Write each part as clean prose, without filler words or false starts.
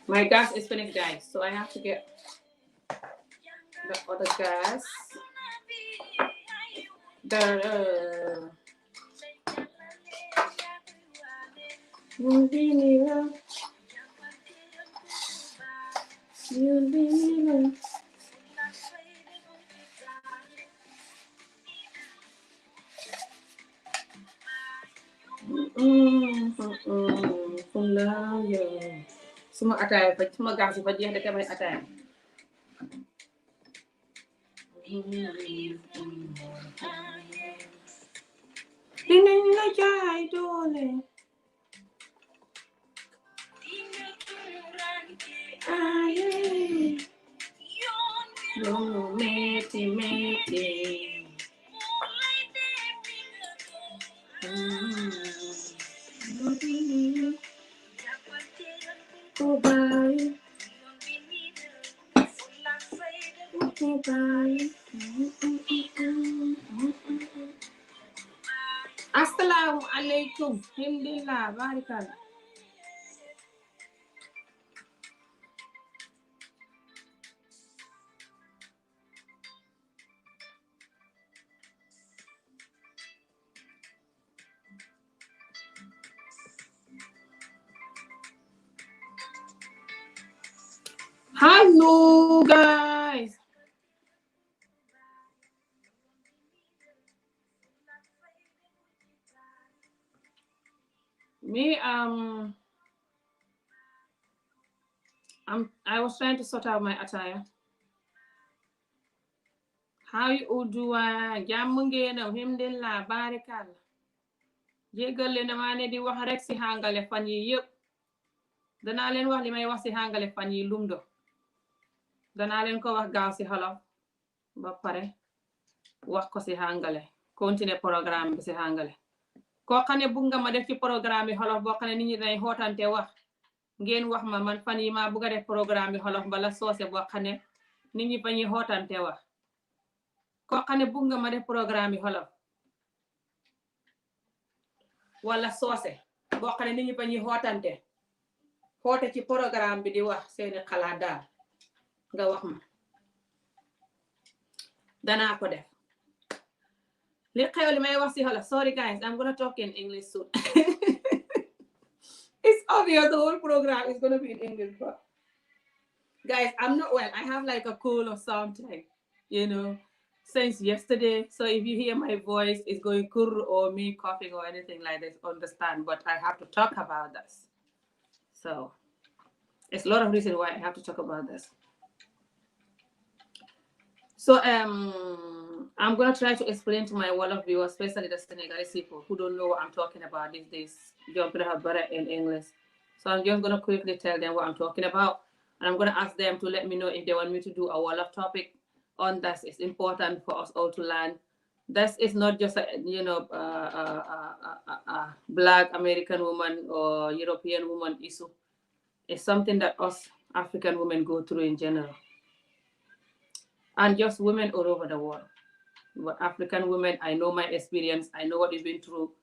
My gas is finished, guys, so I have to get the other gas. You'll be nearer. You'll be nearer. Suma ataaya fa suma gas yi fa jeex de may ataaya. Dinañ la jaay doole. Yoonu metti metti. Assalamu alaikum. Alhamdulillah, barakallah. Hello, guys. Me, I was trying to sort out my attire. How you all doing? Jàmm ngeen alhamdulillah barakallah. Jégal leen dama ne di wax rek si hàngale fan yi yëpp. Danaa leen wax li may wax si hàngale fan yi lum do. Danaa leen ko wax gaaw si xolof ba pare wax ko si hàngale. Continuer programme bi si hàngale. Koo xam ne bugg nga ma def ci programme bi xolof boo xam ne nit ñi dañ xootante wax. Ngeen wax ma man fan yi ma bugg a def programme bi xolof bala soose boo xam ne nit ñi fa ñuy xootante wax. Koo xam ne bugg nga ma def programme bi xolof wala soose boo xam ne nit ñi fa ñuy xootante xoote ci programme bi di wax seeni xalaat daal nga wax ma danaa ko def li xew li may wax si xolof. Sorry guys, I'm gonna talk in English soon. It's obvious the whole program is gonna be in English, but guys, I'm not well. I have like a cold or something, you know, since yesterday. So if you hear my voice, it's going kurr or me coughing or anything like this, understand. But I have to talk about this. So it's a lot of reason why I have to talk about this. So I'm gonna try to explain to my Wolof viewers, especially the Senegalese people who don't know what I'm talking about these days, jumping out better in English. So I'm just gonna quickly tell them what I'm talking about, and I'm gonna ask them to let me know if they want me to do a Wolof topic on this. It's important for us all to learn. This is not just a Black American woman or European woman issue. It's something that us African women go through in general. And just women all over the world. But African women, I know my experience. I know what we've been through.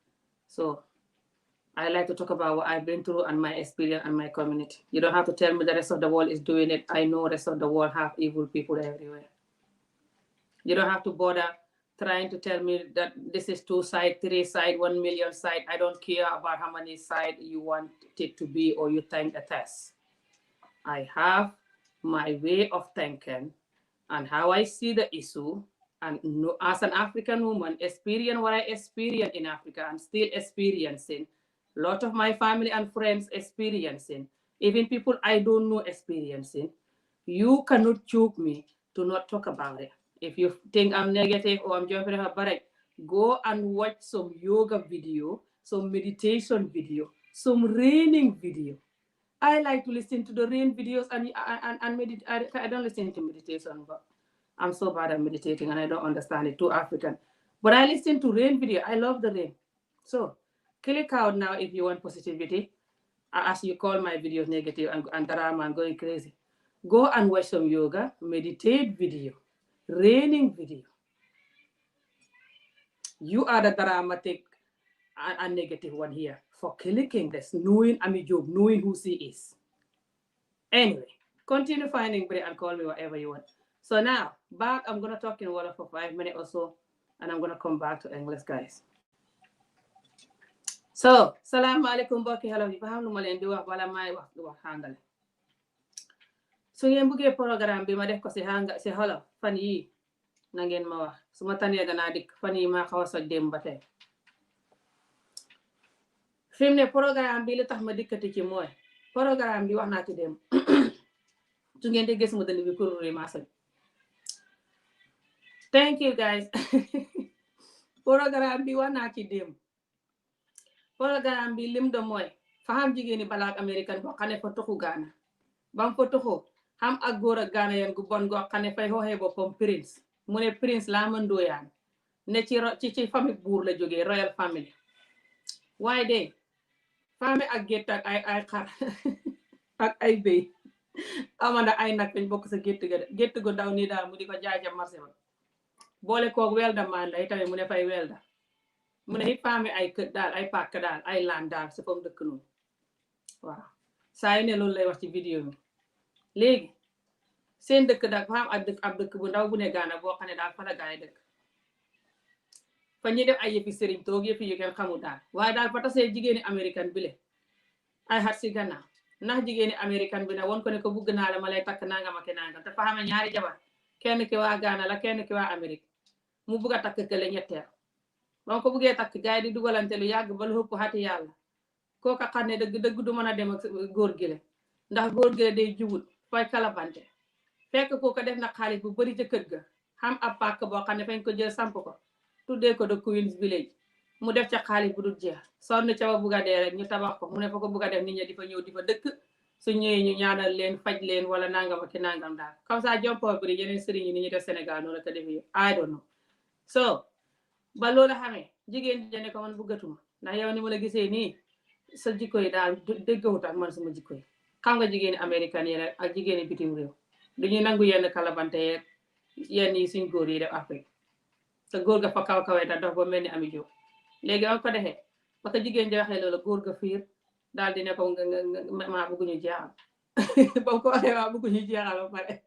So I like to talk about what I've been through and my experience and my community. You don't have to tell me the rest of the world is doing it. I know the rest of the world have evil people everywhere. You don't have to bother trying to tell me that this is 2 sides, 3 sides, 1 million sides. I don't care about how many sides you want it to be or you think it is. I have my way of thinking and how I see the issue, and as an African woman, experience what I experience in Africa and still experiencing, a lot of my family and friends experiencing, even people I don't know experiencing. You cannot choke me to not talk about it. If you think I'm negative or I'm jumping about it, go and watch some yoga video, some meditation video, some raining video. I like to listen to the rain videos and meditate. I don't listen to meditation, but I'm so bad at meditating and I don't understand it. Too African. But I listen to rain video. I love the rain. So click out now if you want positivity. As you call my videos negative and drama and going crazy. Go and watch some yoga, meditate video, raining video. You are the dramatic and negative one here for clicking this, knowing Ami Job, knowing who she is. Anyway, continue finding Bray and call me whatever you want. So now, back, I'm going to talk in Wolof for 5 minutes or so, and I'm going to come back to English, guys. So, salaam alaikum mbokki hello yi ba xam lu ma leen di wax wala may wax du wax hàngale. Su ngeen bëggee programme bi ma def ko si Wolof fan yi na ngeen ma wax su ma tanee danaa dikk fan yi maa xaw a soj dem ba tey. Fi mu ne programme bi li tax ma dikkati ci mooy programme bi wax naa ci dem su ngeen di gis mu dënd bi kururi maa soj. Thank you guys. Programme bi wax naa ci dem. Programme bi lim do mooy fa xam jigéeni balaak American boo xam ne fa tuxu Gaana bam fa tuxu xam ak góor ak Gaana yan gu bon goo xam ne fay xooxee boppam prince mu ne prince laa mën dooyaan ne ci famille buur la jógee royal family waaye de famille ak gétt ak ay xar ak ay béy amanda ay nag fañ bokk sa gétt gu ndaw nii daal mu di ko jaay ca marché ba boole koog welda maan la itamit mu ne fay welda mu ne it famille ay kër daal ay pàkk daal ay laan daal sa fam dëkk noonu waaw saa yu ne loolu lay wax ci vidéo mi léegi seen dëkk daal fa am ab dëkk bu ndaw bu ne Gaana boo xam ne daal fa la gaay dëkk fa ñuy def ay yëfi sëriñ toog yëfi yu kenn xamul daal waaye daal fa tasee jigéeni American bi le ay xat si gannaaw ndax jigéeni American bi ne woon ko ne ko bugg naa la ma lay takk nangam ak nangam te fa xamee ñaari jabar kenn ki waa Gaana la kenn ki waa Amérique mu bugg a takk kële ñetteel ba ko buggee takk gaay di dugalante lu yàgg ba lu ëpp xati yàlla kooka xam ne dëgg du mën a dem ak góor gi le ndax góor gi le day jubut fay kalabante fekk kooka def na xaalis bu bari ca kër ga xam ab pàkk boo xam ne fañ ko jël samp ko tuddee ko de Queen's Village mu def ca xaalis bu dul jeex sonn ca ba bugg a dee rek ñu tabax ko mu ne fa ko bugg a def nit ñi di fa ñëw di fa dëkk su ñëwee ñu ñaanal leen faj leen wala nangam ak nangam daal comme ça jompoo bari yeneen sëriñ yi ni ñu def Sénégal noonu la ko defee I don't know so ba loolu xamee jigéen ja ne ko man bëggatuma ndax yow ni ma la gisee nii sa jikko yi daal déggawut ak man sama jikko yi xam nga jigéeni américain yi rek ak jigéeni bitim réew duñuy nangu yenn kalabante yeeg yenn yi suñ góor yi def Afrique te góor ga fa kaw-kawee da dox ba mel ni Ami Jóob léegi am ko defee parce que jigéen ja waxee loolu góor ga fiir daal di ne ko maa bëgguñu jeexal ba ko waxee maa bëgguñu jeexal ba pare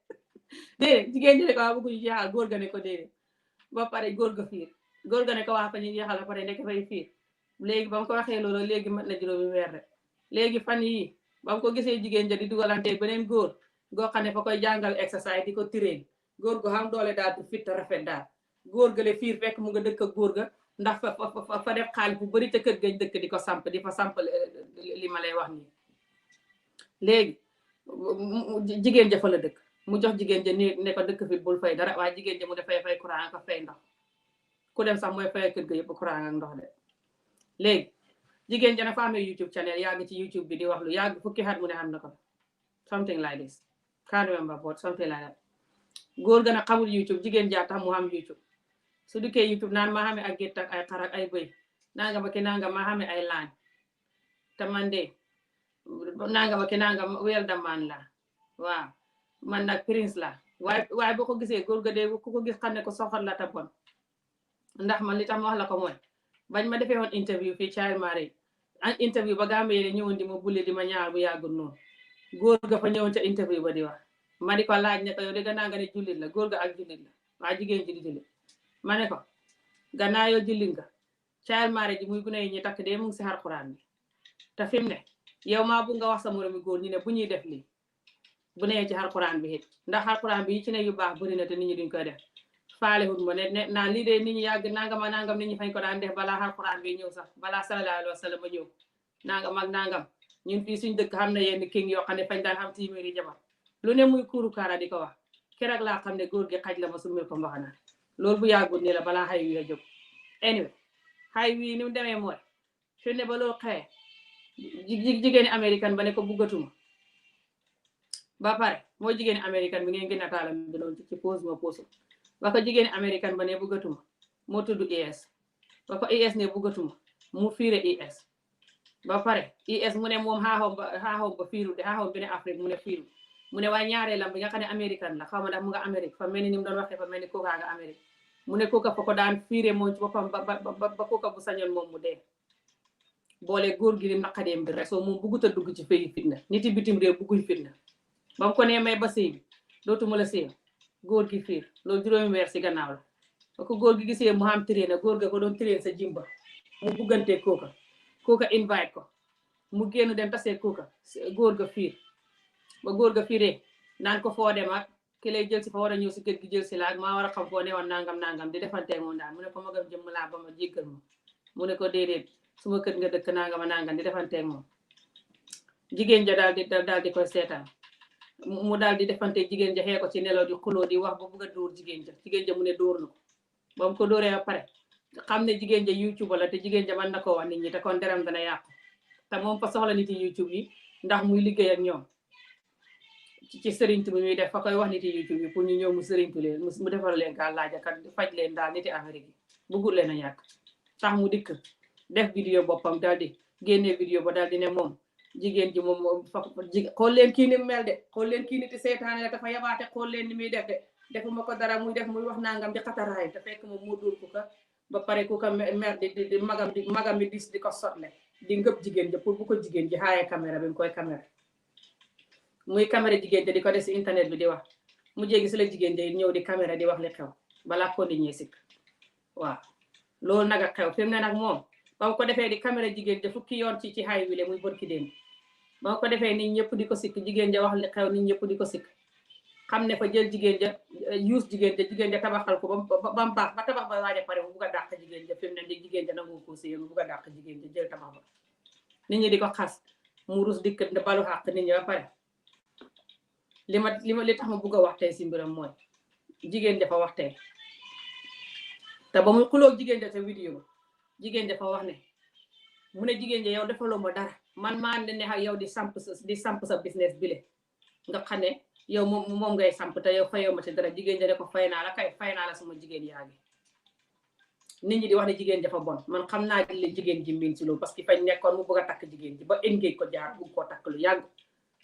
déedéet jigéen ja ne ko maa bëgguñu jeexal góor ga ne ko déedéet ba pare góor ga fiir góor ga ne ko wax fa ñu jeexal ba pare nekk fay fiir léegi ba mu ko waxee loolu léegi mat na juróomi weer rek léegi fan yii ba mu ko gisee jigéen ja di dugalante beneen góor goo xam ne fa koy jàngal exercice di ko tireen góor gu xam doole daal du fit rafet daal góor ga le fiir fekk mu nga dëkk ak góor ga ndax fa def xaalis bu bari te kër gañ dëkk di ko samp di fa samp li ma lay wax nii léegi jigéen ja fa la dëkk mu jox jigéen ja ne ko dëkk fi bul fay dara waaye jigéen ja mu dafay fay courant ko fay ndox ku dem sax mooy fay kër ga yëpp courant ak ndox de léegi jigéen ja na fa amee YouTube channel yàgg ci YouTube bi di wax lu yàgg fukki at mu ne xam na ko something like this can't remember but something like that góor ga nag xamul YouTube jigéen jaa tax mu xam YouTube su dikkee YouTube naan maa xamee ak gétt ak ay xar ak ay bëy nangam ak nangam maa xamee ay laan te man de nangam ak nangam wel damaan la waaw man nag prince la waaye boo ko gisee góor ga de ku ko gis xam ne ko soxal la ta bon ndax man li tax ma wax la ko mooy bañ ma defee woon interview fii child marriage interview ba Gambie yéene ñëwoon di ma bulli di ma ñaar bu yàggul noonu góor ga fa ñëwoon ca interview ba di wax ma di ko laaj ne ko yow de gannaaw nga ne jullit la góor ga ak jullit la waaye jigéen ji di jullit ma ne ko gannaaw yow jullit nga child marriage ji muy gune yi ñuy takk de mu ngi si Alxuraan bi te fi mu ne yow maa bu nga wax sa moromi góor ñi ne bu ñuy def lii bu nee ci Alxuraan bi it ndax Alxuraan bi yi ci ne yu baax bëri na te nit ñi duñ koy def faale hut ma ne naa lii de nit ñi yàgg nangam ak nangam nit ñi fañ ko daan def balaa Alxuraan bi ñëw sax balaa sallallahu alayhi wa sallam ba ñëw nangam ak nangam ñun fii suñ dëkk xam na yenn king yoo xam ne fañ daan xam téeméeri jabar lu ne muy kuuru kaara di ko wax keroog laa xam ne góor gi xaj la ma sumil ko mbaxana loolu bu yàggul ni la balaa xay wi a jóg anyway xay wi ni mu demee mooy su ne ba loolu xëye jigéeni américaine ba ne ko buggatuma ba pare moo jigéeni américaine bi ngeen gën a taalam bi noonu ci pause ma pause ba ko jigéeni américaine ba ne buggatuma moo tudd IS ba ko IS ne buggatuma mu fiire IS ba pare IS mu ne moom xaaxoom ba fiiru de xaaxoom bi ne Afrique mu ne fiiru mu ne waaye ñaareelam bi nga xam ne américaine la xaw ma ndax mu nga Amérique fa mel ni mu doon waxee fa mel ni kookaa nga Amérique mu ne kooka fa ko daan fiire moom ci boppam ba kooka bu sañoon moom mu dee boole góor gi lim naqadee mbir rek soo moom buggut a dugg ci fay fitna nit yi bitim réew bugguñ fitna ba mu ko nee may ba sëy bi dootuma la sëy góor gi fiir loolu juróomi weer si gannaaw la ba ko góor gi gisee mu am tiré na góor ga ko doon tiré sa jimba mu buggantee kooka invite ko mu génn dem tasee kooka góor ga fiir ba góor ga fiiree naan ko foo dem ak ki lay jël si fa war a ñëw si kër gi jël si laag maa war a xam foo ne woon nangam di defanteeg moom daal mu ne ko magam jëmm laa ba ma jéggal ma mu ne ko déedéet suma kër nga dëkk nangam di defanteeg moom jigéen ja daal di koy seetaan mu daal di defanteeg jigéen ja xee ko ci nelaw di xuloo di wax ba bugg a dóor jigéen ja mu ne dóor na ko ba mu ko dóoree ba pare xam ne jigéen ja YouTube la te jigéen ja mën na ko wax nit ñi te kon deram dana yàqu te moom fa soxla nit yi YouTube yi ndax muy liggéey ak ñoom ci sëriñtu bi muy def fa koy wax nit yi YouTube yi pour ñu ñëw mu sëriñtu leen mu defal leen gaa laajakat faj leen daal niti Amérique yi bëggul leen a ñàkk tax mu dikk def vidéo boppam daal di génnee vidéo ba daal di ne moom jigéen ji moom xool leen kii ni mel de xool leen kii niti seetaane la dafa yabaate xool leen ni muy def de defuma ko dara muy def muy wax nangam di xataraay te fekk moom moo dóor ko ka ba pare ku ka mer di magam mi dis di ko sotle di ngëp jigéen ja pour bu ko jigéen ji xaaye caméra bi mu koy caméra muy caméra jigéen ja di ko def si internet bi di wax mu jéegi si la jigéen ja ñëw di caméra di wax li xew balaa ko nit ñi sikk waaw loolu nag a xew fi mu ne nag moom ba mu ko defee di caméra jigéen ja fukki yoon ci xay wile muy bërki démb ba mu ko defee nit ñëpp di ko sikk jigéen ja wax li xew nit ñëpp di ko sikk xam ne fa jël jigéen ja use jigéen ja tabaxal ko ba mu baax ba tabax ba waaja pare mu bugg a dàq jigéen ja fi mu ne ni jigéen ja nangu ko si mu bugg a dàq jigéen ja jël tabax ba nit ñi di ko xas mu rus dikk balu xàq nit ñi ba pare li tax ma bugg a wax tey si mbiram mooy jigéen dafa wax tey te ba muy xuloo jigéen ja te vidéo ba jigéen dafa wax ne mu ne jigéen ja yow defaloo ma dara man maa ne ak yow di samp sa business bile nga xam ne yow moom ngay samp te yow fayoo ma ci dara jigéen ja ne ko fay naa la sama jigéen yaa ngi nit ñi di wax ne jigéen dafa bon man xam naa li jigéen ji miin si loolu parce que fañ nekkoon mu bëgg a takk jigéen ji ba engage ko jaar bugg koo takk lu yàgg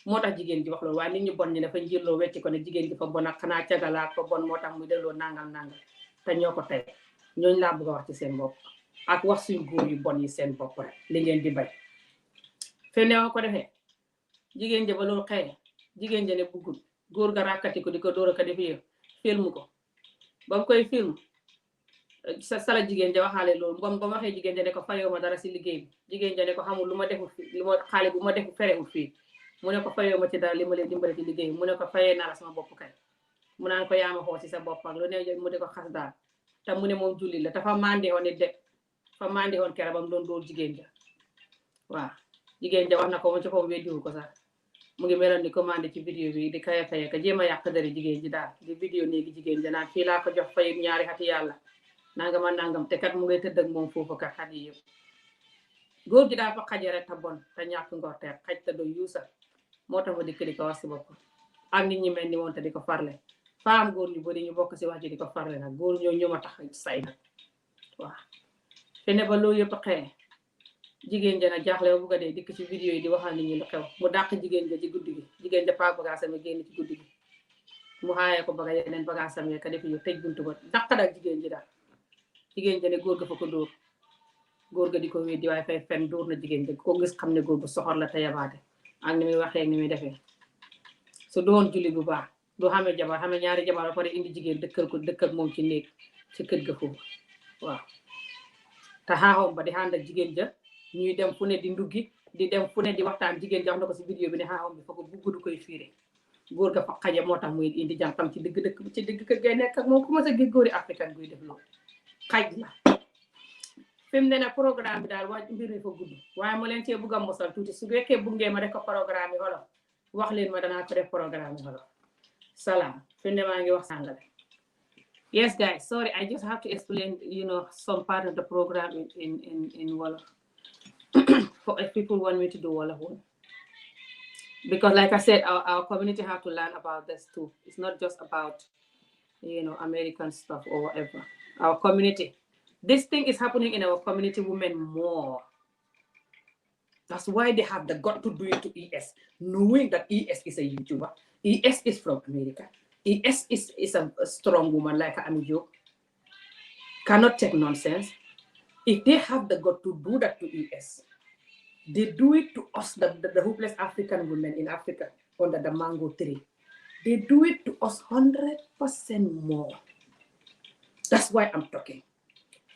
moo tax jigéen ji wax loolu waaye nit ñi bon ñi dafa njirloo wecci ko ne jigéen ji fa bon ak xanaa cagalaat fa bon moo tax muy delloo nangal te ñoo ko tey ñooñu laa bëgg a wax ci seen bopp ak wax suñ góor yu bon yi seen bopp rek li ngeen di bay fe ne ko defee jigéen ja ba loolu xëy jigéen ja ne buggul góor ga rakkati ko di ko dóor a ko def yow film ko ba mu koy film sala jigéen ja waxaale loolu ba mu waxee jigéen ja ne ko fayoo ma dara si liggéey bi jigéen ja ne ko xamul lu ma deful fii lu ma xaale bu ma defu ferewul fii mu ne ko fayoo ma ci dara li ma leen dimbale ci liggéey mu ne ko fayee naa la sama bopp kay mu naan ko yaama xool si sa bopp ak lu ne mu di ko xas daal te mu ne moom julli la dafa mandi woon nit de fa mandi woon kera ba mu doon dóor jigéen ja waaw jigéen ja wax na ko mu ci foofu weddiwu ko sax mu ngi meloon ni commandé ci vidéo bi di kaya ka jéem a yàq dari jigéen ji daal di vidéo néegi jigéen ja naan fii laa ko jox fay ñaari xati yàlla nangam te kat mu ngay tëdd ak moom foofu kat xat yi yëpp góor gi daal fa xaje rek te bon te ñàkk ngor te xaj te doy yuusa moo tax ma dikk di ko wax si bopp ak nit ñi mel ni woon te di ko farle faam góor ñu bari ñu bokk si wax ji di ko farle nag góor ñoo ñëw ma tax say nag waaw te ne ba loolu yëpp xëy jigéen ja nag jaaxle ba bugg a dee dikk ci vidéo yi di waxal nit ñi lu xew mu dàq jigéen ja ci guddi gi jigéen ja paak bagaasam yi génn ci guddi gi mu xaayee ko baga yeneen bagaasam yi ka def yu tëj buntu ba dàq daal jigéen ji daal jigéen ja ne góor ga fa ko dóor góor ga di ko weddi waaye fay fen dóor na jigéen ja ko gis xam ne góor gu soxor la te yabaate ak ni muy waxee ak ni muy defee su doon julli bu baax du xamee jabar xamee ñaari jabar ba pare indi jigéen dëkkal moom ci néeg ci kër ga foofu waaw te xaaxoom ba di ànd ak jigéen ja ñuy dem fu ne di nduggi di dem fu ne di waxtaan jigéen ja wax na ko si vidéo bi ne xaaxoom bi fa ko bugg du koy fiire góor ga fa xaje moo tax muy indi jàntam ci digg dëkk ci digg kër gay nekk ak moom commencé gis góori africain guy def loolu xaj la fi mu ne nag programme bi daal wax mbir mi fa gudd waaye ma leen cee bugg a mosal tuuti su fekkee bugg ngeen ma def ko programme yi wolof wax leen ma danaa ko def programme yi wolof salaam fi mu ne maa ngi wax sàngale. Yes, guys, sorry, I just have to explain, some part of the program in Wolof. For if people want me to do Wolof. Because like I said, our community have to learn about this too. It's not just about, American stuff or whatever. Our community. This thing is happening in our community women more. That's why they have the gut to do it to ES, knowing that ES is a YouTuber. ES is from America. ES is a strong woman like Ami Jobe. cannot take nonsense. If they have the gut to do that to US, they do it to us, the hopeless African women in Africa under the mango tree. They do it to us 100% more. That's why I'm talking.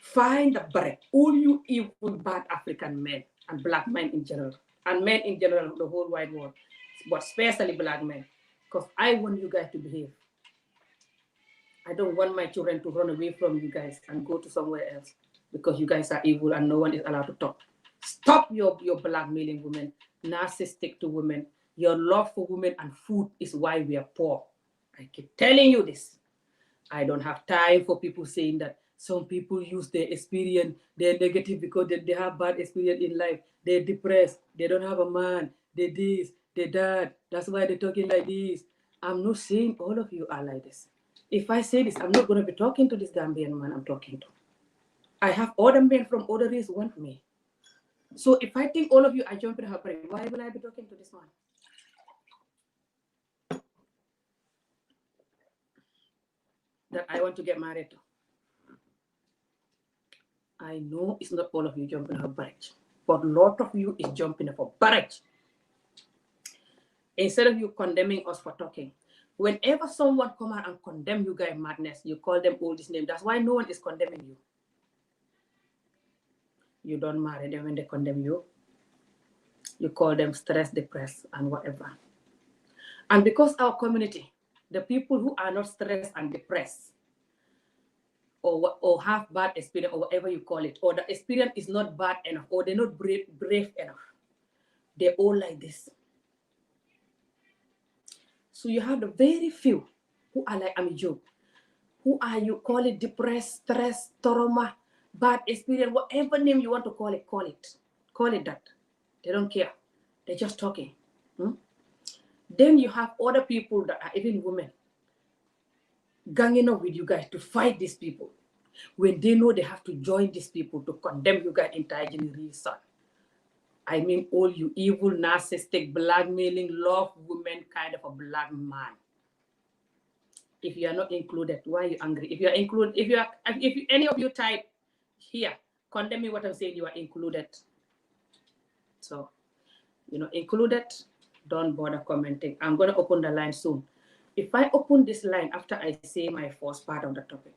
Find the barrack, all you evil bad African men and black men in general, and men in general, the whole wide world, but especially black men, because I want you guys to behave. I don't want my children to run away from you guys and go to somewhere else because you guys are evil and no one is allowed to talk. Stop your blackmailing women, narcissistic to women. Your love for women and food is why we are poor. I keep telling you this. I don't have time for people saying that some people use their experience, they're negative because they have bad experience in life. They're depressed. They don't have a man. They this, they that. That's why they're talking like this. I'm not saying all of you are like this. If I say this, I'm not going to be talking to this Gambian man I'm talking to. I have other men from other race want me. So if I think all of you are jumping her brain, why will I be talking to this man? That I want to get married to. I know it's not all of you jumping her barrage, but a lot of you is jumping up a barrage. Instead of you condemning us for talking, whenever someone come out and condemn you guys madness, you call them all this name. That's why no one is condemning you. You don't marry them when they condemn you. You call them stressed, depressed, and whatever. And because our community, the people who are not stressed and depressed, or have bad experience, or whatever you call it, or the experience is not bad enough, or they're not brave enough, they're all like this. So you have the very few who are like Amijo, who are, you call it depressed, stress, trauma, bad experience, whatever name you want to call it, call it that. They don't care. They're just talking. Then you have other people that are even women ganging up with you guys to fight these people when they know they have to join these people to condemn you guys entirely reason. I mean, all you evil, narcissistic, blackmailing, love women kind of a black man. If you are not included, why are you angry? If you are included, if any of you type here, condemning what I'm saying, you are included. So, included, don't bother commenting. I'm going to open the line soon. If I open this line after I say my first part of the topic,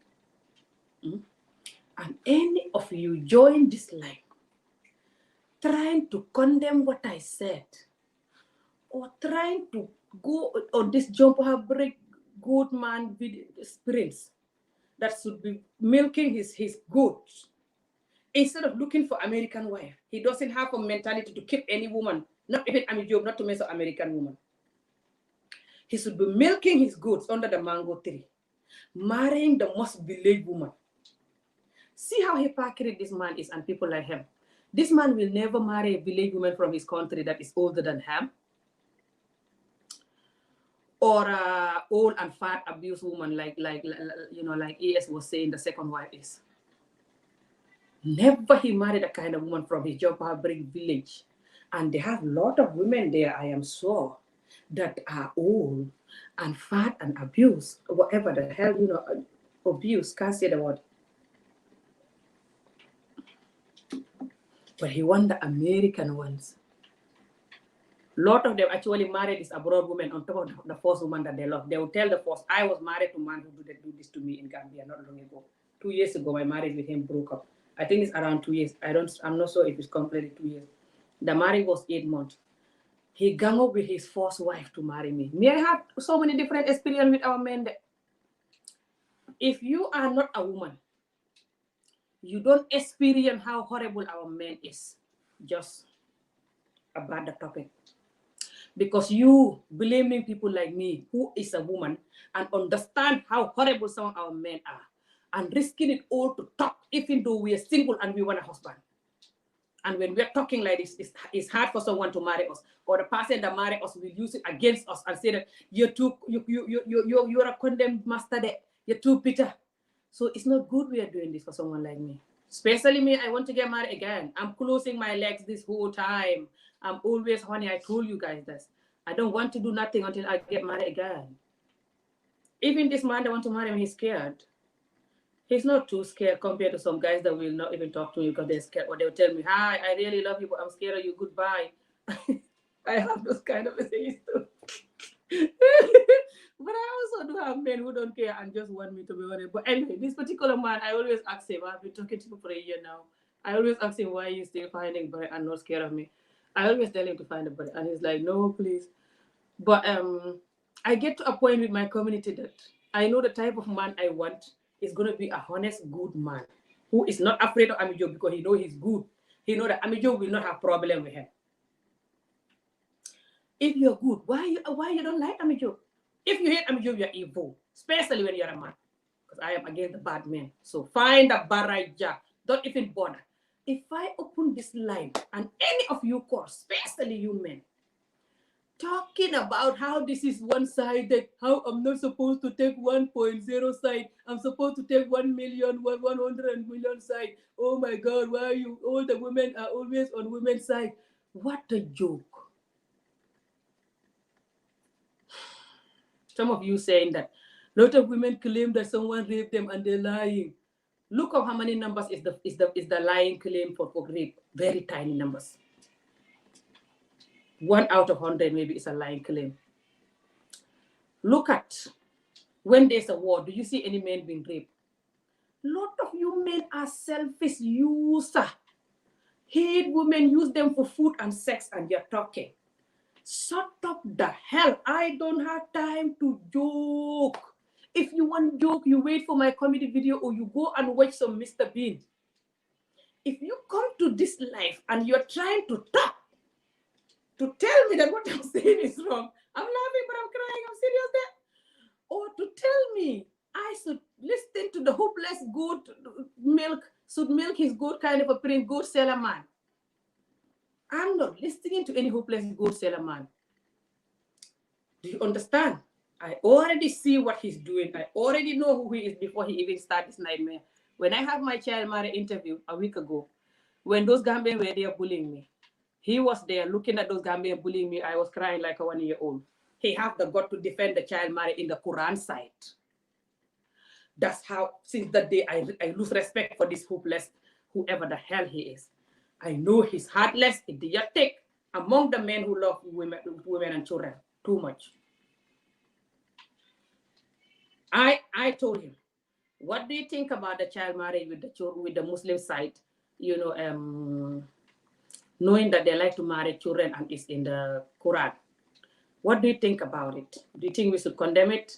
and any of you join this line, trying to condemn what I said, or trying to go on this jump break good man with experience that should be milking his goods instead of looking for American wife. He doesn't have a mentality to keep any woman, not even a job, not to mention American woman. He should be milking his goods under the mango tree, marrying the most beloved woman. See how hypocrite this man is and people like him. This man will never marry a village woman from his country that is older than him, or old and fat abused woman like ES was saying the second wife is. Never he married a kind of woman from his Joburg village. And they have a lot of women there, I am sure, that are old and fat and abused, whatever the hell, abuse, can't say the word. But he won the American ones. A lot of them actually married this abroad woman on top of the first woman that they love. They will tell the first, I was married to a man who did this to me in Gambia not long ago. 2 years ago, my marriage with him broke up. I think it's around 2 years. I'm not sure if it's completely 2 years. The marriage was 8 months. He gang up with his first wife to marry me. Me, I have so many different experiences with our men. If you are not a woman, you don't experience how horrible our men is. Just about the topic. Because you blaming people like me, who is a woman, and understand how horrible some of our men are, and risking it all to talk, even though we are single and we want a husband. And when we're talking like this, it's hard for someone to marry us, or the person that marry us will use it against us and say that you're a condemned master there, you're too bitter. So it's not good we are doing this for someone like me. Especially me, I want to get married again. I'm closing my legs this whole time. I'm always honey. I told you guys this. I don't want to do nothing until I get married again. Even this man that want to marry me, he's scared. He's not too scared compared to some guys that will not even talk to me because they're scared, or they'll tell me, "Hi, I really love you, but I'm scared of you. Goodbye." I have those kind of things too. But I also do have men who don't care and just want me to be honest. But anyway, this particular man, I always ask him. I've been talking to him for a year now. I always ask him why he's still finding bread and not scared of me. I always tell him to find a bread, and he's like, "No, please." But I get to a point with my community that I know the type of man I want is gonna be a honest, good man who is not afraid of Amijo because he know he's good. He know that Amijo will not have problem with him. If you're good, why you don't like Amijo? If you hate Amijo, you're evil, especially when you're a man. Because I am against the bad men. So find a baraja. Don't even bother. If I open this line and any of you call, especially you men, talking about how this is one-sided, how I'm not supposed to take 1.0 side, I'm supposed to take 1 million, 100 million side. Oh my God, why are you? All the women are always on women's side. What a joke. Some of you saying that a lot of women claim that someone raped them and they're lying. Look up how many numbers is the lying claim for rape. Very tiny numbers. 1 out of 100 maybe is a lying claim. Look at when there's a war, do you see any men being raped? A lot of you men are selfish user. Hate women, use them for food and sex, and you're talking. Shut up the hell. I don't have time to joke. If you want joke, you wait for my comedy video or you go and watch some Mr. Bean. If you come to this life and you're trying to talk, to tell me that what I'm saying is wrong, I'm laughing but I'm crying, I'm serious there. Or to tell me I should listen to the hopeless goat milk, should milk his goat kind of a print goat seller man. I'm not listening to any hopeless goat seller man. Do you understand? I already see what he's doing. I already know who he is before he even started this nightmare. When I had my child marriage interview a week ago, when those Gambians were there bullying me, he was there looking at those Gambians bullying me. I was crying like a 1-year-old. He have the God to defend the child marriage in the Quran site. That's how, since that day, I lose respect for this hopeless, whoever the hell he is. I know he's heartless, idiotic, among the men who love women and children too much. I told him, what do you think about the child marriage with the Muslim side? You know, knowing that they like to marry children and it's in the Quran. What do you think about it? Do you think we should condemn it?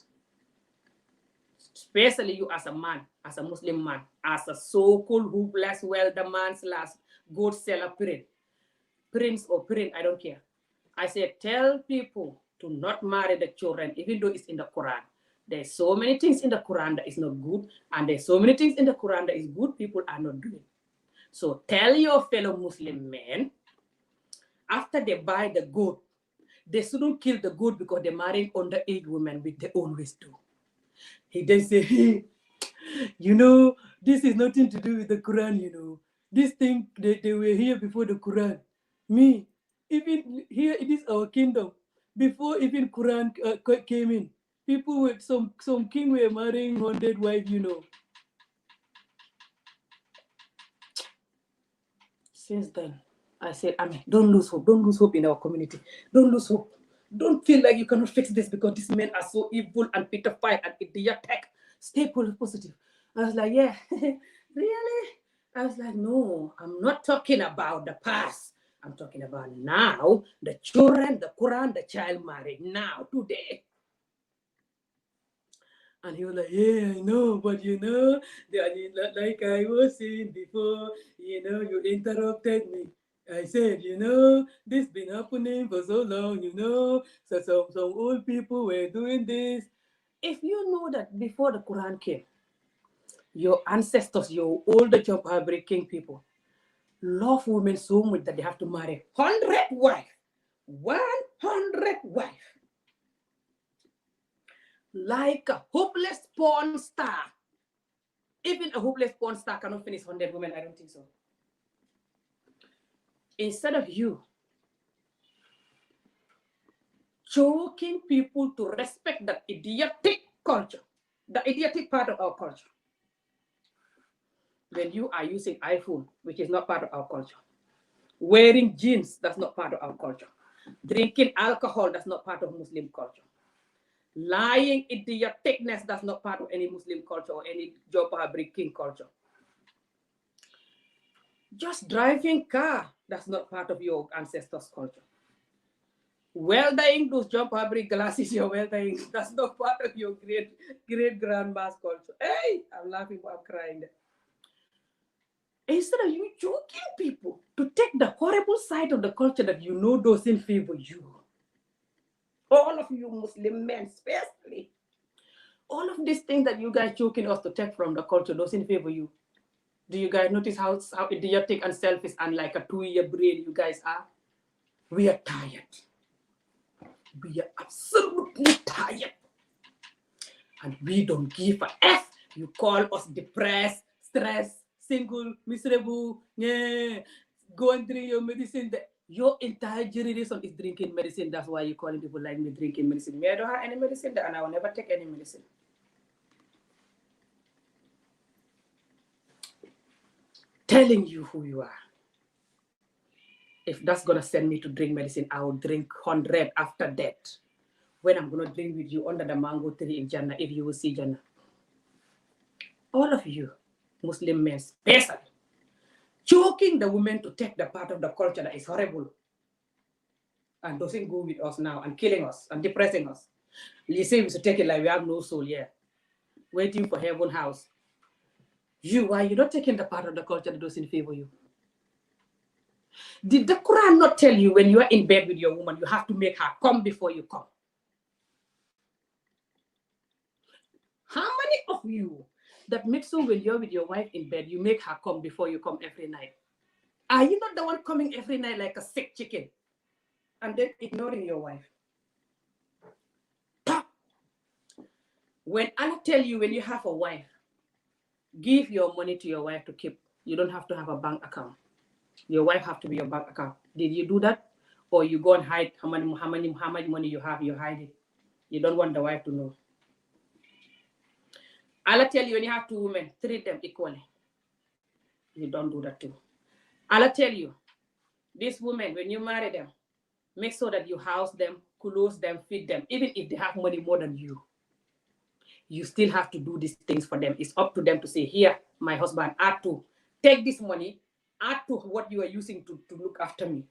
Especially you as a man, as a Muslim man, as a so-called hopeless, the man's last goat seller prince or print, I don't care. I said, tell people to not marry the children, even though it's in the Quran. There's so many things in the Quran that is not good, and there's so many things in the Quran that is good, people are not doing. So tell your fellow Muslim men, after they buy the goat, they shouldn't kill the goat because they're marrying underage women, which they always do. He then say, hey, you know, this is nothing to do with the Quran, you know. This thing, they were here before the Quran. Me, even here, it is our kingdom. Before even Quran came in, people with some king were marrying 100 wives, you know. Since then, I said, Amen, don't lose hope. Don't lose hope in our community. Don't lose hope. Don't feel like you cannot fix this because these men are so evil and petrified and idiotic. Stay positive. I was like, yeah, really? I was like, no, I'm not talking about the past. I'm talking about now, the children, the Quran, the child marriage, now, today. And he was like, yeah, I know, but you know, like I was saying before, you know, you interrupted me. I said, you know, this been happening for so long, you know, so some old people were doing this. If you know that before the Quran came, your ancestors, your older job breaking people, love women so much that they have to marry 100 wives. 100 wives. Like a hopeless porn star. Even a hopeless porn star cannot finish 100 women. I don't think so. Instead of you choking people to respect that idiotic culture, the idiotic part of our culture, when you are using iPhone, which is not part of our culture. Wearing jeans, that's not part of our culture. Drinking alcohol, that's not part of Muslim culture. Lying into your thickness, that's not part of any Muslim culture or any Joppa King culture. Just driving car, that's not part of your ancestors' culture. Welding those jump fabric glasses you're welding, that's not part of your great grandma's culture. Hey, I'm laughing, but I'm crying. Instead of you joking people to take the horrible side of the culture that you know doesn't favor you, all of you Muslim men especially, all of these things that you guys joking us to take from the culture doesn't favor you. Do you guys notice how idiotic and selfish and like a 2-year brain you guys are? We are tired. We are absolutely tired. And we don't give a F. You call us depressed, stressed, single, miserable, yeah, going through your medicine. Your entire generation is drinking medicine. That's why you're calling people like me drinking medicine. Me, I don't have any medicine, and I will never take any medicine. Telling you who you are. If that's going to send me to drink medicine, I will drink 100 after that. When I'm going to drink with you under the mango tree in Jannah, if you will see Jannah. All of you, Muslim men, especially, choking the women to take the part of the culture that is horrible and doesn't go with us now and killing us and depressing us. You say we should take it like we have no soul here, waiting for heaven house. Why you not taking the part of the culture that doesn't favor you? Did the Quran not tell you when you are in bed with your woman, you have to make her come before you come? How many of you that make sure when you're with your wife in bed, you make her come before you come every night? Are you not the one coming every night like a sick chicken and then ignoring your wife? When I tell you, when you have a wife, give your money to your wife to keep. You don't have to have a bank account. Your wife have to be your bank account. Did you do that? Or you go and hide how much money you have, you hide it. You don't want the wife to know. I'll tell you, when you have 2 women, treat them equally. You don't do that too. I'll tell you, these women, when you marry them, make sure that you house them, clothe them, feed them. Even if they have money more than you still have to do these things for them. It's up to them to say, here, my husband, add to, take this money, add to what you are using to look after me.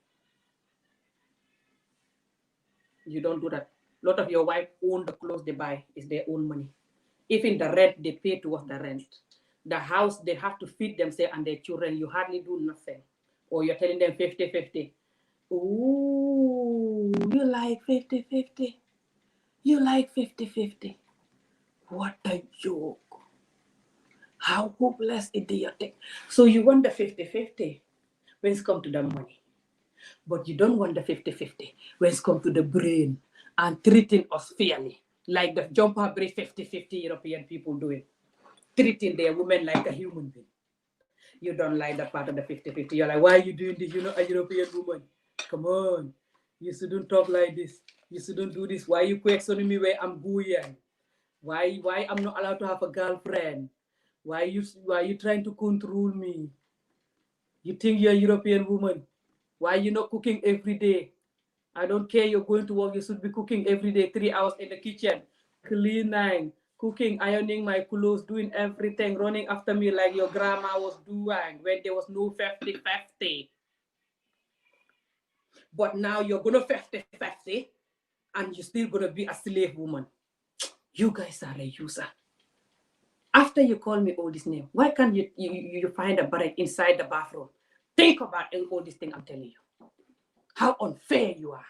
You don't do that. A lot of your wife own the clothes they buy, is their own money. Even the rent they pay towards the rent. The house, they have to feed themselves and their children. You hardly do nothing. Or you're telling them 50-50. Ooh, you like 50-50? You like 50-50? What a joke. How hopeless idiotic. So you want the 50-50 when it's come to the money. But you don't want the 50-50 when it's come to the brain and treating us fairly. Like the jumper breed 50-50 European people doing. Treating their women like a human being. You don't like that part of the 50-50. You're like, why are you doing this? You're not a European woman. Come on. You shouldn't talk like this. You shouldn't do this. Why are you questioning me where I'm going? Why I'm not allowed to have a girlfriend? Why are you trying to control me? You think you're a European woman? Why are you not cooking every day? I don't care, you're going to work, you should be cooking every day, 3 hours in the kitchen, cleaning, cooking, ironing my clothes, doing everything, running after me like your grandma was doing when there was no 50-50. But now you're going to 50-50 and you're still going to be a slave woman. You guys are a user. After you call me all this name, why can't you find a barrack inside the bathroom? Think about all this thing I'm telling you. How unfair you are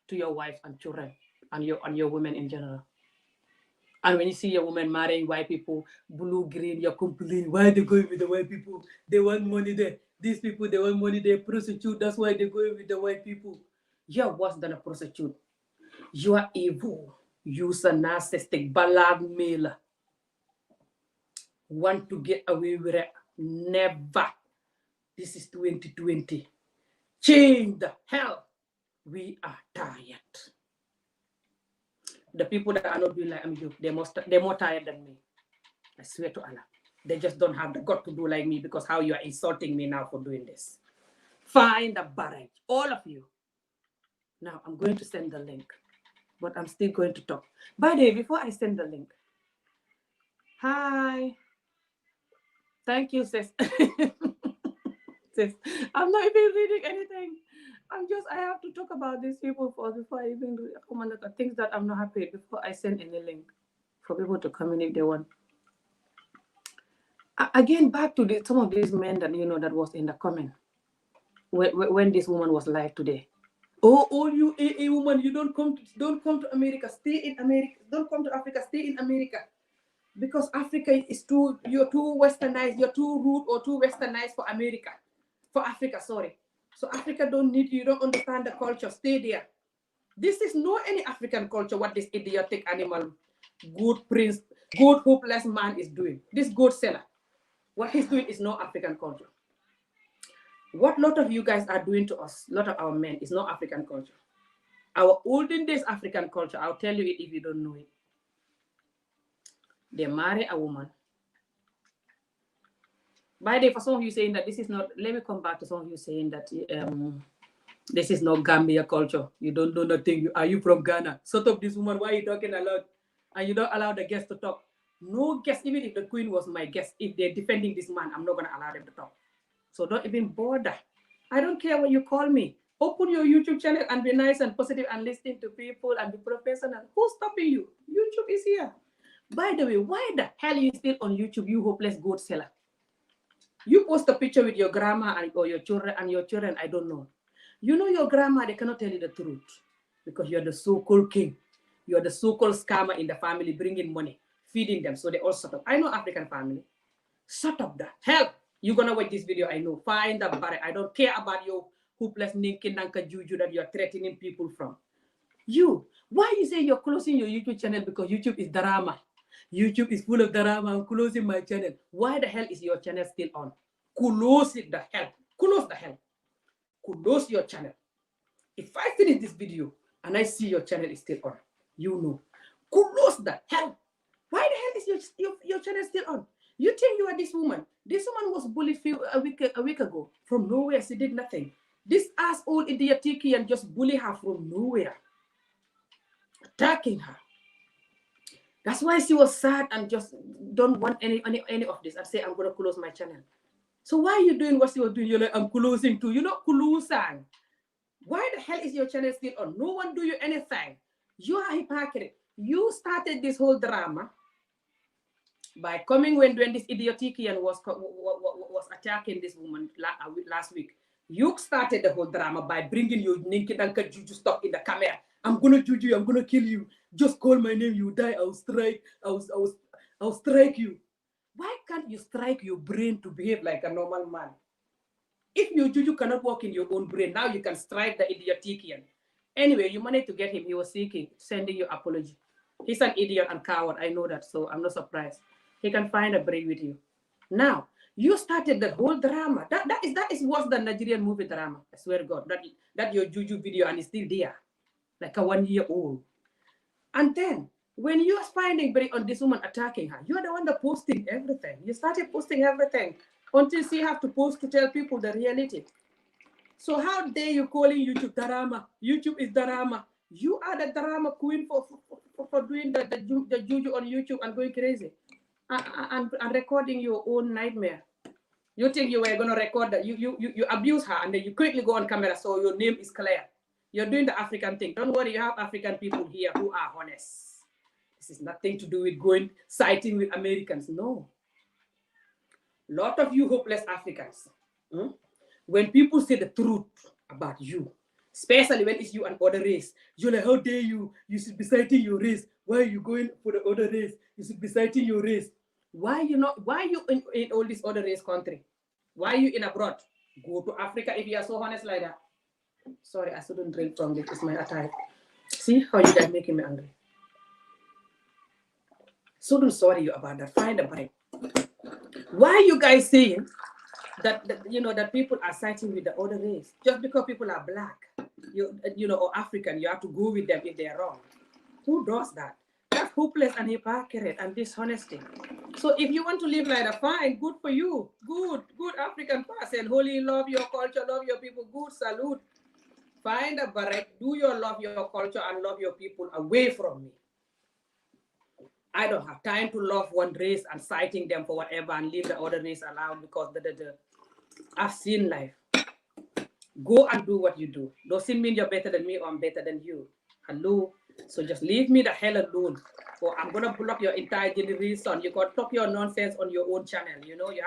to your wife and children and your women in general. And when you see your woman marrying white people, blue, green, you're complaining, why are they going with the white people? They want money there. These people, they want money, they prostitute. That's why they're going with the white people. You're worse than a prostitute. You are evil. You're a narcissistic, blackmailer. Want to get away with it? Never. This is 2020. Change the hell. We are tired. The people that are not doing like you, they're more tired than me. I swear to Allah. They just don't have the gut to do like me, because how you are insulting me now for doing this. Find the barrage, all of you. Now I'm going to send the link, but I'm still going to talk. By the way, before I send the link, hi. Thank you, sis. Sis, I'm not even reading anything. I have to talk about these people first before I even comment on things that I'm not happy before I send any link for people to come in if they want. Again, back to some of these men that that was in the comment when this woman was live today. Oh, you a woman, you don't come to America, stay in America. Don't come to Africa, stay in America. Because Africa is you're too westernized, you're too rude or too westernized for America. For Africa, sorry. So Africa don't need you, don't understand the culture, stay there. This is not any African culture, what this idiotic animal, good prince, good hopeless man is doing. This goat seller, what he's doing is not African culture. What a lot of you guys are doing to us, a lot of our men, is not African culture. Our olden days African culture, I'll tell you it if you don't know it. They marry a woman. By the way, for some of you saying that this is not, let me come back to some of you saying that this is not Gambia culture. You don't know nothing. Are you from Ghana? Sort of this woman, why are you talking a lot? And you don't allow the guest to talk. No guest, even if the queen was my guest, if they're defending this man, I'm not going to allow them to talk. So don't even bother. I don't care what you call me. Open your YouTube channel and be nice and positive and listen to people and be professional. Who's stopping you? YouTube is here. By the way, why the hell are you still on YouTube, you hopeless goat seller? You post a picture with your grandma or your children, I don't know. You know your grandma, they cannot tell you the truth because you're the so-called king. You're the so-called scammer in the family, bringing money, feeding them, so they all shut up. I know African family. Shut up the hell. You're going to watch this video, I know. Find the barrier. I don't care about your hopeless ninky nanka juju that you're threatening people from. Why you say you're closing your YouTube channel because YouTube is drama? YouTube is full of drama. I'm closing my channel. Why the hell is your channel still on? Close it the hell. Close the hell. Close your channel. If I finish this video and I see your channel is still on, you know. Close the hell. Why the hell is your channel still on? You think you are this woman? This woman was bullied a week ago from nowhere. She did nothing. This asshole idiotikian just bully her from nowhere, attacking her. That's why she was sad and just don't want any of this. I say, I'm going to close my channel. So why are you doing what you were doing? You're like, I'm closing too. You're not closing. Why the hell is your channel still on? No one do you anything. You are hypocrite. You started this whole drama by coming when this idiotician was attacking this woman last week. You started the whole drama by bringing your ninky danka juju stuff in the camera. I'm gonna juju you, I'm gonna kill you. Just call my name, you die, I'll strike you. Why can't you strike your brain to behave like a normal man? If your juju cannot work in your own brain, now you can strike the idiotician. Anyway, you managed to get him. He was sending you apology. He's an idiot and coward. I know that, so I'm not surprised. He can find a break with you. Now, you started the whole drama. That is worse than Nigerian movie drama. I swear to God. That your juju video and it's still there. Like a 1 year old. And then, when you are finding break on this woman attacking her, you're the one that posting everything. You started posting everything until she have to post to tell people the reality. So how dare you calling YouTube drama? YouTube is drama. You are the drama queen for doing the juju on YouTube and going crazy. And recording your own nightmare. You think you were going to record that? You abuse her and then you quickly go on camera so your name is clear. You're doing the African thing. Don't worry, you have African people here who are honest. This is nothing to do with going siding with Americans. No. A lot of you hopeless Africans. When people say the truth about you, especially when it's you and other race, you're like, how dare you? You should be citing your race. Why are you going for the other race? You should be citing your race. Why you in all this other race country? Why are you in abroad? Go to Africa if you are so honest like that. Sorry, I shouldn't drink from this. It's my attack. See how you guys making me angry. Shouldn't sorry you about that. Find a break. Why are you guys saying that people are siding with the other race? Just because people are black, or African, you have to go with them if they are wrong. Who does that? That's hopeless and hypocrite and dishonesty. So if you want to live like that, fine, good for you. Good African person. Holy, love your culture, love your people. Good, salute. Find a barrack, do your love your culture and love your people away from me. I don't have time to love one race and citing them for whatever and leave the other race alone because I've seen life. Go and do what you do. Doesn't mean you're better than me or I'm better than you. Hello? So just leave me the hell alone. Or I'm gonna block your entire generation. You can talk your nonsense on your own channel. You know, you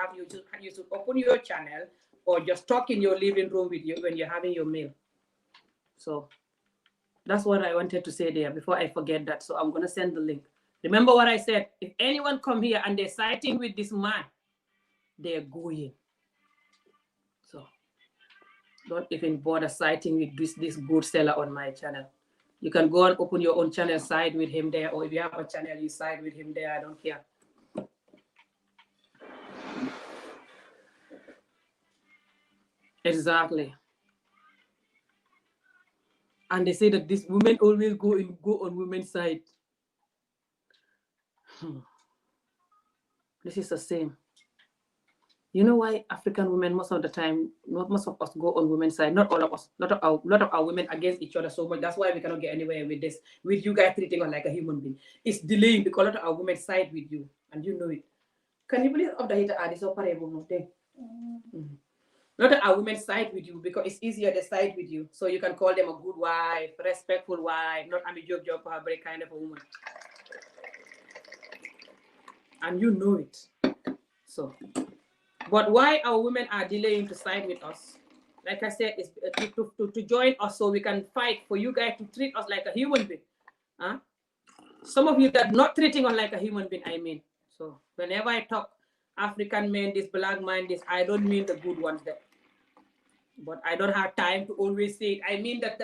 should open your channel or just talk in your living room with you when you're having your meal. So that's what I wanted to say there before I forget that. So I'm gonna send the link. Remember what I said? If anyone come here and they're siding with this man, they're going. So don't even bother siding with this good seller on my channel. You can go and open your own channel, side with him there, or if you have a channel, you side with him there. I don't care. Exactly. And they say that these women always go on women's side. This is the same. You know why African women most of the time, not most of us go on women's side, not all of us, lot of our women against each other so much. That's why we cannot get anywhere with this, with you guys treating us like a human being. It's delaying because a lot of our women side with you, and you know it. Can you believe of the heater are so parable? A lot of our women side with you because it's easier to side with you. So you can call them a good wife, respectful wife, not a joke break kind of a woman. And you know it. So, but why our women are delaying to side with us? Like I said, is to join us so we can fight for you guys to treat us like a human being. Huh? Some of you that not treating us like a human being, I mean. So whenever I talk African men, this black man, this, I don't mean the good ones there. But I don't have time to always say it. I mean the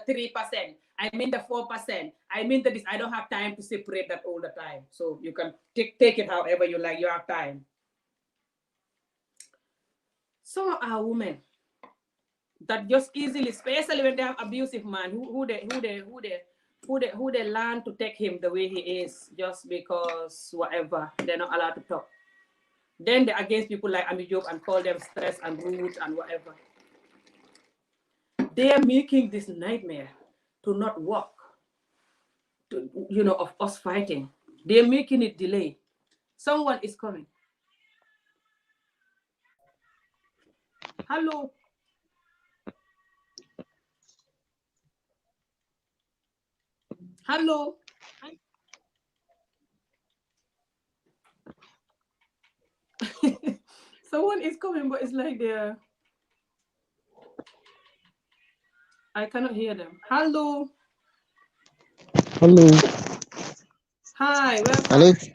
3%. I mean the 4%. I mean that this. I don't have time to separate that all the time. So you can take it however you like. You have time. Some are women that just easily, especially when they have abusive man who they learn to take him the way he is just because whatever, they're not allowed to talk. Then they're against people like Ami Job and call them stress and rude and whatever. They are making this nightmare to not work, to, of us fighting. They're making it delay. Someone is coming. Hello. Hello. Someone is coming, but it's like they're... I cannot hear them. Hello. Hello. Hi, welcome. Alex.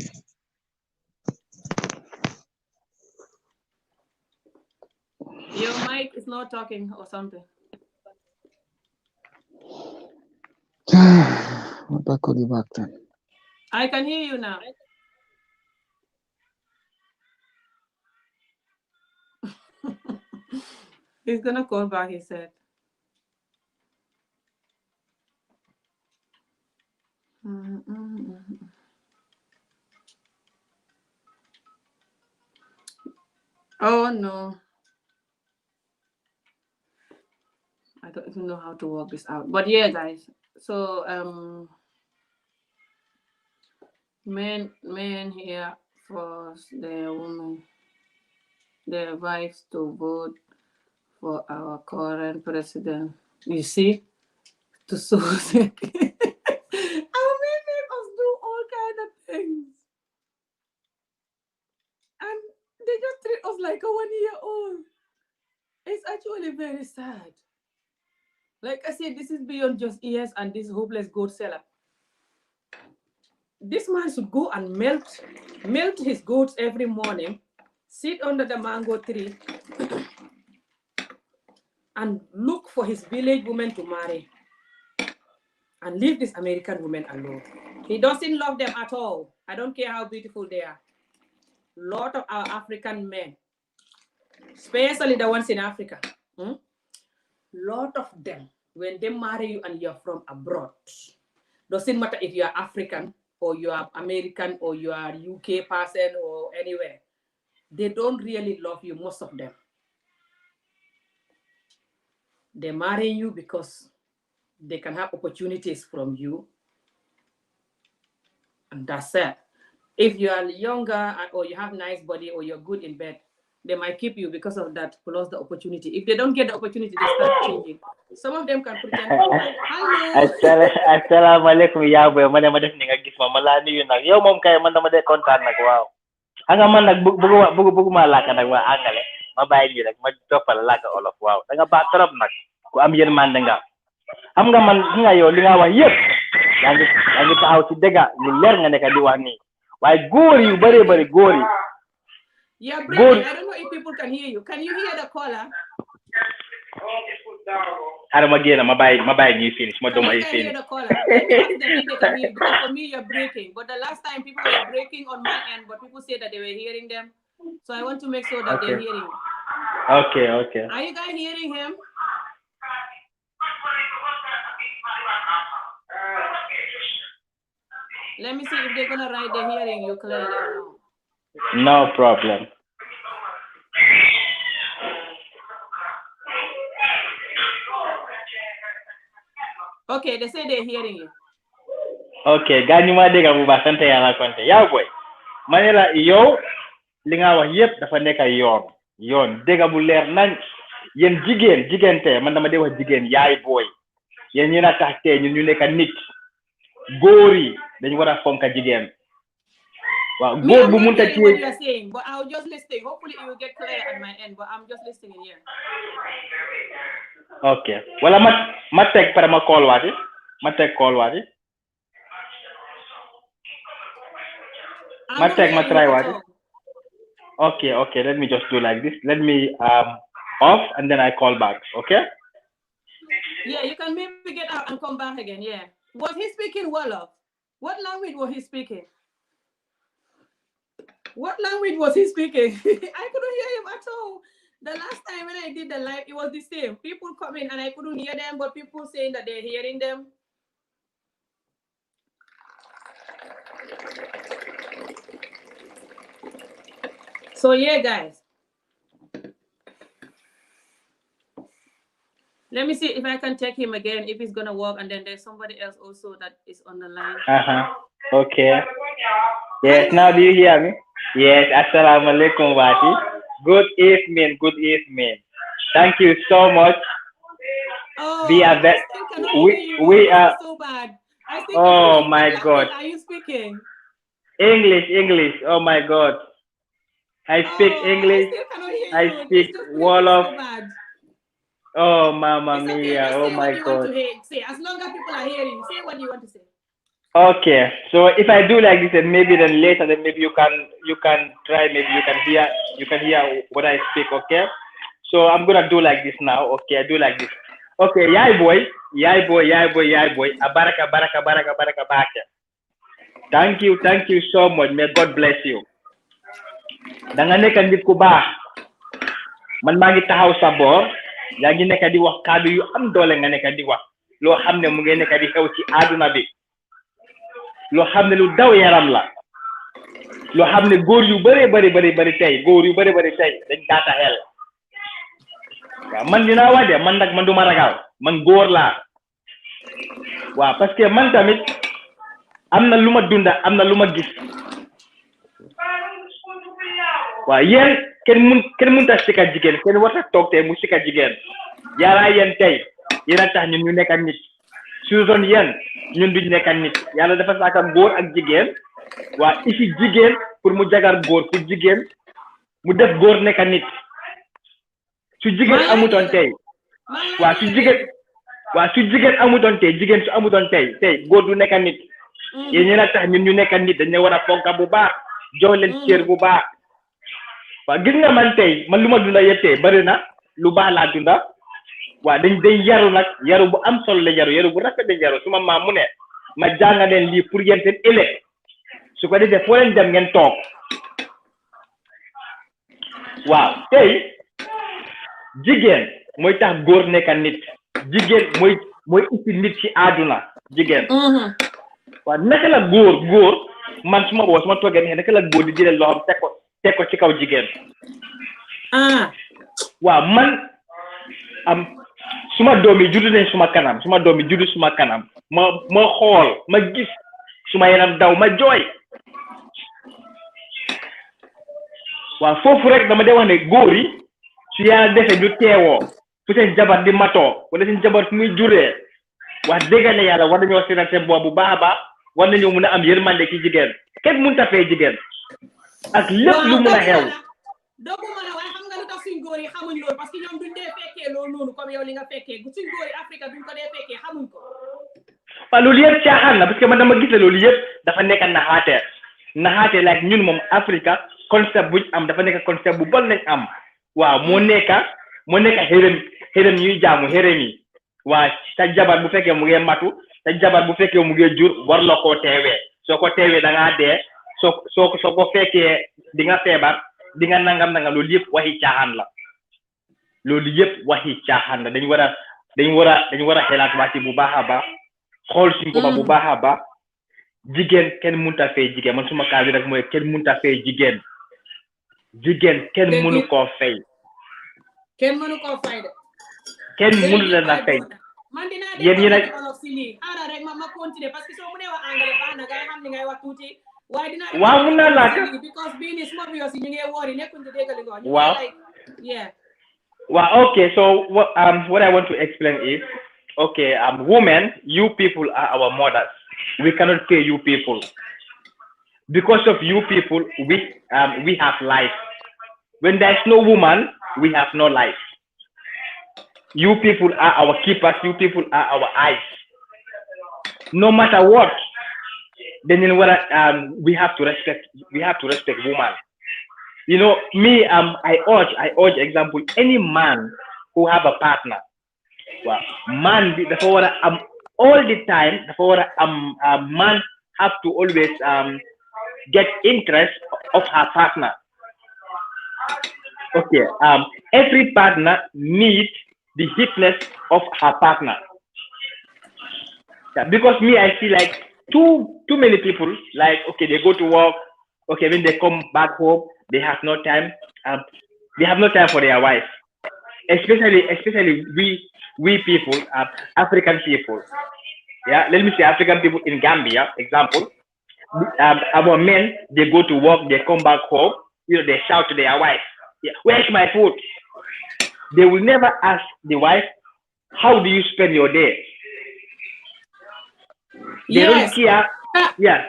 Your mic is not talking or something. What back call you back then? I can hear you now. He's gonna call back, he said. Oh no. I don't even know how to work this out. But yeah, guys. So men here force their women, their wives to vote for our current president. You see? To so our men make us do all kind of things. And they just treat us like a 1-year-old. It's actually very sad. Like I said, this is beyond just ears and this hopeless goat seller. This man should go and melt his goats every morning, sit under the mango tree, and look for his village woman to marry. And leave this American woman alone. He doesn't love them at all. I don't care how beautiful they are. Lot of our African men, especially the ones in Africa, lot of them, when they marry you and you're from abroad, doesn't matter if you're African or you are American or you are UK person or anywhere, they don't really love you, most of them. They marry you because they can have opportunities from you. And that's it. If you are younger or you have nice body or you're good in bed, they might keep you because of that, plus the opportunity. If they don't get the opportunity, they start changing. Some of them can pretend for life. Hello. Assalamualaikum ya boy, man dama def ni nga gis ma la nuyu nak. Yow mom kay man dama de kontaan nak waaw. Nga man nak bëggu ma laka nak wa angale. Ma bayyi ni rek ma topal laka olof waaw. Da nga ba trop nak. Ku am yermande nga. Xam nga man nga yow li nga wax yépp yaa ngi taxaw ci dëgga lu leer nga nekk di wax nii waaye góor yu bëri góor yi. Yeah, Brandon, I don't know if people can hear you. Can you hear the caller? Ara ma génn ma bàyyi ñuy finish ma doom ay finish. Hear the caller. Let me ask them if they can hear, because for me you're breaking. But the last time people were breaking on my end, but people said that they were hearing them. So I want to make sure that they're hearing. Okay. Are you guys hearing him? Let me see if they're gonna write the hearing you clearly or no. No problem. Okay, they say they're hearing you. Okay, gaañu ma dégg bu baax sant Yàlla konte yaa boy ma ne la yow li nga wax yépp dafa nekk yoon dégg bu leer nañ yéen jigéen te man dama dee wax jigéen yaay boy yéen ñi na tax te ñun ñu nekk nit góor yi dañu war a fonka jigéen. Wow, Me, I'm not hearing what you're saying, but I'll just listening. Hopefully it will get clear at my end, but I'm just listening here. Okay. Wala ma teg para ma call waati. Ma teg call waati. Ma try waati. Okay. Let me just do like this. Let me off and then I call back. Okay? Yeah, you can maybe get out and come back again. Yeah. Was he speaking Wolof? What language was he speaking? What language was he speaking? I couldn't hear him at all. The last time when I did the live, it was the same. People come in and I couldn't hear them, but people saying that they're hearing them. So yeah, guys. Let me see if I can take him again, if it's gonna work, and then there's somebody else also that is on the line. Okay. Yes, now do you hear me? Yes, Assalamualaikum Wati. Good evening. Thank you so much. Oh, we are so bad. Oh my God. Are you speaking? English. Oh my God. I speak English. I speak Wolof. So oh, Mama okay, Mia. Oh my God. Say, as long as people are hearing you, say what you want to say. Okay, so if I do like this, and maybe then later, then maybe you can try. Maybe you can hear what I speak. Okay, so I'm gonna do like this now. Okay, I do like this. Okay, yai boy. Baraka. Thank you so much. May God bless you. Danga nekk nit ku baax. Man maa ngi taxaw sa boor. Yaa ngi nekk di wax kàddu yu am doole nga nekk di wax. Loo xam ne mu ngi nekk di xew ci àdduna bi. Loo xam ne lu daw yaram la. Loo xam ne góor yu bari tey dañ gaata xel. Waaw man dinaa wax de man nag man duma ragal man góor laa. Waaw parce que man tamit am na lu ma dunda am na lu ma gis. Waaw yéen kenn mënut a sika jigéen kenn war a toog tey mu sika jigéen. Yàlla yéen tey yéen a tax ñun ñu nekk nit. su doon yéen ñun duñ nekk nit. Yàlla dafa saaka góor ak jigéen. Waaw isi jigéen pour mu jagar góor pour jigéen mu def góor nekk nit. Su jigéen amutoon tey. Waaw su jigéen amutoon tey jigéen su amutoon tey góor du nekk nit. Yéen ñi tax ñun ñu nekk nit dañ ne war a fonka bu baax jox leen cër bu baax. Waaw gis nga man tey man lu ma dunda yëpp tey bari na lu baax laa dunda. Waaw dañ yaru nag yaru bu am solo la yaru bu rafet la yaru suma maam mu ne ma jànga leen lii pour yéen seen ëllëg su ko defee foo leen dem ngeen toog. Waaw tey jigéen mooy tax góor nekk nit jigéen mooy isi nit ci àdduna jigéen. waaw naka la góor man suma boo suma toogee ne naka la góor di jëlee loxoom teg ko ci kaw jigéen. waaw man suma doom yi juddu nañ suma kanam ma xool ma gis suma yaram daw ma jooy. waaw foofu rek dama dee wax ne góor yi su yàlla defee ñu teewoo fu seen jabar di matoo wala seen jabar fu muy juree wax dëgg ne yàlla war nañoo séenante boobu bu baax a baax war nañoo mun a am yërmande ci jigéen kenn mënut a fay jigéen ak lépp lu mun a xew. doogu ma la waaye xam nga lu tax suñ góor yi xamuñ loolu parce que ñoom duñ dee fekkee loolu noonu comme yow li nga fekkee suñ góor yi Afrique duñ ko dee fekkee xamuñ ko. waaw loolu yëpp caaxaan la parce que man dama gis ne loolu yëpp dafa nekk naxaate like ñun moom Afrique concept buñ am dafa nekk concept bu bon lañ am. waaw moo nekk xërëm ñuy jaamu xërëm yi waa sa jabar bu fekkee mu ngi matu sa jabar bu fekkee mu ngi jur war la koo teewee soo ko teewee da ngaa dee soo ko fekkee di nga feebar di nga nangam loolu yëpp waxi caaxaan la dañu war a xelaat waa ci bu baax a baax xool suñ ko bu baax a baax jigéen kenn mënut a fay jigéen man suma kaa bi rek mooy kenn mënut a fay jigéen kenn mënu koo fay. kenn mënu koo fay de. kenn mënu leen a fay. man dinaa yéen rek ma continuer parce que soo mënee wax anglais baax na ngay xam li ngay wax tuuti. waaye dinaa def waaw mun naa laaj. because bii nii suma bi aussi ñu ngi woori nekkuñ di dégg li nga wax. waaw waaw okay, so what I want to explain is okay, women, you people are our mothers. We cannot pay you people. Because of you people, we have life. When there is no woman, we have no life. You people are our keepers. You people are our eyes. No matter what, then we have to respect. We have to respect woman. You know, me, I urge, example, any man who have a partner. Well, man, all the time, man have to always get interest of her partner. Okay, every partner needs the fitness of her partner. Yeah, because me, I see like too many people, like, okay, they go to work, okay, when they come back home, they have no time. They have no time for their wife. Especially we people, African people. Yeah, let me say African people in Gambia, example. Our men, they go to work, they come back home, they shout to their wife, yeah, where's my food? They will never ask the wife, how do you spend your day? They don't care. Yeah.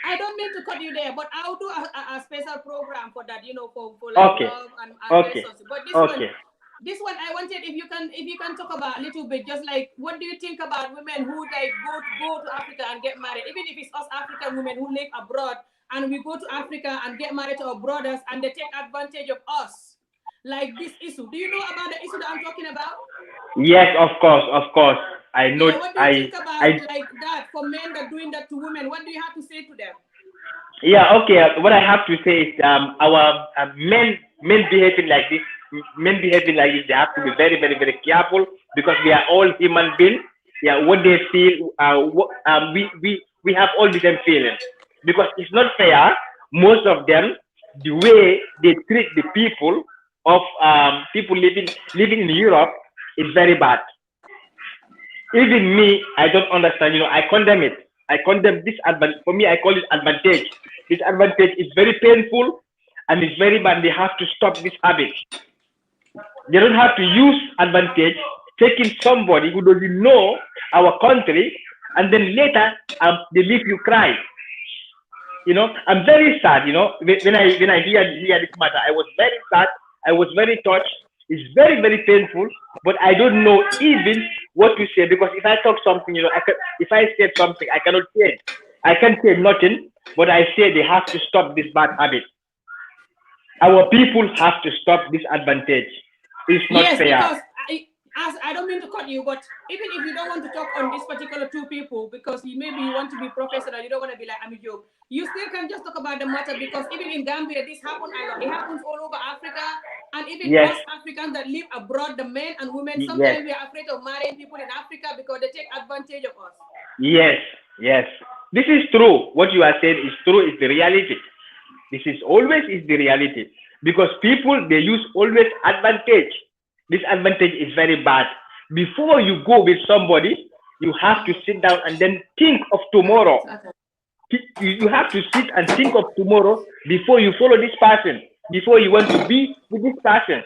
I don't mean to cut you there, but I'll do a special program for that, for okay. Love and okay. But this one I wanted if you can talk about a little bit, just like what do you think about women who like go to Africa and get married, even if it's us African women who live abroad and we go to Africa and get married to our brothers and they take advantage of us, like this issue. Do you know about the issue that I'm talking about? Yes, of course. I know. Yeah, what do you think about like that for men that doing that to women? What do you have to say to them? Yeah, okay. What I have to say is our men behaving like this. Men behaving like this, they have to be very, very, very careful because we are all human beings. Yeah, what they feel, we have all the same feelings because it's not fair. Most of them, the way they treat the people of people living in Europe is very bad. Even me, I don't understand. I condemn it. I condemn this advantage. For me, I call it advantage. This advantage is very painful and it's very bad. They have to stop this habit. They don't have to use advantage, taking somebody who doesn't know our country, and then later they leave you cry. I'm very sad. When I hear this matter, I was very sad. I was very touched. It's very, very painful, but I don't know even what to say because if I talk something, if I said something, I cannot say it. I can't say nothing, but I say they have to stop this bad habit. Our people have to stop this advantage. It's not fair. Because I don't mean to cut you, but even if you don't want to talk on this particular two people, because maybe you want to be professional, you don't want to be like, I'm a joke. You still can just talk about the matter because even in Gambia, this happens a lot. It happens all over Africa. And even us Africans that live abroad, the men and women, sometimes we are afraid of marrying people in Africa because they take advantage of us. Yes. Yes, this is true. What you are saying is true. It's the reality. This is always is the reality because people they use always advantage. This advantage is very bad. Before you go with somebody, you have to sit down and then think of tomorrow. You have to sit and think of tomorrow before you follow this person, before you want to be with this person.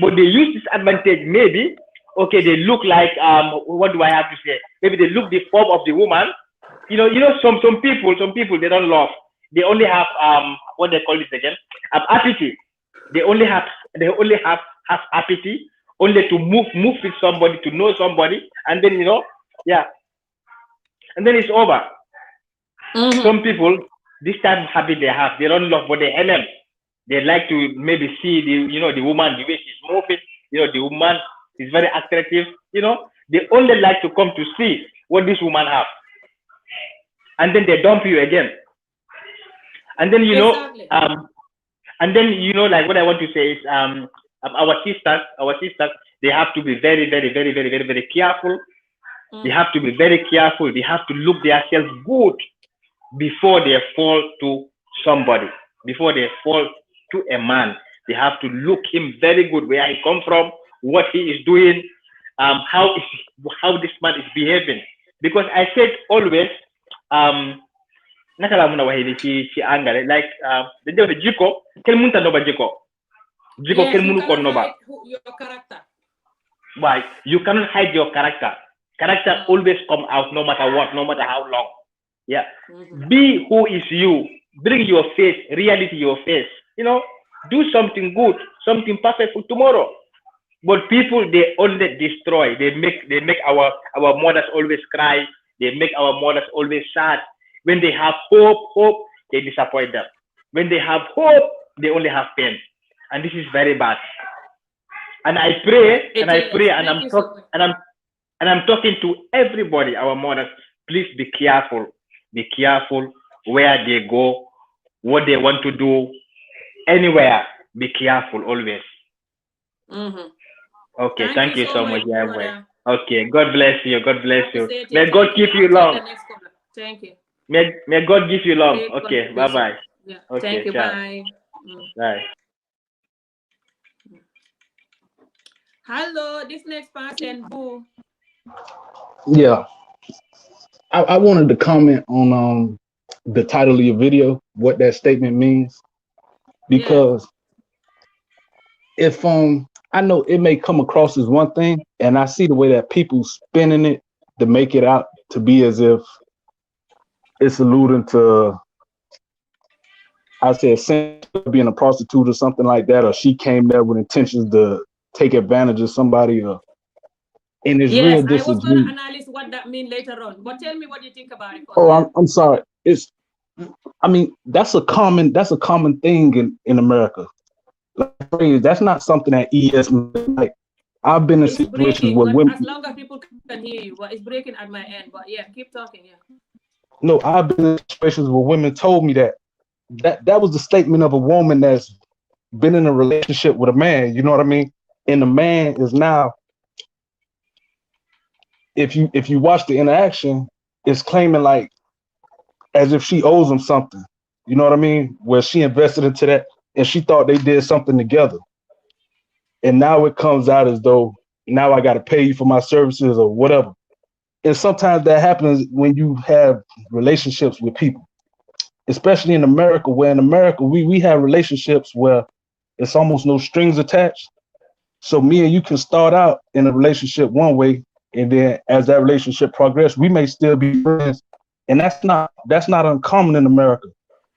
But they use this advantage. Maybe okay, they look like what do I have to say? Maybe they look the form of the woman. Some people they don't love. They only have what they call this again? Apathy. They only have apathy only to move with somebody to know somebody and then yeah, and then it's over. Mm-hmm. Some people this type of habit they have, they don't love but they hate them. They like to maybe see the woman the way she's moving. The woman is very attractive. They only like to come to see what this woman have, and then they dump you again. And then Exactly. like what I want to say is our sisters they have to be very very very very very very careful. They Mm-hmm. have to be very careful. They have to look themselves good before they fall to somebody, before they fall to a man. They have to look him very good, where he come from, what he is doing, how this man is behaving. Because I said always, um, naka la muna wahili ci angale like the jiko kel munta noba jiko Yes, kel you munu ko cannot noba. hide your character. Why? You cannot hide your character. Character Mm. always come out no matter what, no matter how long. Yeah. Mm-hmm. Be who is you. Bring your face, reality your face. Do something good, something perfect for tomorrow. But people they only destroy. They make our mothers always cry. They make our mothers always sad. When they have hope, they disappoint them. When they have hope, they only have pain. And this is very bad. And I pray, and It I is. pray, and Thank I'm you so talk, much. and I'm talking to everybody, our mothers. Please be careful. Be careful where they go, what they want to do, anywhere. Be careful always. Mm-hmm. Okay, Thank you thank you so so much, much, Yahweh. brother. Okay, God bless you. God bless you. Appreciate it. May God Thank you. keep you I'll take the long. next caller. Thank you. May God give you long. Great Okay, bye contribution. bye. Yeah. Thank Okay, you. ciao. Bye. Mm. Bye. Hello, this next person who? Yeah, I wanted to comment on the title of your video, what that statement means, Yes. because if I know it may come across as one thing, and I see the way that people spinning it to make it out to be as if it's alluding to, I said, being a prostitute or something like that, or she came there with intentions to take advantage of somebody, and it's Yes, real I was gonna disingenuous. analyze what that mean later on. But tell me what you think about it first. Oh, Yeah. I'm sorry. I mean, that's a common thing in America. Like, that's not something that ES like. I've been in It's situations breaking, where but as women. long as people can hear you, but it's breaking at my end. But yeah, keep talking. Yeah. No, I've been in situations where women told me that was the statement of a woman that's been in a relationship with a man. You know what I mean? And the man is now, if you watch the interaction, is claiming like as if she owes him something. You know what I mean? Where she invested into that and she thought they did something together. And now it comes out as though now I got to pay you for my services or whatever. And sometimes that happens when you have relationships with people, especially in America, where in America we have relationships where it's almost no strings attached. So me and you can start out in a relationship one way, and then as that relationship progresses, we may still be friends. And that's not uncommon in America,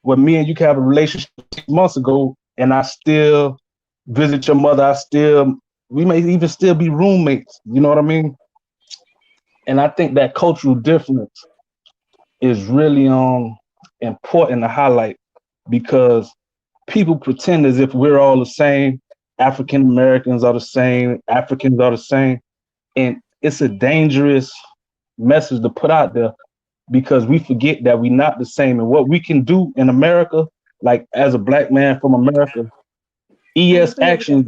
where me and you can have a relationship 6 months ago, and I still visit your mother. We may even still be roommates. You know what I mean? And I think that cultural difference is really important to highlight because people pretend as if we're all the same. African Americans are the same. Africans are the same. And it's a dangerous message to put out there because we forget that we're not the same. And what we can do in America, like as a black man from America, ES actions.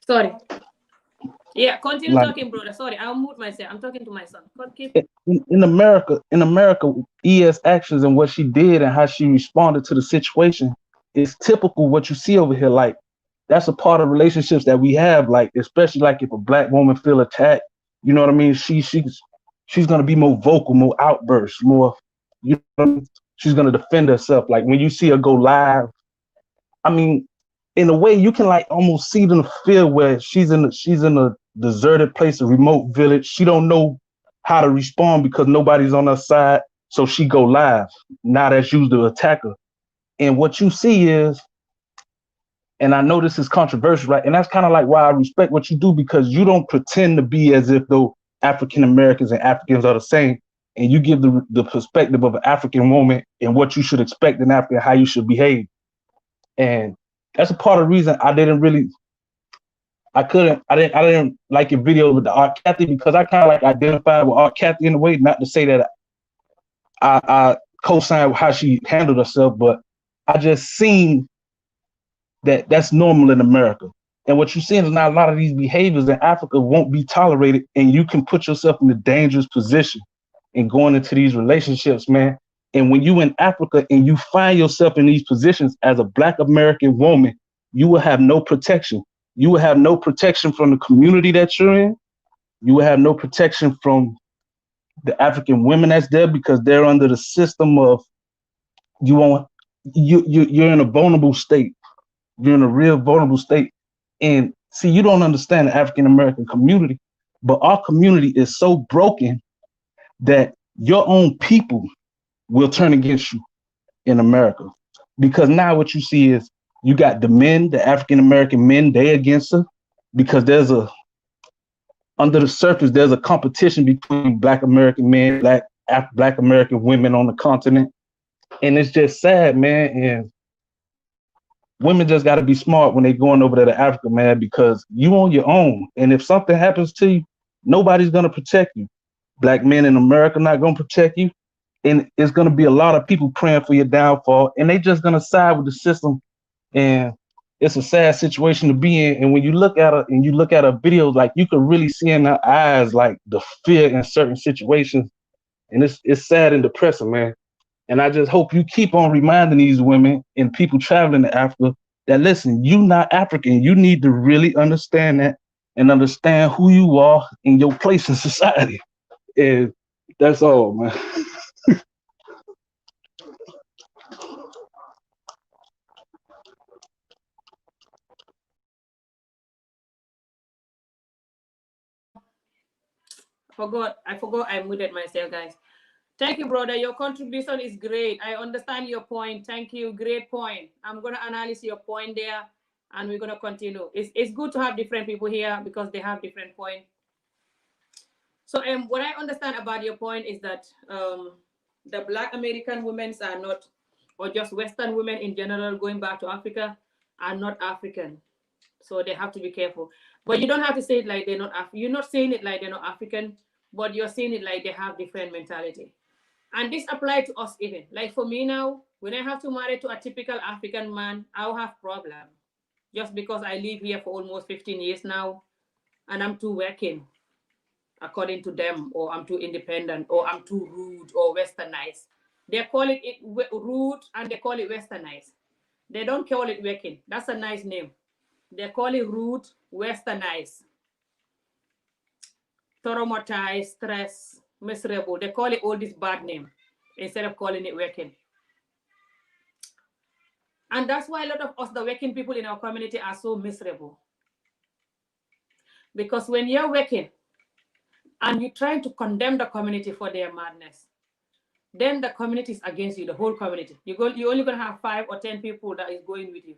Sorry. Yeah, continue Like talking, brother. Sorry, I'll mute myself. I'm talking to my son. Keep. in America, ES actions and what she did and how she responded to the situation is typical what you see over here. Like that's a part of relationships that we have. Like especially like if a black woman feel attacked, you know what I mean. She's gonna be more vocal, more outbursts, more. You know what I mean? She's gonna defend herself. Like when you see her go live, I mean, in a way you can like almost see it in the field where she's in a deserted place, a remote village. She don't know how to respond because nobody's on her side. So she go live. Now that's used to attack her. And what you see is, and I know this is controversial, right? And that's kind of like why I respect what you do, because you don't pretend to be as if though African Americans and Africans are the same. And you give the perspective of an African woman and what you should expect in Africa, how you should behave. And that's a part of the reason I didn't like your video with the R. Kathy, because I kind of like identified with R. Kathy in a way, not to say that I co-signed how she handled herself, but I just seen that that's normal in America. And what you're seeing is now a lot of these behaviors in Africa won't be tolerated, and you can put yourself in a dangerous position in going into these relationships, man. And when you in Africa and you find yourself in these positions as a Black American woman, you will have no protection. You will have no protection from the community that you're in. You will have no protection from the African women that's there, because they're under the system of you're in a vulnerable state. You're in a real vulnerable state. And see, you don't understand the African American community, but our community is so broken that your own people will turn against you in America. Because now what you see is you got the men, the African American men, they against her, because under the surface, there's a competition between Black American men, Black American women on the continent. And it's just sad, man. And women just got to be smart when they're going over there to Africa, man, because you on your own. And if something happens to you, nobody's going to protect you. Black men in America not going to protect you. And it's going to be a lot of people praying for your downfall, and they just going to side with the system. And it's a sad situation to be in. And when you look at her and you look at her videos, like you can really see in her eyes, like the fear in certain situations. And it's sad and depressing, man. And I just hope you keep on reminding these women and people traveling to Africa that, listen, you're not African. You need to really understand that and understand who you are in your place in society. And that's all, man. I forgot I muted myself, guys. Thank you, brother. Your contribution is great. I understand your point. Thank you. Great point. I'm going to analyze your point there, and we're going to continue. It's good to have different people here because they have different points. So what I understand about your point is that the Black American women are not, or just Western women in general going back to Africa, are not African. So they have to be careful. But you don't have to say it like they're not African. You're not saying it like they're not African, but you're saying it like they have different mentality. And this applies to us even. Like for me now, when I have to marry to a typical African man, I'll have problem. Just because I live here for almost 15 years now, and I'm too working, according to them, or I'm too independent, or I'm too rude or westernized. They call it rude and they call it westernized. They don't call it working. That's a nice name. They call it rude, westernized, traumatized, stress, miserable. They call it all this bad name instead of calling it working. And that's why a lot of us, the working people in our community, are so miserable. Because when you're working and you're trying to condemn the community for their madness, then the community is against you, the whole community. You're only going to have 5 or 10 people that is going with you.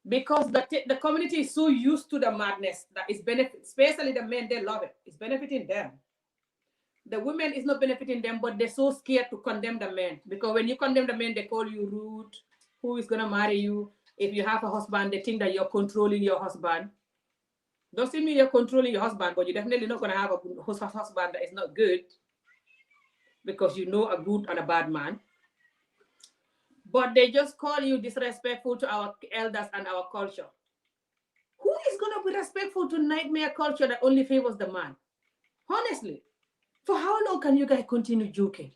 Because the community is so used to the madness that is benefit, especially the men, they love it. It's benefiting them. The women is not benefiting them, but they're so scared to condemn the men. Because when you condemn the men, they call you rude. Who is going to marry you? If you have a husband, they think that you're controlling your husband. Doesn't mean you're controlling your husband, but you're definitely not going to have a husband that is not good, because you know a good and a bad man. But they just call you disrespectful to our elders and our culture. Who not be respectful to nightmare culture that only favors the man. Honestly, for how long can you guys continue joking?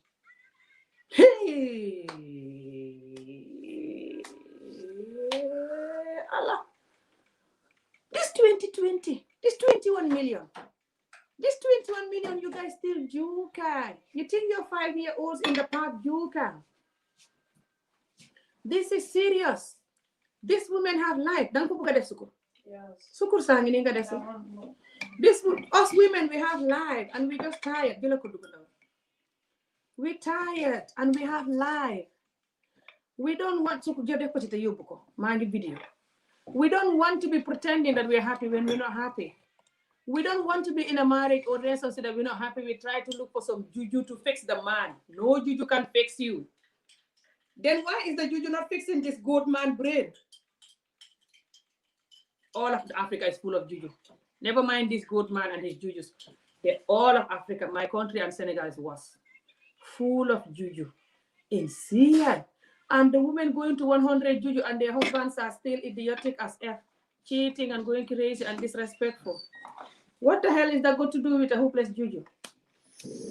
Hey, Allah. This 2020, this 21 million. This 21 million, you guys still joking. You think your 5-year-olds in the park joking? This is serious. These women have life. Don't go def sukur. Sukur sangi ninga def. This us women, we have life and we just tired. We're tired and we have life. We don't want to video. We don't want to be pretending that we're happy when we're not happy. We don't want to be in a marriage or relationship that we're not happy. We try to look for some juju to fix the man. No juju can fix you. Then why is the juju not fixing this good man brain? All of Africa is full of juju. Never mind this good man and his jujus. All of Africa, my country and Senegal is worse. Full of juju. Insane. And the women going to 100 juju and their husbands are still idiotic as F, cheating and going crazy and disrespectful. What the hell is that got to do with a hopeless juju?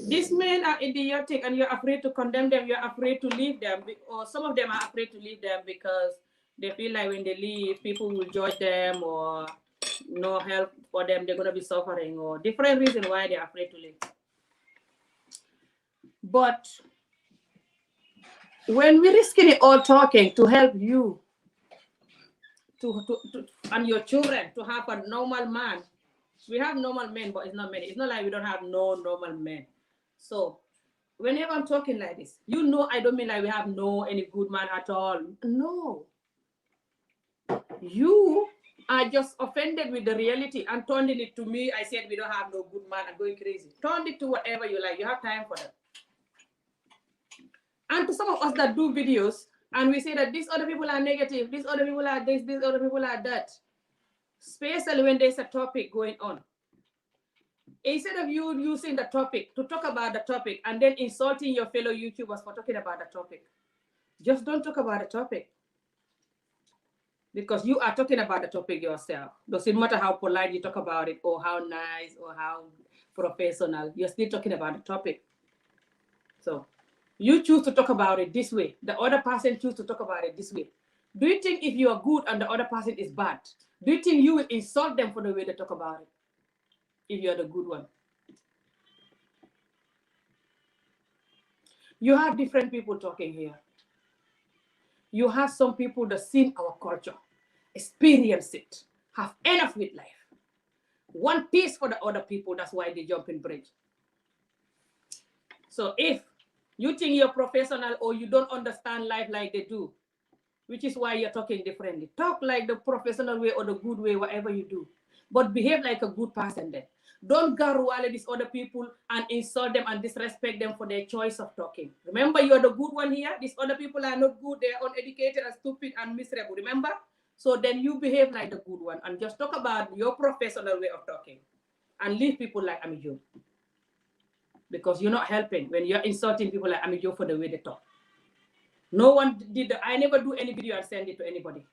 These men are idiotic and you're afraid to condemn them. You're afraid to leave them. Or some of them are afraid to leave them because they feel like when they leave, people will judge them or no help for them. They're going to be suffering or different reasons why they're afraid to leave. But when we're risking it all talking to help you and your children to have a normal man, we have normal men, but it's not many. It's not like we don't have no normal men. So whenever I'm talking like this, you know I don't mean like we have no any good man at all. No. You are just offended with the reality and turning it to me. I said we don't have no good man and going crazy. Turn it to whatever you like. You have time for that. And to some of us that do videos and we say that these other people are negative, these other people are this, these other people are that, especially when there's a topic going on. Instead of you using the topic to talk about the topic and then insulting your fellow YouTubers for talking about the topic, just don't talk about the topic. Because you are talking about the topic yourself. Doesn't matter how polite you talk about it or how nice or how professional, you're still talking about the topic. So you choose to talk about it this way. The other person choose to talk about it this way. Do you think if you are good and the other person is bad, do you think you will insult them for the way they talk about it? If you're the good one. You have different people talking here. You have some people that seen our culture, experience it, have enough with life. One piece for the other people, that's why they jump in bridge. So if you think you're professional or you don't understand life like they do, which is why you're talking differently. Talk like the professional way or the good way, whatever you do. But behave like a good person then. Don't garwale these other people and insult them and disrespect them for their choice of talking. Remember, you're the good one here. These other people are not good. They're uneducated and stupid and miserable. Remember? So then you behave like the good one and just talk about your professional way of talking and leave people like Amijo. Because you're not helping when you're insulting people like Amijo for the way they talk. No one did that. I never do any video and send it to anybody.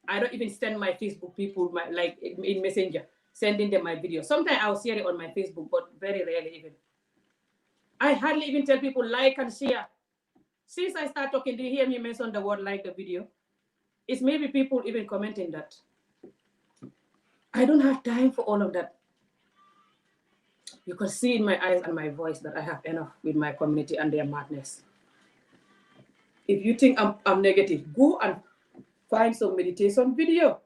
I don't even send my Facebook people, like in Messenger, sending them my video. Sometimes I'll share it on my Facebook, but very rarely even. I hardly even tell people like and share. Since I start talking, do you hear me mention the word like the video? It's maybe people even commenting that. I don't have time for all of that. You can see in my eyes and my voice that I have enough with my community and their madness. If you think I'm negative, go and find some meditation video.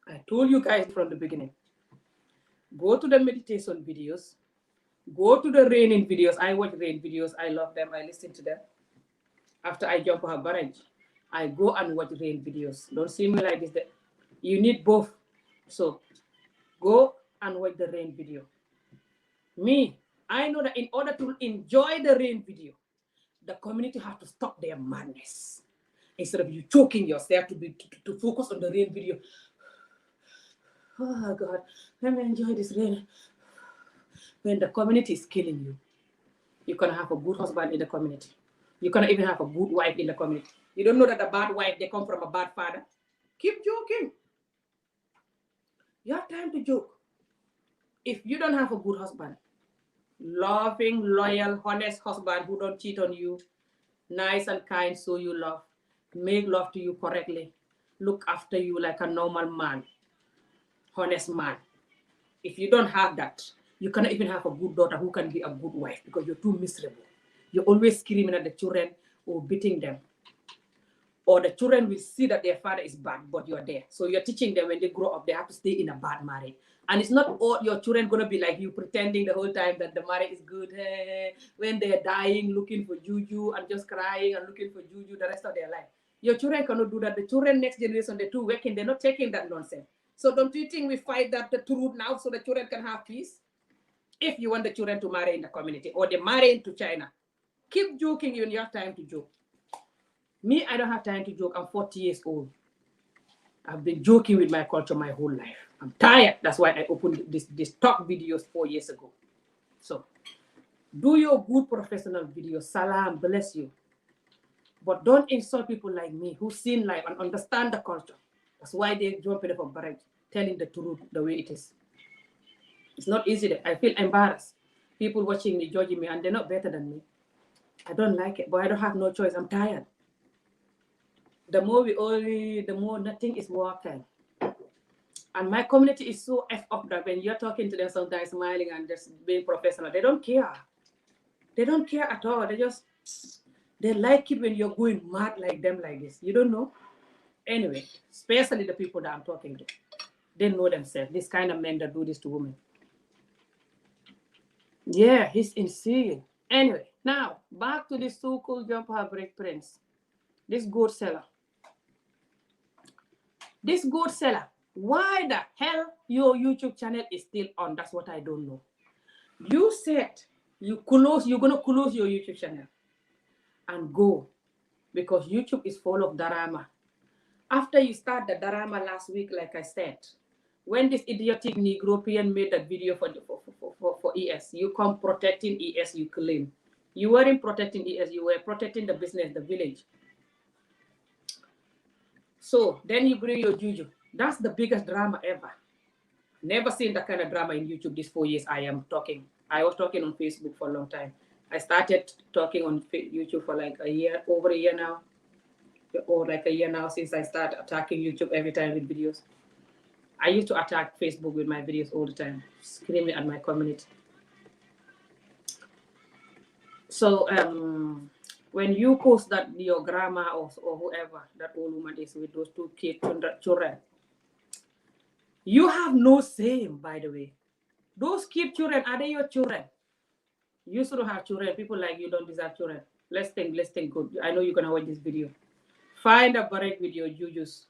I told you guys from the beginning. Go to the meditation videos. Go to the raining videos. I watch rain videos. I love them. I listen to them. After I jump on a barrage, I go and watch rain videos. Don't see me like this. You need both. So go and watch the rain video. Me, I know that in order to enjoy the rain video, the community have to stop their madness. Instead of you choking yourself to focus on the rain video. Oh God, let me enjoy this rain. When the community is killing you, you're gonna have a good husband in the community. You're gonna even have a good wife in the community. You don't know that the bad wife, they come from a bad father. Keep joking. You have time to joke. If you don't have a good husband, loving, loyal, honest husband who don't cheat on you, nice and kind, so you love, make love to you correctly, look after you like a normal man, honest man. If you don't have that, you cannot even have a good daughter who can be a good wife because you're too miserable. You're always screaming at the children or beating them. Or the children will see that their father is bad, but you're there. So you're teaching them when they grow up, they have to stay in a bad marriage. And it's not all your children going to be like you, pretending the whole time that the marriage is good. When they're dying, looking for juju and just crying and looking for juju the rest of their life. Your children cannot do that. The children next generation, they're too working. They're not taking that nonsense. So don't you think we fight that the truth now so the children can have peace? If you want the children to marry in the community or they marry into China, keep joking when you have time to joke. Me, I don't have time to joke. I'm 40 years old. I've been joking with my culture my whole life. I'm tired. That's why I opened this talk videos 4 years ago. So, do your good professional videos. Salam, bless you. But don't insult people like me who seen life and understand the culture. That's why they jump in for barrage, telling the truth the way it is. It's not easy. I feel embarrassed. People watching me, judging me, and they're not better than me. I don't like it, but I don't have no choice. I'm tired. The more nothing is working. And my community is so F up that when you're talking to them sometimes smiling and just being professional, they don't care. They don't care at all. They like it when you're going mad like them like this. You don't know? Anyway, especially the people that I'm talking to. They know themselves. This kind of men that do this to women. Yeah, he's insane. Anyway, now back to this so-called jump heartbreak prince. This goat seller. This goat seller, why the hell your YouTube channel is still on? That's what I don't know. You said you're gonna close your YouTube channel and go because YouTube is full of drama. After you start the drama last week, like I said, when this idiotic Negropean made that video for ES, you come protecting ES, you claim. You weren't protecting ES, you were protecting the business, the village. So then you bring your juju. That's the biggest drama ever. Never seen that kind of drama in YouTube these 4 years I am talking. I was talking on Facebook for a long time. I started talking on YouTube for like over a year now. Or like a year now since I started attacking YouTube every time with videos. I used to attack Facebook with my videos all the time, screaming at my community. So when you post that your grandma or whoever that old woman is with those 2 kids, children, you have no say, by the way. Those kid children, are they your children? You shouldn't have children. People like you don't deserve children. Let's think good. I know you're going to watch this video. Find a barrack with your jujus.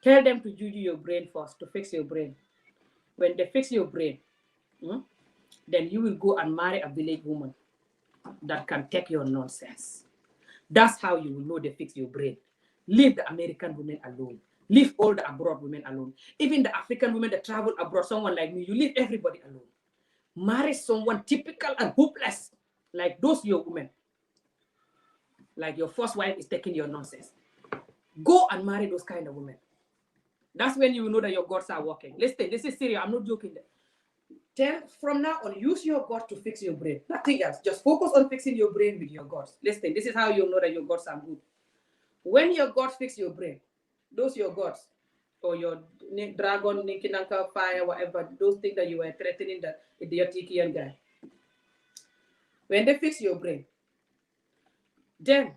Tell them to juju your brain first, to fix your brain. When they fix your brain, then you will go and marry a village woman that can take your nonsense. That's how you will know they fix your brain. Leave the American women alone. Leave all the abroad women alone. Even the African women that travel abroad, someone like me, you leave everybody alone. Marry someone typical and hopeless, like those your women. Like your first wife is taking your nonsense. Go and marry those kind of women. That's when you will know that your gods are working. Listen, this is serious. I'm not joking. From now on, use your God to fix your brain. Nothing else. Just focus on fixing your brain with your gods. Listen, this is how you know that your gods are good. When your gods fix your brain, those your gods, or your dragon, Ninkinanka, fire, whatever, those things that you were threatening the idiotic young guy. When they fix your brain, then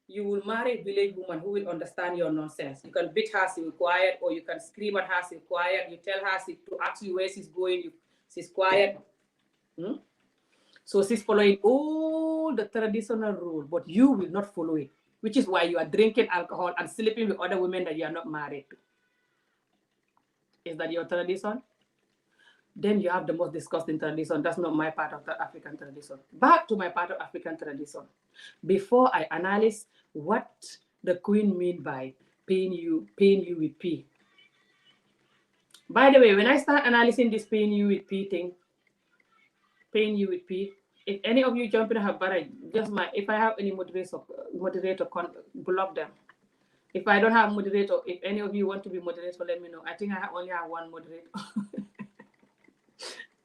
you will marry a village woman who will understand your nonsense. You can beat her, she will quiet, or you can scream at her, she's quiet. You tell her to ask you where she's going, she's quiet. So she's following all the traditional rule, but you will not follow it, which is why you are drinking alcohol and sleeping with other women that you are not married to. Is that your tradition? Then you have the most disgusting tradition. That's not my part of the African tradition. Back to my part of African tradition. Before I analyze what the queen mean by paying you with P. By the way, when I start analyzing this paying you with P thing, if any of you jump in her barrage, if I have any moderator block them. If I don't have moderator, if any of you want to be moderator, let me know. I think I only have one moderator.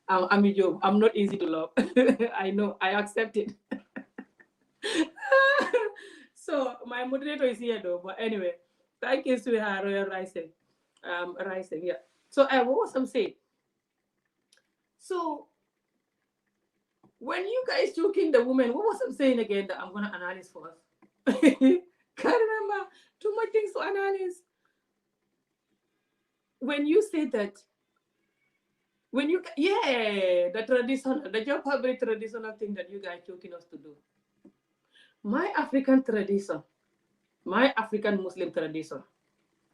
I'm a joke. I'm not easy to love. I know. I accept it. So my moderator is here though. But anyway, thank you, sweetheart, Royal Rising. Rising, yeah. So what was I saying? So when you guys joking the woman, what was I saying again that I'm gonna analyze for us? Can't remember. Too much things to analyze. When you say that, the traditional, the job fabric traditional thing that you guys joking us to do. My African tradition, my African Muslim tradition,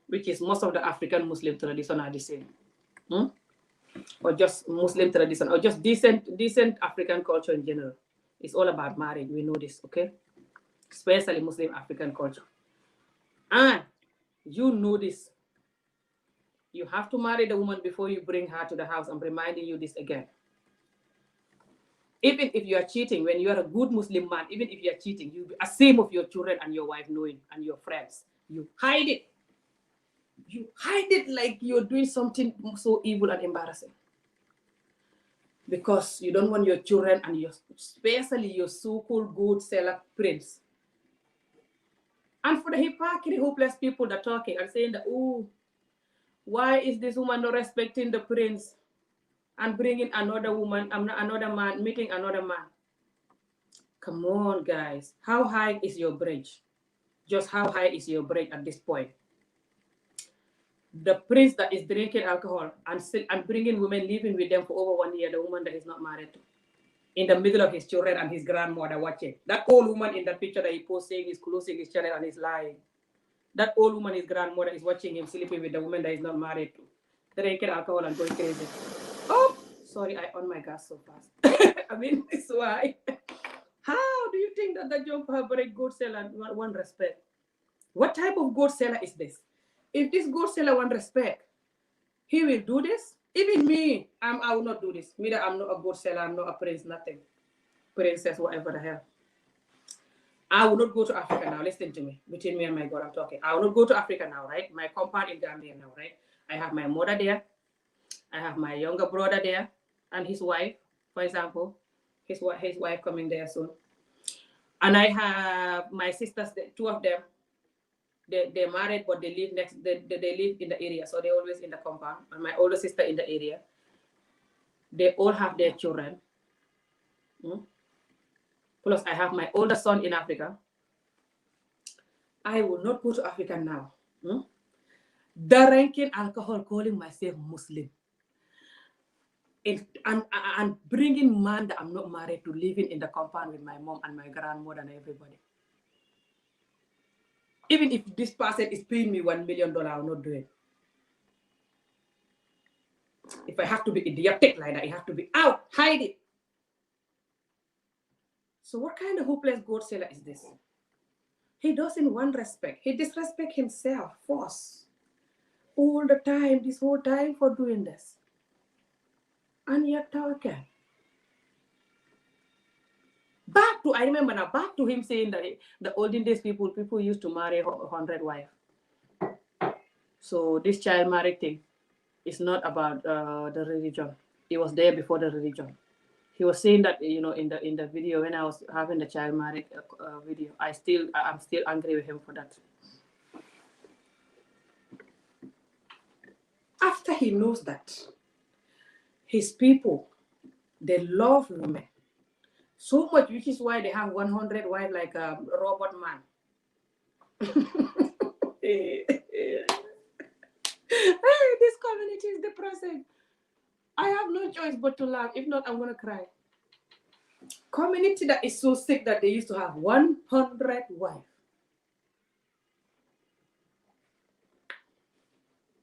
which is most of the African Muslim tradition are the same. Or just Muslim tradition, or just decent African culture in general. It's all about marriage. We know this, okay? Especially Muslim African culture. And you know this. You have to marry the woman before you bring her to the house. I'm reminding you this again. Even if you are cheating, when you are a good Muslim man, even if you are cheating, you ashamed of your children and your wife knowing and your friends. You hide it. You hide it like you're doing something so evil and embarrassing. Because you don't want your children and especially your so-called good seller prince. And for the hypocrite, hopeless people that are talking and saying that, oh, why is this woman not respecting the prince and bringing another woman, another man, meeting another man? Come on, guys. How high is your bridge? Just how high is your bridge at this point? The prince that is drinking alcohol and bringing women living with them for over 1 year, the woman that is not married to, in the middle of his children and his grandmother watching. That old woman in that picture that he posts saying he's closing his channel and he's lying. That old woman, his grandmother, is watching him sleeping with the woman that is not married to, drinking alcohol and going crazy. Oh, sorry, I on my gas so fast. I mean, it's why. How do you think that the job fabric goat seller want respect? What type of goat seller is this? If this goat seller want respect, he will do this. Even me, I will not do this. Me, that I'm not a goat seller, I'm not a prince, nothing. Princess, whatever the hell. I will not go to Africa now. Listen to me. Between me and my God, I'm talking. I will not go to Africa now, right? My compound in Gambia now, right? I have my mother there. I have my younger brother there and his wife, for example. His wife coming there soon. And I have my sisters, two of them. They're married, but they live they live in the area, so they're always in the compound. And my older sister in the area. They all have their children. Plus, I have my older son in Africa. I will not go to Africa now. Drinking alcohol, calling myself Muslim. And bringing man that I'm not married to, living in the compound with my mom and my grandmother and everybody. Even if this person is paying me $1 million, I will not do it. If I have to be idiotic like that, it have to be out, hide it. So what kind of hopeless goat seller is this? He doesn't want respect. He disrespects himself first. All the time, this whole time for doing this. And yet talking. I remember now, back to him saying that the olden days people used to marry 100 wives. So this child marriage thing is not about the religion. It was there before the religion. He was saying that, in the video when I was having the child marriage video, I'm still angry with him for that. After he knows that, his people, they love women so much, which is why they have 100 wives like a robot man. This community is depressing. I have no choice but to laugh. If not, I'm going to cry. Community that is so sick that they used to have 100 wives.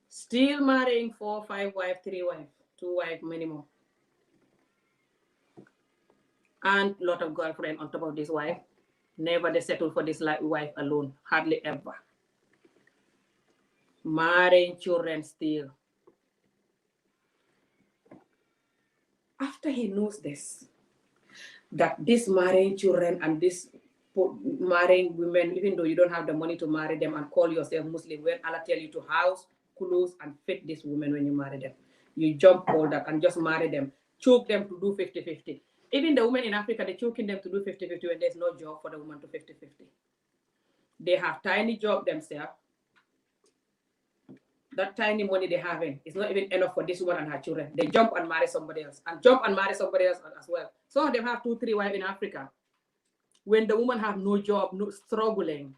Still marrying 4, 5 wives, 3 wives, 2 wives minimum. And a lot of girlfriend on top of this wife. Never they settle for this wife alone. Hardly ever. Marrying children still. After he knows this, that this marrying children and this marrying women, even though you don't have the money to marry them and call yourself Muslim, when Allah tell you to house, clothes, and feed these women when you marry them. You jump all that and just marry them, choke them to do 50-50. Even the women in Africa, they're choking them to do 50-50 when there's no job for the woman to 50-50. They have tiny job themselves. That tiny money they having is not even enough for this woman and her children. They jump and marry somebody else and jump and marry somebody else as well. Some of them have 2-3 wives in Africa. When the woman have no job, no struggling,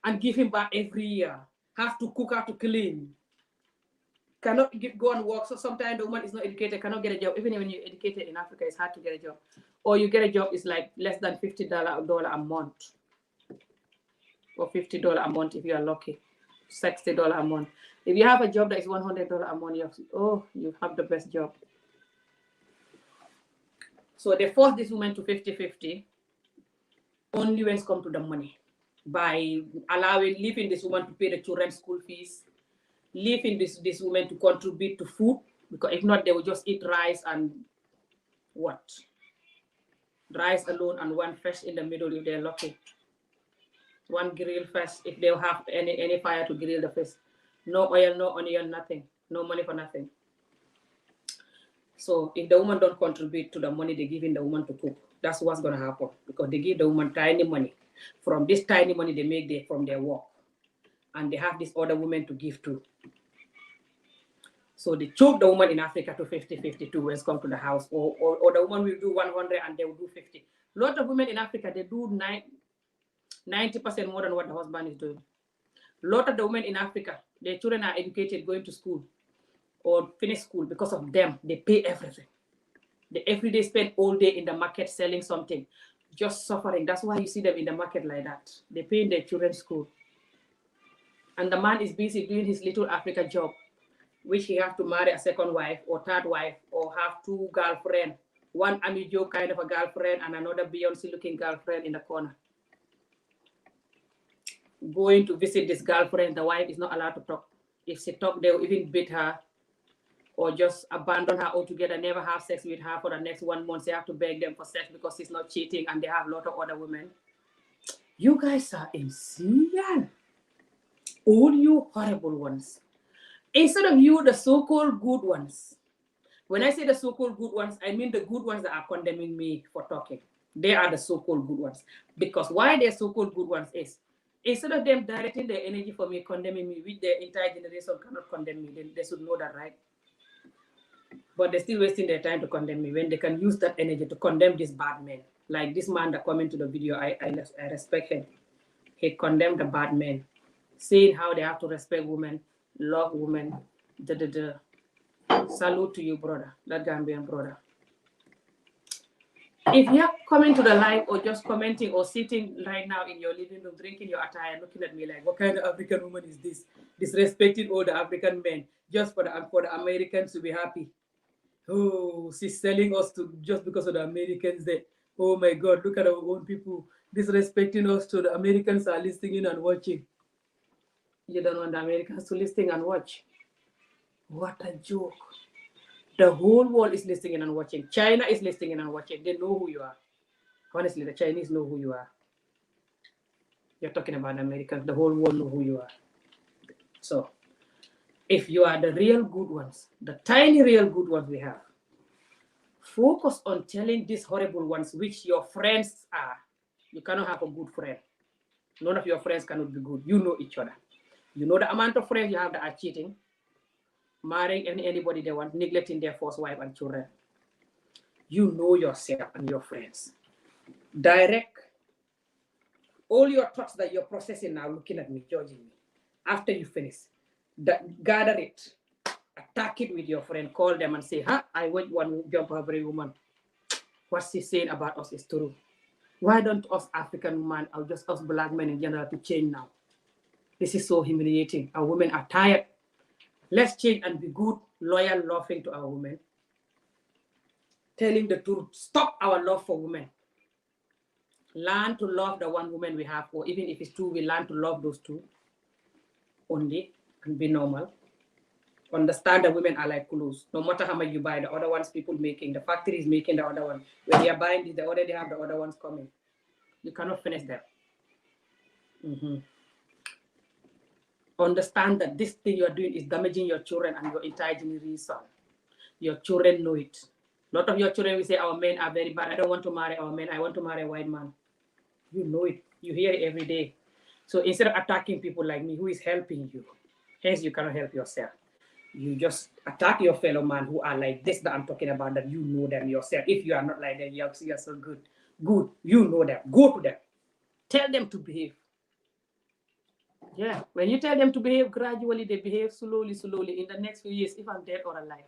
and give him back every year, have to cook, have to clean, cannot go and work. So sometimes the woman is not educated, cannot get a job. Even when you're educated in Africa, it's hard to get a job. Or you get a job, it's like less than $50 a month. Or $50 a month if you are lucky. $60 a month. If you have a job that is $100 a month, you have the best job. So they force this woman to 50-50 only when it comes to the money, by leaving this woman to pay the children's school fees, leaving this woman to contribute to food, because if not, they will just eat rice and what? Rice alone and one fish in the middle if they're lucky. One grilled fish if they'll have any fire to grill the fish. No oil, no onion, nothing. No money for nothing. So if the woman don't contribute to the money they giving the woman to cook, that's what's going to happen, because they give the woman tiny money. From this tiny money they make from their work, and they have this other women to give to. So they choke the woman in Africa to 50-50 when it comes to the house, or the woman will do 100 and they will do 50. A lot of women in Africa, they do 90% more than what the husband is doing. A lot of the women in Africa, their children are educated, going to school or finish school. Because of them, they pay everything. They every day spend all day in the market selling something, just suffering. That's why you see them in the market like that. They pay in their children's school. And the man is busy doing his little Africa job, which he have to marry a second wife or third wife, or have 2 girlfriends, one Ami Joe kind of a girlfriend and another Beyonce looking girlfriend in the corner. Going to visit this girlfriend, the wife is not allowed to talk. If she talk, they will even beat her or just abandon her altogether, never have sex with her for the next 1 month. They have to beg them for sex because she's not cheating, and they have a lot of other women. You guys are insane. All you horrible ones. Instead of you, the so-called good ones. When I say the so-called good ones, I mean the good ones that are condemning me for talking. They are the so-called good ones. Because why they're so-called good ones is, instead of them directing their energy for me, condemning me, which their entire generation cannot condemn me, then they should know that, right? But they're still wasting their time to condemn me when they can use that energy to condemn this bad man. Like this man that come into the video, I respect him. He condemned the bad men, saying how they have to respect women, love women, Salute to you, brother, that Gambian brother. If you're coming to the live or just commenting or sitting right now in your living room, drinking your attire, looking at me like, what kind of African woman is this? Disrespecting all the African men just for the Americans to be happy. Oh, she's selling us to just because of the Americans there. Oh my God, look at our own people disrespecting us to the Americans are listening in and watching. You don't want the Americans to listen and watch. What a joke. The whole world is listening in and watching. China is listening in and watching. They know who you are. Honestly, the Chinese know who you are. You're talking about Americans. The whole world know who you are. So, if you are the real good ones, the tiny real good ones we have, focus on telling these horrible ones, which your friends are. You cannot have a good friend. None of your friends cannot be good. You know each other. You know the amount of friends you have that are cheating, marrying anybody they want, neglecting their first wife and children. You know yourself and your friends. Direct all your thoughts that you're processing now, looking at me, judging me. After you finish, gather it, attack it with your friend, call them and say, I want one jump every woman. What she's saying about us is true. Why don't us African women, or just us black men in general, to change now? This is so humiliating. Our women are tired. Let's change and be good, loyal, loving to our women. Telling the truth. Stop our love for women. Learn to love the one woman we have, or even if it's two, we learn to love those two only and be normal. Understand that women are like clothes. No matter how much you buy, the other ones people making, the factory is making the other one. When they are buying this, they already have the other ones coming. You cannot finish them. Understand that this thing you're doing is damaging your children and your entire generation. Your children know it. A lot of your children will say, our men are very bad. I don't want to marry our men. I want to marry a white man. You know it. You hear it every day. So instead of attacking people like me, who is helping you, hence you cannot help yourself. You just attack your fellow man who are like this that I'm talking about, that you know them yourself. If you are not like them, you're so good. Good. You know them. Go to them. Tell them to behave. Yeah. When you tell them to behave, gradually they behave slowly. In the next few years, if I'm dead or alive,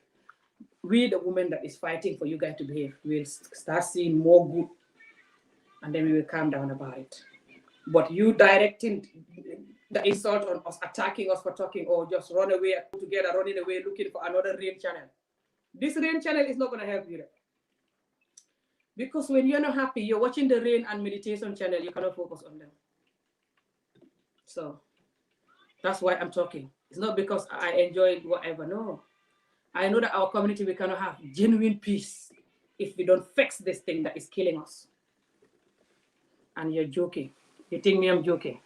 we, the woman that is fighting for you guys to behave, will start seeing more good, and then we will calm down about it. But you directing the insult on us, attacking us for talking, or just run away together, running away, looking for another rain channel. This rain channel is not going to help you. Because when you're not happy, you're watching the rain and meditation channel, you cannot focus on them. So that's why I'm talking. It's not because I enjoy whatever. No. I know that our community, we cannot have genuine peace if we don't fix this thing that is killing us. And you're joking. You think me I'm joking?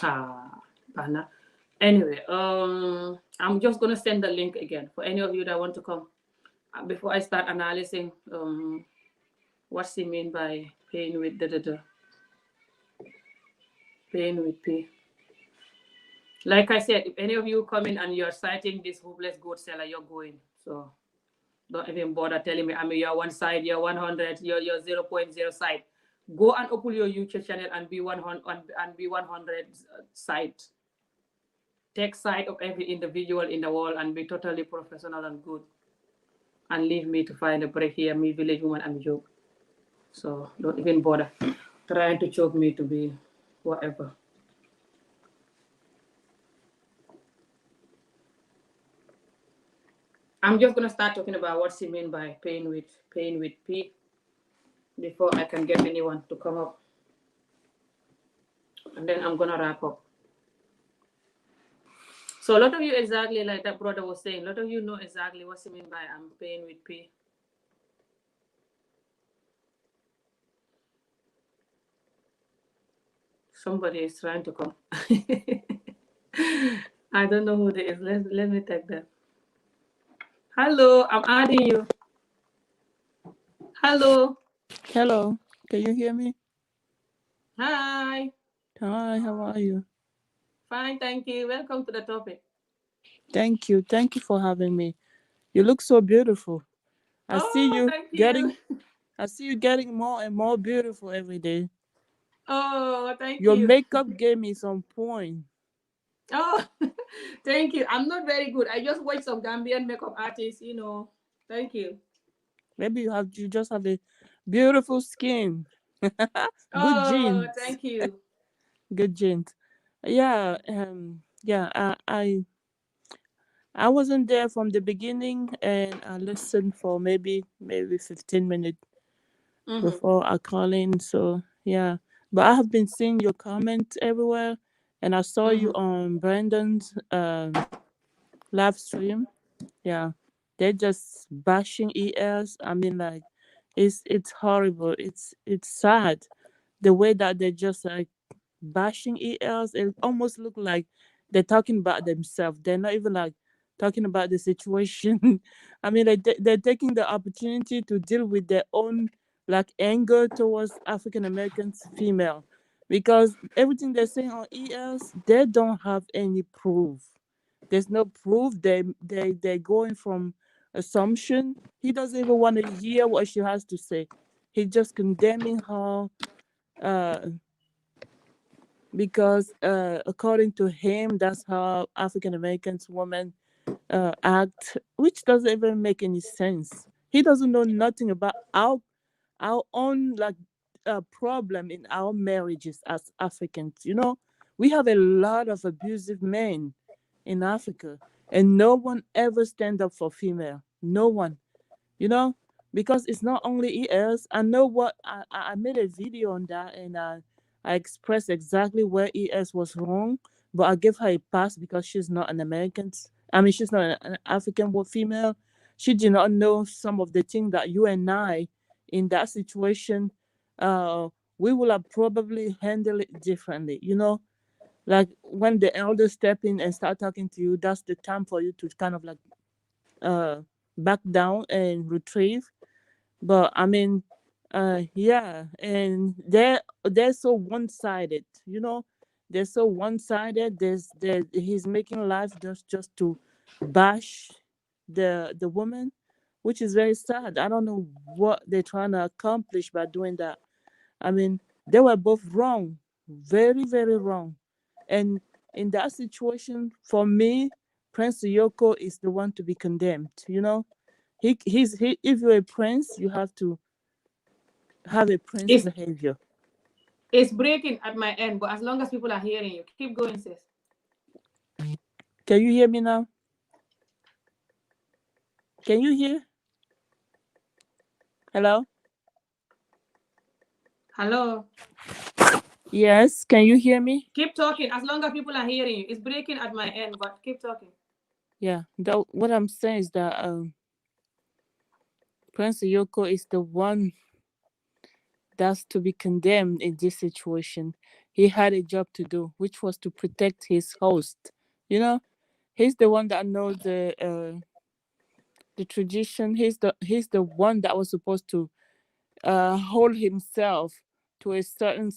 Bana. Anyway, I'm just going to send the link again for any of you that want to come. Before I start analyzing what's he mean by pain with pain with P. Like I said, if any of you come in and you're citing this hopeless goat seller, you're going. So don't even bother telling me, I mean, you're one side, you're 100, you're 0.0 side. Go and open your YouTube channel and be 100 side. Take side of every individual in the world and be totally professional and good. And leave me to find a break here, me village woman, I'm a joke. So don't even bother trying to choke me to be whatever. I'm just gonna start talking about what's he mean by pain with P before I can get anyone to come up. And then I'm gonna wrap up. So a lot of you, exactly like that brother was saying, a lot of you know exactly what he mean by pain with P. Somebody is trying to come. I don't know who it is. Let me take that. Hello, I'm adding you. Hello. Hello, can you hear me? Hi. Hi, how are you? Fine, thank you. Welcome to the topic. Thank you for having me. You look so beautiful. I see you getting more and more beautiful every day. Oh, thank Your you. makeup gave me some point. Oh, thank you. I'm not very good. I just watch some Gambian makeup artists, you know. Thank you. Maybe you just have a beautiful skin. Good genes. Thank you. Good genes. Yeah, I wasn't there from the beginning, and I listened for maybe 15 minutes before I call in. So yeah, but I have been seeing your comments everywhere, and I saw you on Brandon's live stream. Yeah, they're just bashing ES. I mean, like, it's horrible. It's sad the way that they're just like bashing ELs. It almost look like they're talking about themselves. They're not even like talking about the situation. I mean, they're taking the opportunity to deal with their own like anger towards African Americans female, because everything they're saying on ELs, they don't have any proof. There's no proof. They're going from assumption. He doesn't even want to hear what she has to say. He's just condemning her because according to him, that's how African Americans women act, which doesn't even make any sense. He doesn't know nothing about our own like problem in our marriages as Africans. You know, we have a lot of abusive men in Africa, and no one ever stand up for female. No one, you know, because it's not only ES. I know what I made a video on that, and I expressed exactly where ES was wrong, but I gave her a pass because she's not an American. I mean, she's not an African female. She did not know some of the things that you and I, in that situation, we will have probably handled it differently. You know, like when the elders step in and start talking to you, that's the time for you to kind of like uh back down and retrieve. But I mean, yeah, and they're so one-sided, you know. They're so one-sided. He's making life just to bash the woman, which is very sad. I don't know what they're trying to accomplish by doing that. I mean, they were both wrong, very, very wrong. And in that situation, for me, Prince Yoko is the one to be condemned. You know, if you're a prince, you have to have a prince It's behavior. it's breaking at my end, but as long as people are hearing you, keep going, sis. Can you hear me now? Can you hear? Hello? Hello. Yes, can you hear me? Keep talking. As long as people are hearing you, it's breaking at my end, but keep talking. Yeah, what I'm saying is that Prince Yoko is the one that's to be condemned in this situation. He had a job to do, which was to protect his host. You know, he's the one that knows the tradition. He's the one that was supposed to hold himself to a certain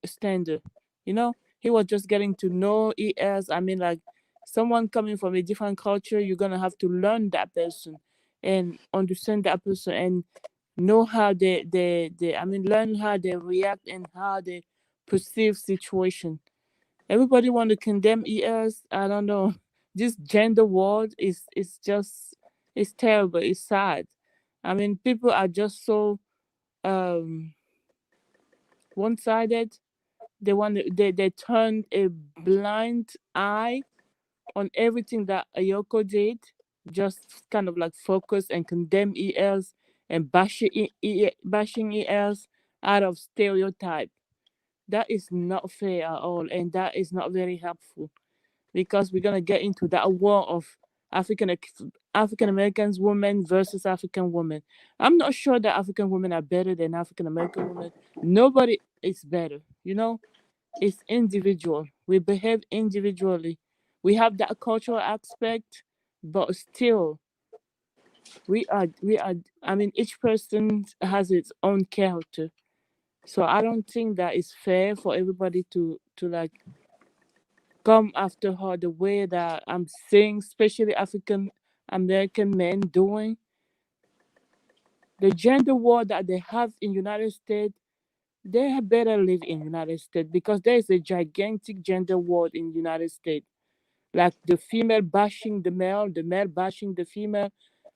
standard. You know, he was just getting to know ES. I mean, like someone coming from a different culture, you're gonna have to learn that person and understand that person and know how they I mean learn how they react and how they perceive situation. Everybody want to condemn ES. I don't know. This gender war is just it's terrible. It's sad. I mean, people are just so um one sided. They turned a blind eye on everything that Ayoko did, just kind of like focus and condemn ELs and bashing ELs out of stereotype. That is not fair at all, and that is not very helpful because we're gonna get into that war of African African Americans women versus African women. I'm not sure that African women are better than African American women. Nobody is better, you know. It's individual. We behave individually. We have that cultural aspect, but still, we are. I mean, each person has its own character. So I don't think that it's fair for everybody to like come after her the way that I'm seeing, especially African American men doing. The gender war that they have in United States, they had better live in United States because there is a gigantic gender war in United States. Like the female bashing the male bashing the female.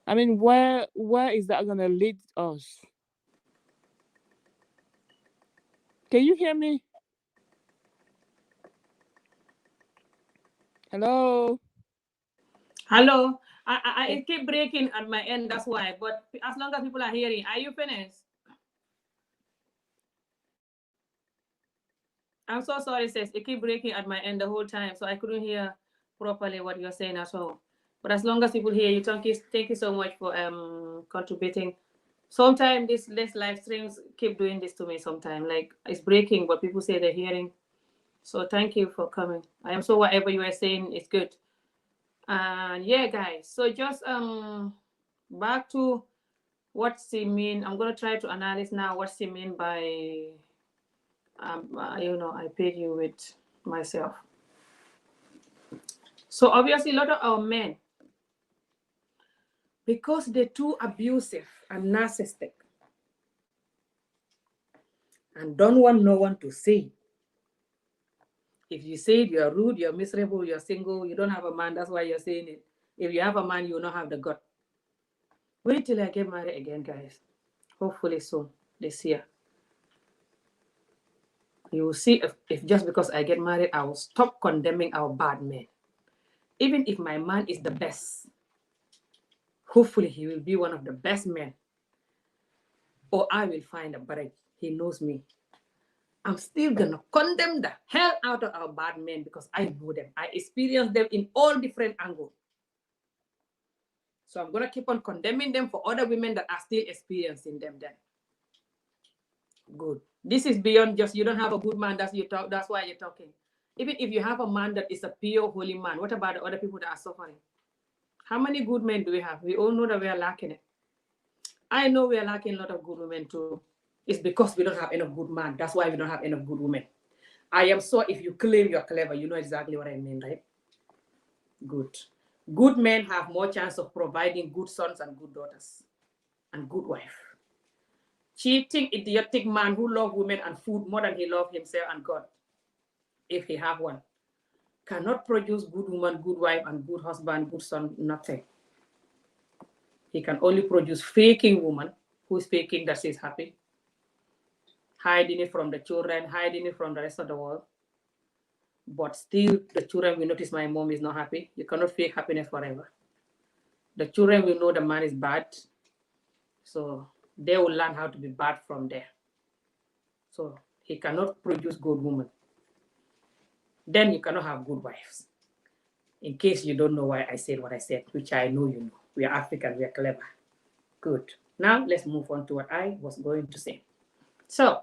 I mean, where is that gonna lead us? Can you hear me? Hello? Hello. I keep breaking at my end. That's why. But as long as people are hearing, are you finished? I'm so sorry, sis. It keep breaking at my end the whole time, so I couldn't hear properly what you're saying at all. But as long as people hear you, thank you so much for contributing. Sometimes this live streams keep doing this to me. Sometimes like it's breaking, but people say they're hearing. So thank you for coming. I am so whatever you are saying is good. And yeah, guys. So just back to what she mean. I'm gonna try to analyze now what she mean by I paid you with myself. So obviously, a lot of our men, because they're too abusive and narcissistic, and don't want no one to say. If you say it, you're rude, you're miserable, you're single, you don't have a man. That's why you're saying it. If you have a man, you will not have the gut. Wait till I get married again, guys. Hopefully soon, this year. You will see if just because I get married, I will stop condemning our bad men. Even if my man is the best, hopefully he will be one of the best men. Or I will find a bride. He knows me. I'm still gonna condemn the hell out of our bad men because I know them. I experience them in all different angles. So I'm gonna keep on condemning them for other women that are still experiencing them then. Good. This is beyond just you don't have a good man, that's why you're talking. Even if you have a man that is a pure holy man, what about the other people that are suffering? How many good men do we have? We all know that we are lacking it. I know we are lacking a lot of good women too. It's because we don't have enough good men. That's why we don't have enough good women. I am sure if you claim you're clever, you know exactly what I mean, right? Good. Good men have more chance of providing good sons and good daughters and good wife. Cheating, idiotic man who loves women and food more than he loves himself and God, if he have one, cannot produce good woman, good wife, and good husband, good son, nothing. He can only produce faking woman who is faking that she's happy, hiding it from the children, hiding it from the rest of the world. But still, the children will notice my mom is not happy. You cannot fake happiness forever. The children will know the man is bad, so they will learn how to be bad from there. So he cannot produce good women. Then you cannot have good wives. In case you don't know why I said what I said, which I know you know. We are African, we are clever. Good. Now let's move on to what I was going to say. So,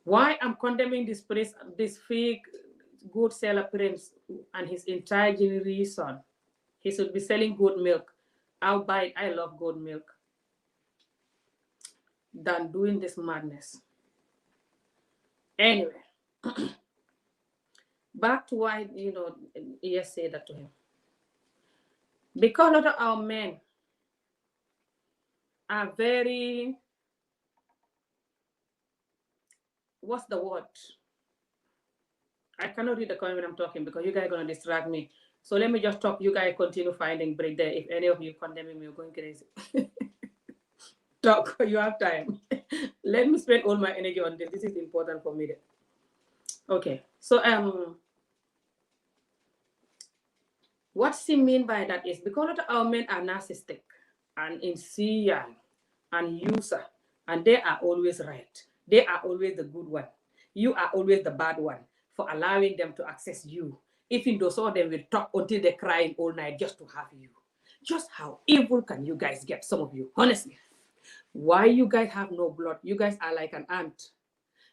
why I'm condemning this prince, this fake goat seller prince and his entire generation. He should be selling goat milk. I'll buy it. I love goat milk. Than doing this madness. Anyway, back to why, ES said that to him. Because a lot of our men are very, what's the word? I cannot read the comment when I'm talking because you guys are going to distract me. So let me just talk. You guys continue finding break there. If any of you condemning me, you're going crazy. Talk, you have time. Let me spend all my energy on this. This is important for me. Okay, so what she mean by that is because our men are narcissistic and insecure and user, and they are always right. They are always the good one. You are always the bad one for allowing them to access you. Even though some of them will talk until they're crying all night just to have you. Just how evil can you guys get, some of you? Honestly. Why you guys have no blood? You guys are like an ant.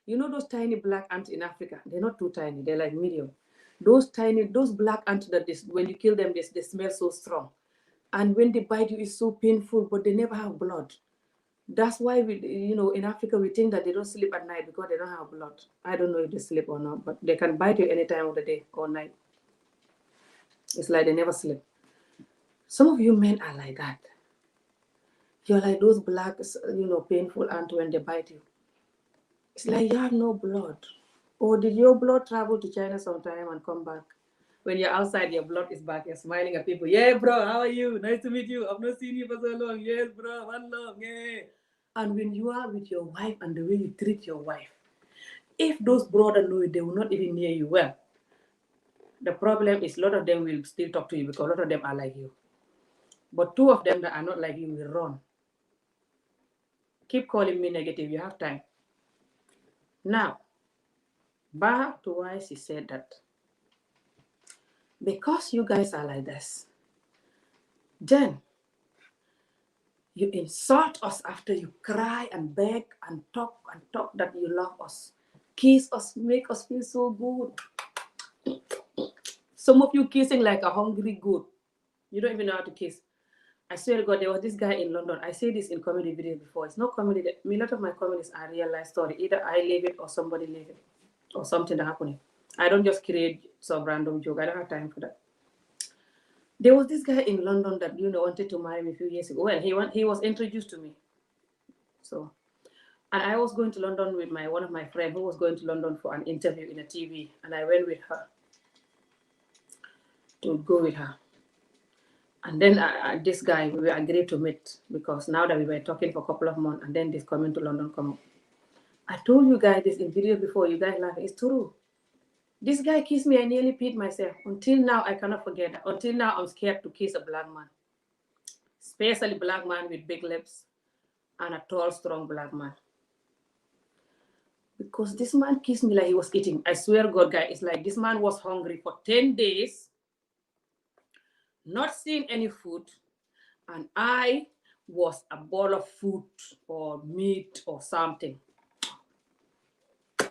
You know those tiny black ants in Africa? They're not too tiny. They're like medium. Those black ants that when you kill them, they smell so strong. And when they bite you, it's so painful, but they never have blood. That's why in Africa, we think that they don't sleep at night because they don't have blood. I don't know if they sleep or not, but they can bite you any time of the day or night. It's like they never sleep. Some of you men are like that. You're like those black, painful ants when they bite you. It's like you have no blood. Or did your blood travel to China sometime and come back? When you're outside, your blood is back. You're smiling at people. Yeah, bro, how are you? Nice to meet you. I've not seen you for so long. Yes, bro, one love. Yeah. And when you are with your wife and the way you treat your wife, if those brothers know it, they will not even near you well. The problem is a lot of them will still talk to you because a lot of them are like you. But two of them that are not like you will run. Keep calling me negative. You have time. Now, back to why she said that. Because you guys are like this, then you insult us after you cry and beg and talk that you love us. Kiss us, make us feel so good. Some of you kissing like a hungry goat. You don't even know how to kiss. I swear to God, there was this guy in London. I say this in comedy videos before. It's not comedy. A lot of my comedies are real life story. Either I live it or somebody live it. Or something that happened. I don't just create some random joke. I don't have time for that. There was this guy in London that wanted to marry me a few years ago. Well, he was introduced to me. So, and I was going to London with one of my friends who was going to London for an interview in a TV, and I went with her to go with her. And then this guy, we agreed to meet because now that we were talking for a couple of months, and then this coming to London come up. I told you guys this in video before. You guys laugh. It's true. This guy kissed me. I nearly peed myself. Until now, I cannot forget that. Until now, I'm scared to kiss a black man. Especially black man with big lips and a tall, strong black man. Because this man kissed me like he was eating. I swear God, guys, it's like this man was hungry for 10 days, not seeing any food, and I was a bowl of food or meat or something. And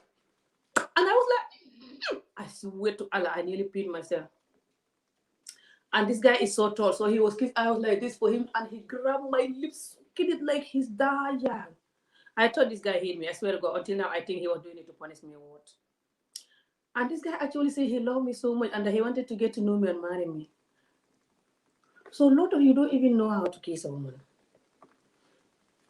I was like, I swear to Allah, I nearly peed myself. And this guy is so tall, so he was kissing. I was like this for him, and he grabbed my lips, kissed it like he's dying. I thought this guy hate me. I swear to God. Until now, I think he was doing it to punish me or what. And this guy actually said he loved me so much and that he wanted to get to know me and marry me. So a lot of you don't even know how to kiss a woman.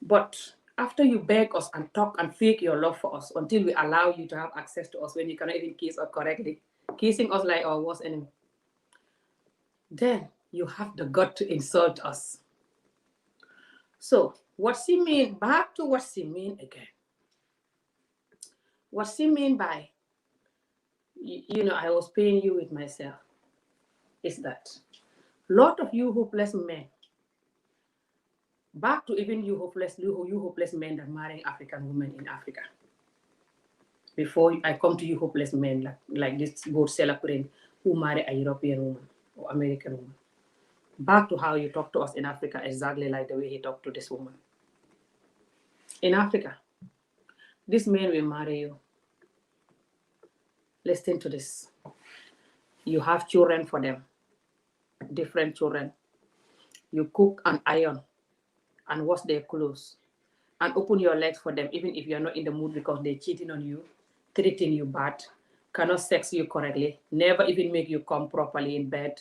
But after you beg us and talk and fake your love for us until we allow you to have access to us when you cannot even kiss us correctly, kissing us like our worst enemy, then you have the gut to insult us. So what she mean, back to what she mean again. What she mean by, you know, I was paying you with myself, is that a lot of you hopeless men, back to even you hopeless men that marrying African women in Africa. Before I come to you hopeless men like this boat seller who marry a European woman or American woman. Back to how you talk to us in Africa, exactly like the way he talked to this woman. In Africa, this man will marry you. Listen to this. You have children for them, different children. You cook and iron and wash their clothes and open your legs for them, even if you're not in the mood because they're cheating on you, treating you bad, cannot sex you correctly, never even make you come properly in bed,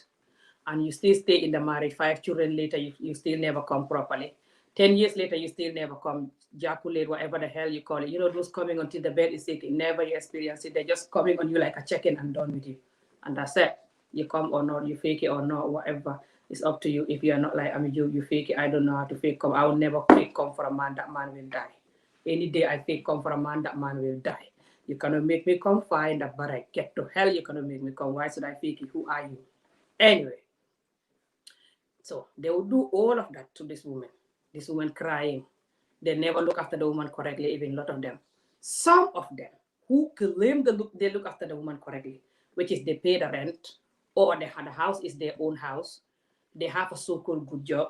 and you still stay in the marriage. 5 children later, you still never come properly. 10 years later, you still never come, ejaculate, whatever the hell you call it. You know, those coming until the bed is sick, never you experience it. They're just coming on you like a check-in and done with you. And that's it. You come or not, you fake it or not, whatever. It's up to you. If you're not like, I mean, you fake it. I don't know how to fake come. I will never fake come for a man. That man will die. Any day I fake come for a man, that man will die. You cannot make me come fine, but I get to hell. You cannot make me come. Why should I fake it? Who are you? Anyway. So they will do all of that to this woman crying. They never look after the woman correctly, even a lot of them. Some of them who claim they look after the woman correctly, which is they pay the rent, or the house is their own house. They have a so-called good job.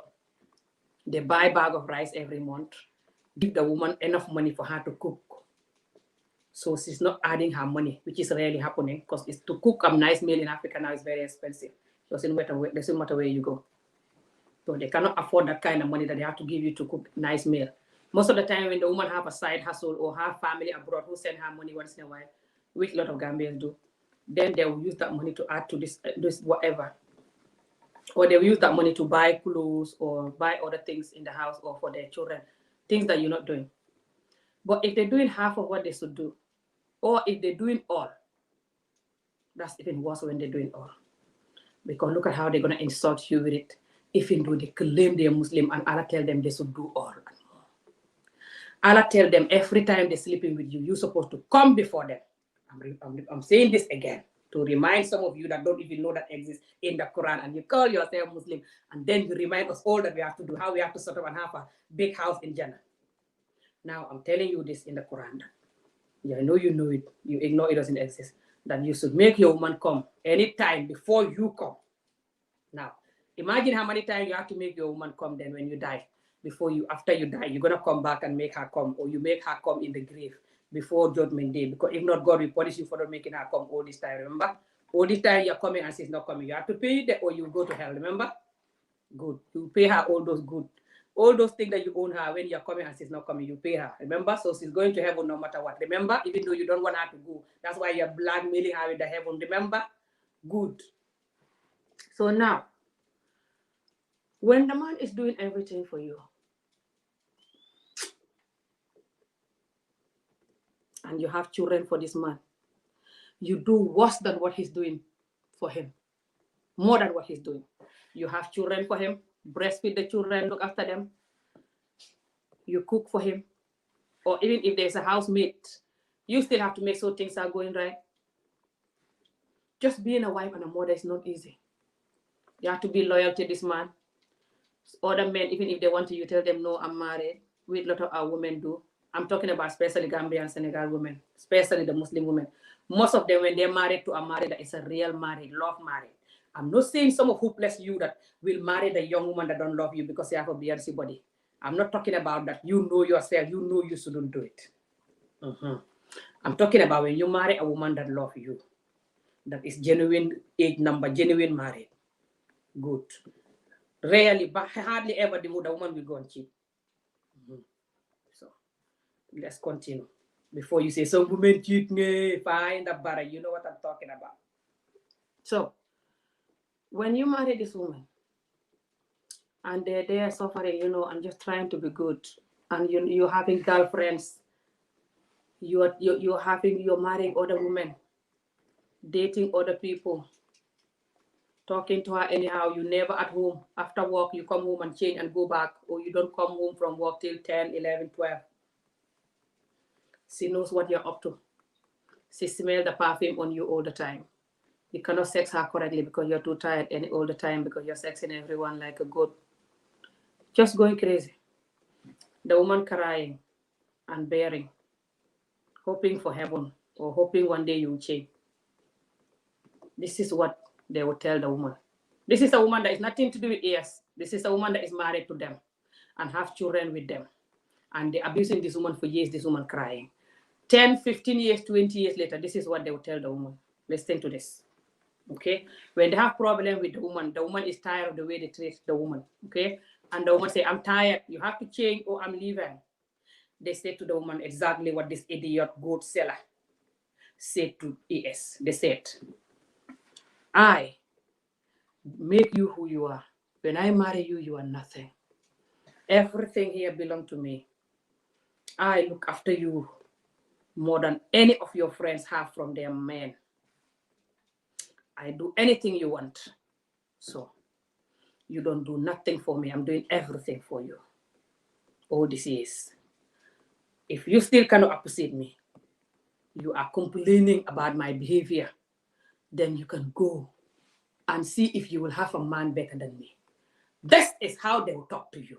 They buy a bag of rice every month, give the woman enough money for her to cook. So she's not adding her money, which is rarely happening, because it's to cook a nice meal in Africa now is very expensive. So it doesn't matter where you go. So they cannot afford that kind of money that they have to give you to cook a nice meal. Most of the time when the woman have a side hustle or have family abroad who send her money once in a while, which a lot of Gambians do, then they will use that money to add to this whatever. Or they will use that money to buy clothes or buy other things in the house or for their children, things that you're not doing. But if they're doing half of what they should do, or if they're doing all, that's even worse when they're doing all. Because look at how they're going to insult you with it. Even though they claim they're Muslim and Allah tell them they should do all and more. Allah tell them every time they're sleeping with you, you're supposed to come before them. I'm saying this again to remind some of you that don't even know that exists in the Quran, and you call yourself Muslim, and then you remind us all that we have to do, how we have to set up and have a big house in Jannah. Now, I'm telling you this in the Quran. Yeah, I know you know it. You ignore it doesn't exist. That you should make your woman come anytime before you come. Now, imagine how many times you have to make your woman come then when you die. After you die, you're going to come back and make her come, or you make her come in the grave before Judgment Day. Because if not, God will punish you for not making her come all this time. Remember? All this time you're coming and she's not coming. You have to pay it or you go to hell. Remember? Good. You pay her all those good. All those things that you own her when you're coming and she's not coming, you pay her. Remember? So she's going to heaven no matter what. Remember? Even though you don't want her to go. That's why you're blackmailing her with the heaven. Remember? Good. So now, when the man is doing everything for you, and you have children for this man, you do worse than what he's doing for him. More than what he's doing. You have children for him, breastfeed the children, look after them. You cook for him. Or even if there's a housemate, you still have to make sure things are going right. Just being a wife and a mother is not easy. You have to be loyal to this man. Other men, even if they want to, you tell them, no, I'm married, which a lot of our women do. I'm talking about especially Gambian and Senegal women, especially the Muslim women. Most of them, when they're married to a married, that is a real married, love married. I'm not saying some of hopeless you that will marry the young woman that don't love you because you have a Beyonce body. I'm not talking about that. You know yourself. You know you shouldn't do it. I'm talking about when you marry a woman that loves you, that is genuine age number, genuine married. Good. Rarely, but hardly ever the woman will go and cheat. So let's continue. Before you say some women cheat, find a barra, you know what I'm talking about. So when you marry this woman and they're there suffering, and just trying to be good, and you're having girlfriends, you're marrying other women, dating other people, talking to her anyhow, you never at home. After work, you come home and change and go back, or you don't come home from work till 10, 11, 12. She knows what you're up to. She smells the perfume on you all the time. You cannot sex her correctly because you're too tired all the time because you're sexing everyone like a goat. Just going crazy. The woman crying and bearing, hoping for heaven or hoping one day you'll change. This is what they will tell the woman. This is a woman that is nothing to do with AS. This is a woman that is married to them and have children with them. And they're abusing this woman for years, this woman crying. 10, 15 years, 20 years later, this is what they will tell the woman. Listen to this. Okay? When they have problem with the woman is tired of the way they treat the woman. Okay? And the woman say, I'm tired. You have to change or I'm leaving. They say to the woman exactly what this idiot goat seller said to AS. They said, I make you who you are. When I marry you, you are nothing. Everything here belongs to me. I look after you more than any of your friends have from their men. I do anything you want. So you don't do nothing for me. I'm doing everything for you. All this is. If you still cannot appreciate me, you are complaining about my behavior, then you can go and see if you will have a man better than me. This is how they will talk to you.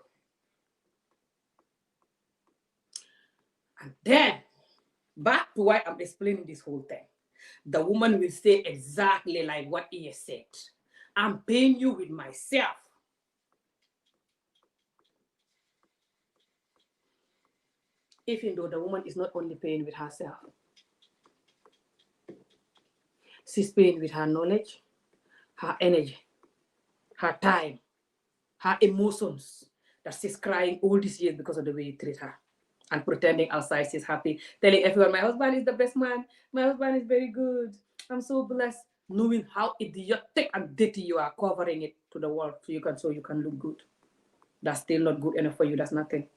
And then, back to why I'm explaining this whole thing. The woman will say exactly like what he has said. I'm paying you with myself. Even though the woman is not only paying with herself, she's paying with her knowledge, her energy, her time, her emotions, that she's crying all these years because of the way you treat her. And pretending outside she's happy, telling everyone, my husband is the best man, my husband is very good, I'm so blessed. Knowing how idiotic and dirty you are, covering it to the world so you can look good. That's still not good enough for you. That's nothing.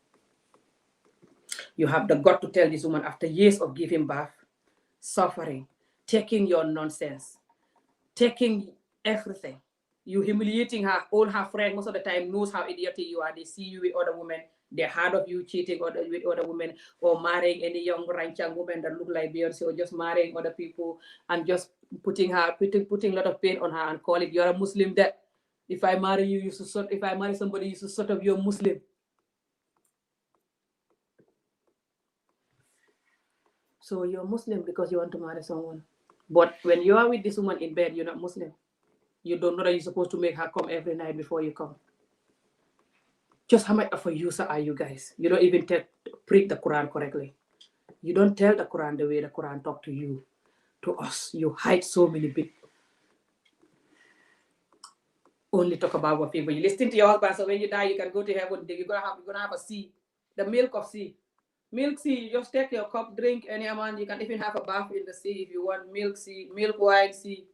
You have the gut to tell this woman after years of giving birth, suffering, taking your nonsense, taking everything, you humiliating her. All her friends most of the time knows how idiotic you are. They see you with other women. They're heard of you cheating with other women or marrying any young ranchang woman that look like Beyonce, or just marrying other people and just putting a lot of pain on her and call it, you're a Muslim, that if I marry you, if I marry somebody, you should sort of, you're Muslim. So you're Muslim because you want to marry someone. But when you are with this woman in bed, you're not Muslim. You don't know that you're supposed to make her come every night before you come. Just how much of a user are you guys? You don't even preach the Quran correctly. You don't tell the Quran the way the Quran talk to you, to us. You hide so many bits. Only talk about what people. You listen to your husband, so when you die, you can go to heaven. You're gonna have a sea, the milk of sea. Milk sea, you just take your cup, drink any amount. You can even have a bath in the sea if you want. Milk sea, milk wine sea.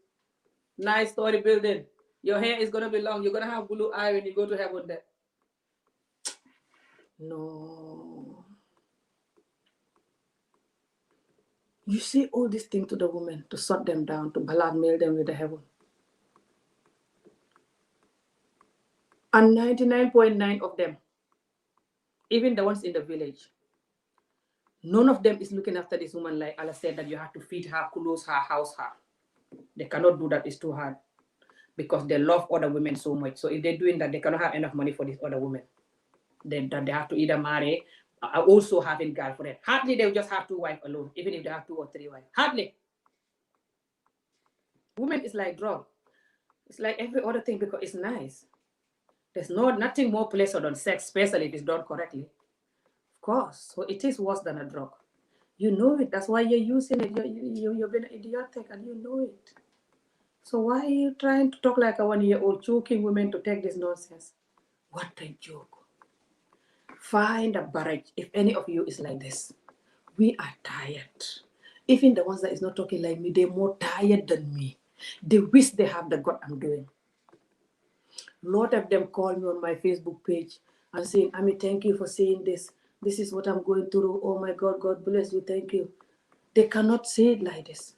Nice story building. Your hair is gonna be long. You're gonna have blue eye when you go to heaven there. No. You say all these things to the women to shut them down, to blackmail them with the heaven. And 99.9% of them, even the ones in the village, none of them is looking after this woman like Allah said, that you have to feed her, clothe her, house her. They cannot do that. It's too hard because they love other women so much. So if they're doing that, they cannot have enough money for these other women. Then they have to either marry, also having girlfriend. Hardly they will just have 2 wives alone, even if they have 2 or 3 wives. Hardly. Women is like drug. It's like every other thing because it's nice. There's nothing more pleasant than sex, especially if it's done correctly. Of course. So it is worse than a drug. You know it. That's why you're using it. You've been idiotic and you know it. So why are you trying to talk like a 1-year-old, choking women to take this nonsense? What a joke. Find a barrage. If any of you is like this, we are tired. Even the ones that is not talking like me, they're more tired than me. They wish they have the God I'm doing. A lot of them call me on my Facebook page and saying, Ami, thank you for saying this. This is what I'm going through. Oh my God, God bless you. Thank you. They cannot say it like this.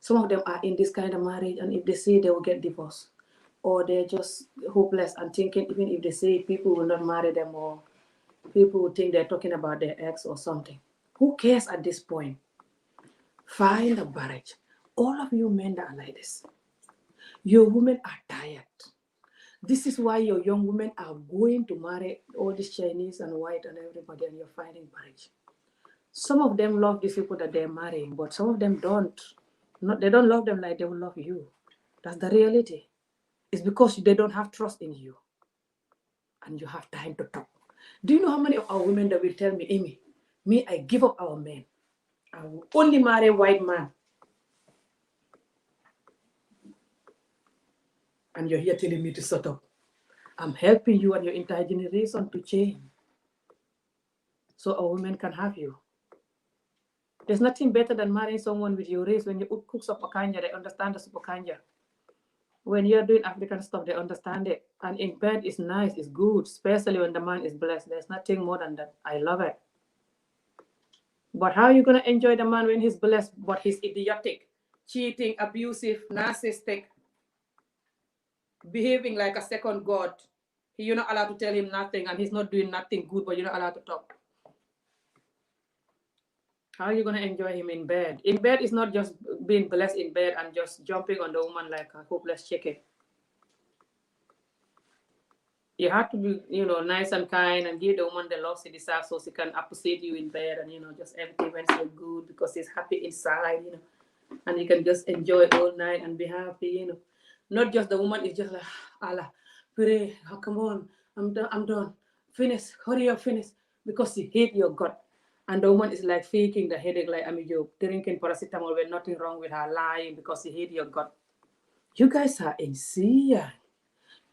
Some of them are in this kind of marriage, and if they say they will get divorced, or they're just hopeless and thinking even if they say people will not marry them, or people will think they're talking about their ex or something. Who cares at this point? Find a barrage. All of you men that are like this, your women are tired. This is why your young women are going to marry all these Chinese and white and everybody, and you're finding marriage. Some of them love these people that they're marrying, but some of them don't. They don't love them like they will love you. That's the reality. It's because they don't have trust in you. And you have time to talk. Do you know how many of our women that will tell me, Amy, I give up our men. I will only marry a white man. And you're here telling me to shut up. I'm helping you and your entire generation to change. So our women can have you. There's nothing better than marrying someone with your race. When you cook supakanja, they understand the supakanja. When you're doing African stuff, they understand it. And in bed, it's nice, it's good, especially when the man is blessed. There's nothing more than that. I love it. But how are you going to enjoy the man when he's blessed, but he's idiotic, cheating, abusive, narcissistic, behaving like a second God? You're not allowed to tell him nothing, and he's not doing nothing good, but you're not allowed to talk. How are you going to enjoy him in bed? In bed is not just being blessed in bed and just jumping on the woman like a hopeless chicken. You have to be, nice and kind and give the woman the love she deserves so she can appreciate you in bed, and, just everything went so good because she's happy inside, and you can just enjoy all night and be happy, Not just the woman is just like, Allah, pray, oh, come on, I'm done, finish, hurry up, finish, because she hate your gut. And the woman is like faking the headache, like, you're drinking paracetamol when nothing wrong with her, lying because she hate your gut. You guys are insane.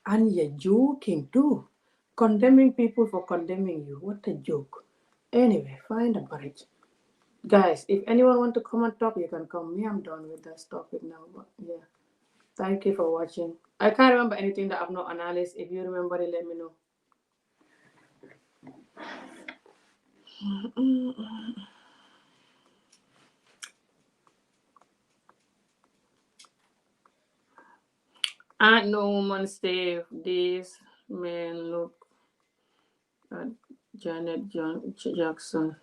And you're joking too. Condemning people for condemning you. What a joke. Anyway, find a barrage. Guys, if anyone want to come and talk, you can come. Me, I'm done with this topic now. But yeah. Thank you for watching. I can't remember anything that I've not analyzed. If you remember it, let me know. And no woman save this man. Look at Janet Jackson.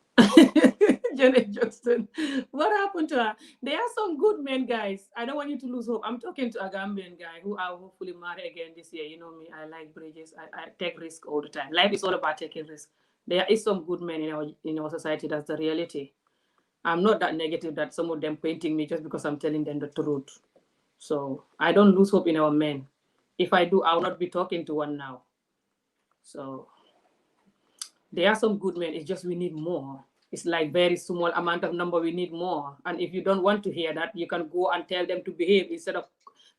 Janet Jackson. What happened to her? There are some good men, guys. I don't want you to lose hope. I'm talking to a Gambian guy who I'll hopefully marry again this year. You know me, I like bridges. I take risk all the time. Life is all about taking risk. There is some good men in our society. That's the reality. I'm not that negative that some of them painting me just because I'm telling them the truth. So I don't lose hope in our men. If I do, I'll not be talking to one now. So there are some good men. It's just we need more. It's like very small amount of number. We need more. And if you don't want to hear that, you can go and tell them to behave instead of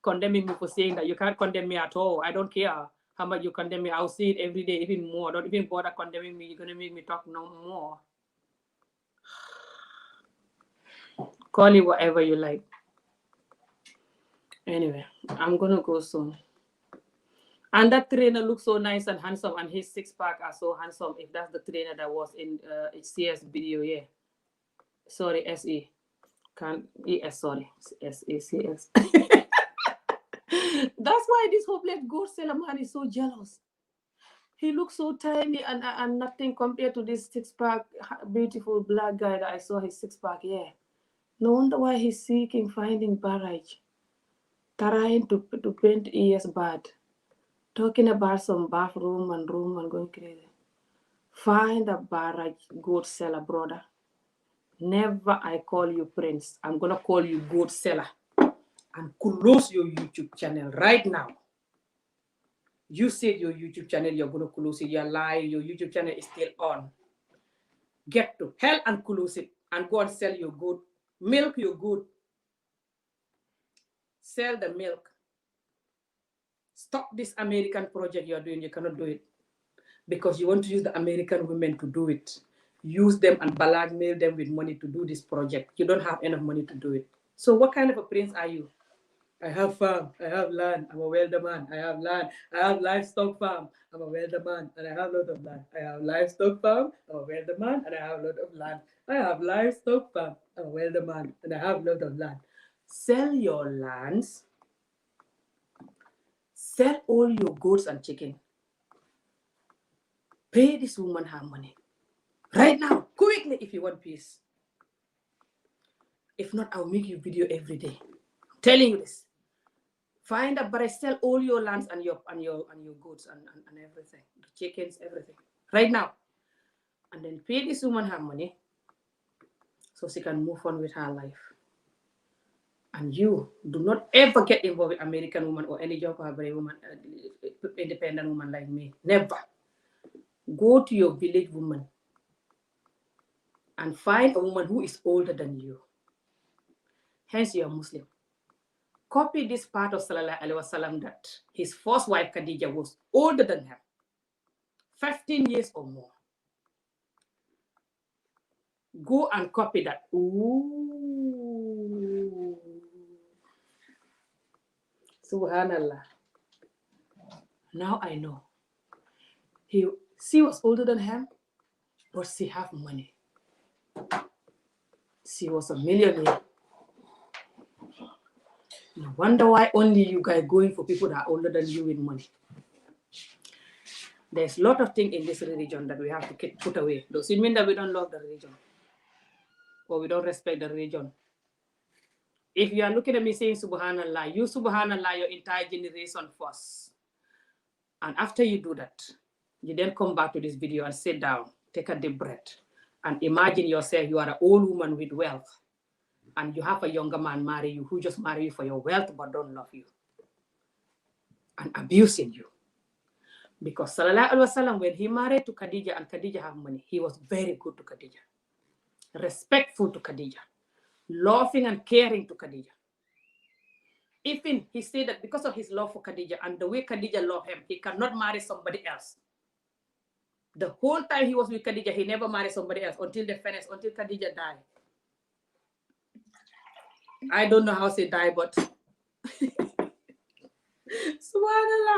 condemning me for saying that. You can't condemn me at all. I don't care how much you condemn me. I'll see it every day, even more. Don't even bother condemning me. You're going to make me talk no more. Call it whatever you like. Anyway, I'm going to go soon. And that trainer looks so nice and handsome, and his six-pack are so handsome. If that's the trainer that was in CS video, yeah. Sorry, SE. ES, sorry. SE, CS. That's why this hopeless goat seller man is so jealous. He looks so tiny and nothing compared to this six-pack, beautiful black guy that I saw his six-pack, yeah. No wonder why he's seeking, finding barrage. Trying to paint ES bad. Talking about some bathroom and room and going crazy. Find a barrage goat seller, brother. Never I call you prince. I'm going to call you goat seller. And close your YouTube channel right now. You said your YouTube channel, you're going to close it. You're lying. Your YouTube channel is still on. Get to hell and close it and go and sell your good. Milk your good. Sell the milk. Stop this American project you're doing. You cannot do it because you want to use the American women to do it. Use them and blackmail them with money to do this project. You don't have enough money to do it. So what kind of a prince are you? I have farm, I have land, I'm a welder man. I have land, I have livestock farm, I'm a welder man, and I have a lot of land. I have livestock farm, I'm a welder man, and I have a lot of land. I have livestock farm, I'm a welder man, and I have a lot of land. Sell your lands, sell all your goats and chicken. Pay this woman her money. Right now, quickly, if you want peace. If not, I'll make you video every day. I'm telling you this. Find out, but I sell all your lands and your goods and everything, the chickens, everything, right now, and then pay this woman her money, so she can move on with her life. And you do not ever get involved with American woman or any job or woman, independent woman like me. Never. Go to your village woman and find a woman who is older than you. Hence, you're Muslim. Copy this part of Sallallahu Alaihi Wasallam that his first wife Khadija was older than him, 15 years or more. Go and copy that. Ooh. Subhanallah. Now I know. She was older than him, but she have money. She was a millionaire. No wonder why only you guys going for people that are older than you with money. There's a lot of things in this religion that we have to put away. Doesn't mean that we don't love the religion or we don't respect the religion. If you are looking at me saying Subhanallah, you Subhanallah your entire generation first. And after you do that, you then come back to this video and sit down, take a deep breath, and imagine yourself, you are an old woman with wealth. And you have a younger man marry you who just marry you for your wealth but don't love you and abusing you. Because Sallallahu Alaihi Wasallam, when he married to Khadija and Khadija have money, he was very good to Khadija, respectful to Khadija, loving and caring to Khadija. Even he said that because of his love for Khadija and the way Khadija loved him, he cannot marry somebody else. The whole time he was with Khadija, he never married somebody else until they finished, until Khadija died. I don't know how she died, but Subhanallah,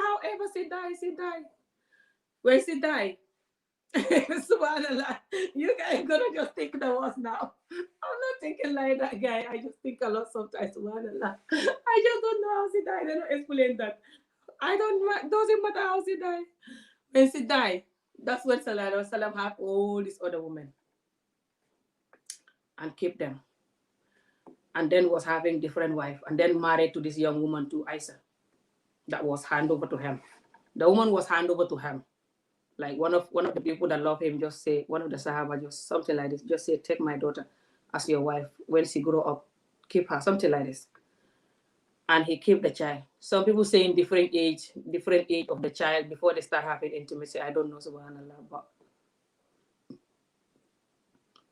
however she died, she died. When she died, Subhanallah, you guys gonna just think the worst now. I'm not thinking like that guy. I just think a lot sometimes, Subhanallah. I just don't know how she died. I don't explain that. Doesn't matter how she died. When she died, that's when Sallallahu Alaihi Wasallam had all these other women and kept them. And then was having different wife, and then married to this young woman to Aisha. That was handed over to him. The woman was handed over to him. Like one of the people that love him just say, one of the Sahaba, just something like this, just say, take my daughter as your wife. When she grow up, keep her, something like this. And he kept the child. Some people say in different age of the child before they start having intimacy. I don't know, Subhanallah, but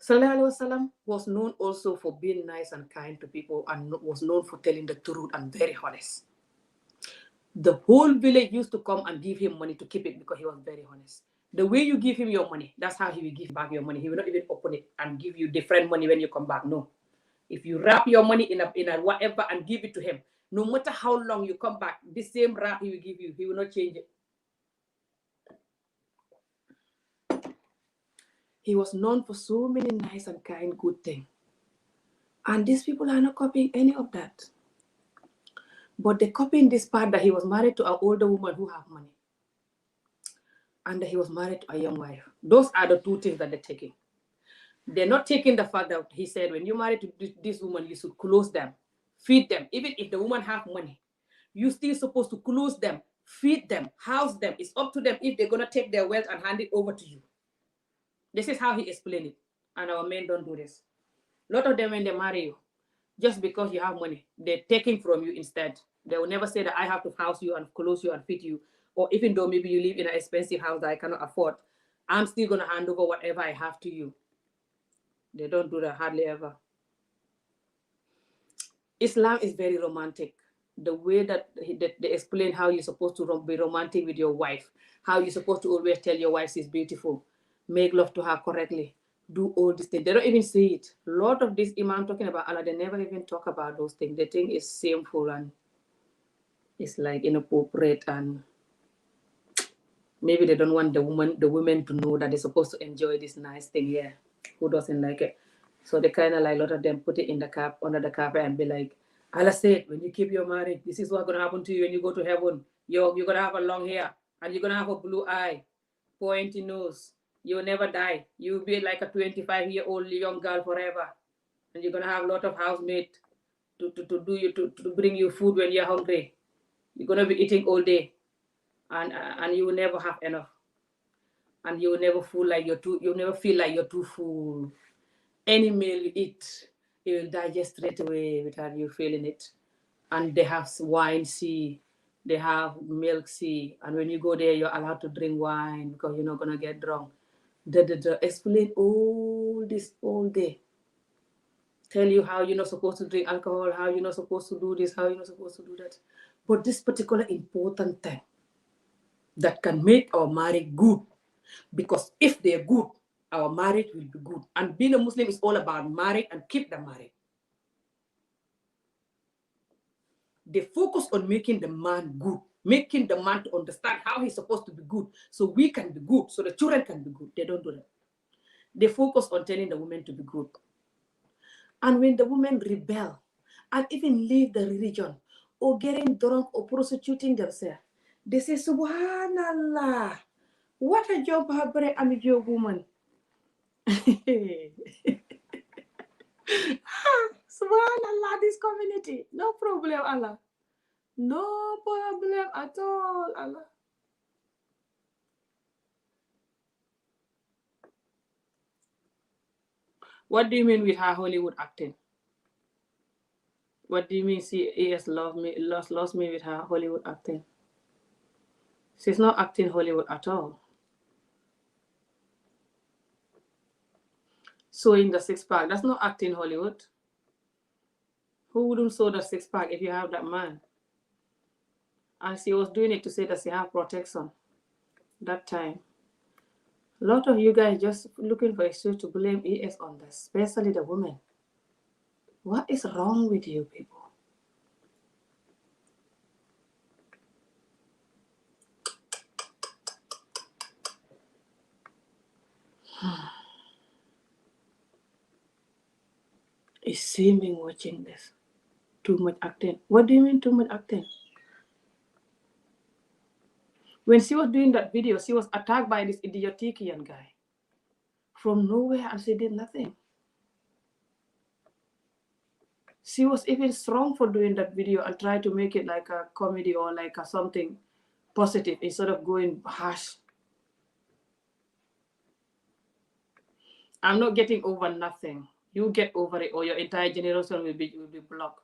Sallallahu Alaihi Wasallam was known also for being nice and kind to people and was known for telling the truth and very honest. The whole village used to come and give him money to keep it because he was very honest. The way you give him your money, that's how he will give back your money. He will not even open it and give you different money when you come back. No. If you wrap your money in a whatever and give it to him, no matter how long you come back, the same wrap he will give you. He will not change it. He was known for so many nice and kind, good things. And these people are not copying any of that. But they're copying this part that he was married to an older woman who have money. And that he was married to a young wife. Those are the two things that they're taking. They're not taking the fact that he said, when you marry to this woman, you should close them, feed them. Even if the woman have money, you're still supposed to close them, feed them, house them. It's up to them if they're going to take their wealth and hand it over to you. This is how he explained it. And our men don't do this. A lot of them, when they marry you, just because you have money, they're taking from you instead. They will never say that I have to house you and close you and feed you. or even though maybe you live in an expensive house that I cannot afford, I'm still going to hand over whatever I have to you. They don't do that hardly ever. Islam is very romantic. The way that they explain how you're supposed to be romantic with your wife, how you're supposed to always tell your wife she's beautiful, make love to her correctly, do all these things. They don't even say it. A lot of these imam talking about Allah, they never even talk about those things. They think it's shameful and it's like inappropriate, and maybe they don't want the women to know that they're supposed to enjoy this nice thing here. Who doesn't like it? So they kind of like a lot of them put it in the under the carpet and be like, Allah said, when you keep your marriage, this is what's going to happen to you when you go to heaven. You're going to have a long hair, and you're going to have a blue eye, pointy nose. You'll never die. You'll be like a 25-year-old young girl forever. And you're going to have a lot of housemates to bring you food when you're hungry. You're going to be eating all day. And you will never have enough. And you will never feel like you're too full. Any meal you eat, it will digest straight away without you feeling it. And they have wine sea, they have milk sea, and when you go there, you're allowed to drink wine because you're not gonna get drunk. Explain all this all day. Tell you how you're not supposed to drink alcohol, how you're not supposed to do this, how you're not supposed to do that. But this particular important thing that can make our marriage good, because if they're good, our marriage will be good. And being a Muslim is all about marriage and keep the marriage. They focus on making the man good, making the man to understand how he's supposed to be good, so we can be good, so the children can be good. They don't do that. They focus on telling the women to be good. And when the women rebel and even leave the religion or getting drunk or prostituting themselves, they say, Subhanallah, what a job I'm a your woman. Subhanallah, this community, no problem, Allah. No problem at all, Allah. What do you mean with her Hollywood acting? What do you mean CAS lost me with her Hollywood acting? She's not acting Hollywood at all. Sewing the six-pack, that's not acting Hollywood. Who wouldn't sew the six-pack if you have that man? And she was doing it to say that she have protection that time. A lot of you guys just looking for excuse to blame ES on this, especially the women. What is wrong with you people? It's seeming watching this. Too much acting. What do you mean too much acting? When she was doing that video, she was attacked by this idiotikian guy from nowhere, and she did nothing. She was even strong for doing that video and tried to make it like a comedy or like a something positive instead of going harsh. I'm not getting over nothing. You get over it, or your entire generation will be blocked.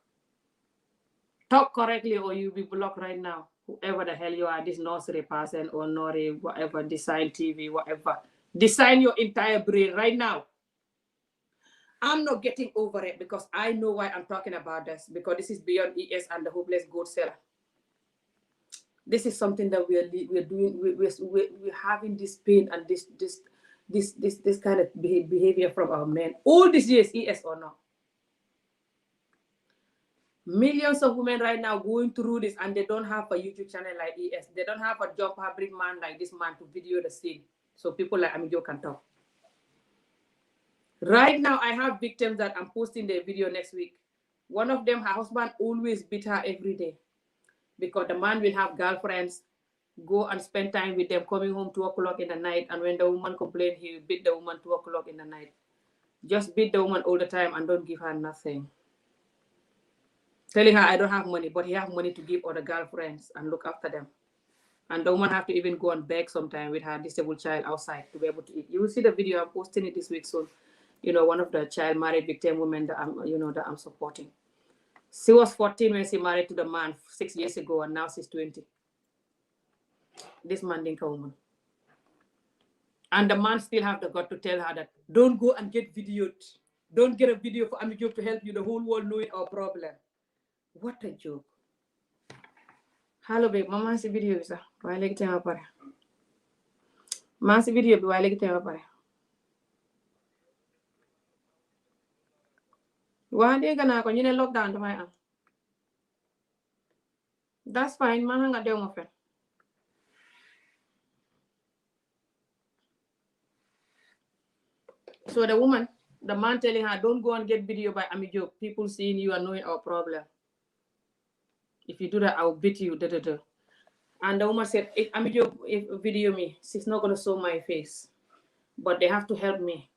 Talk correctly, or you'll be blocked right now. Whoever the hell you are, this nursery person or Nori, whatever, design TV, whatever. Design your entire brain right now. I'm not getting over it because I know why I'm talking about this, because this is beyond ES and the hopeless goat seller. This is something that we're doing. We're having this pain and this kind of behavior from our men all these years, ES or not. Millions of women right now going through this, and they don't have a YouTube channel like ES. They don't have a job fabric man like this man to video the scene, so people like Amijo can talk. Right now, I have victims that I'm posting their video next week. One of them, her husband always beat her every day because the man will have girlfriends, go and spend time with them, coming home 2 o'clock in the night, and when the woman complains, he will beat the woman 2 o'clock in the night. Just beat the woman all the time and don't give her nothing. Telling her, I don't have money, but he have money to give other girlfriends and look after them. And the woman have to even go and beg sometime with her disabled child outside to be able to eat. You will see the video, I'm posting it this week soon. You know, one of the child married victim women that I'm supporting. She was 14 when she married to the man 6 years ago, and now she's 20. this Mandinka woman. And the man still have the gut to tell her that, don't go and get videoed. Don't get a video for Ami Jobe to help you. The whole world knowing our problem. What a joke. Hello, babe. Mama see video is why like tema pare. Mama see video why like tema pare. Why they gonna go you lockdown to my aunt? That's fine. Man hanga de mo fen. So the woman, the man telling her, don't go and get video by Ami Jobe. People seeing you and knowing our problem. If you do that, I'll beat you. Da, da, da. And the woman said, if Ami Jobe video me, she's not going to show my face. But they have to help me.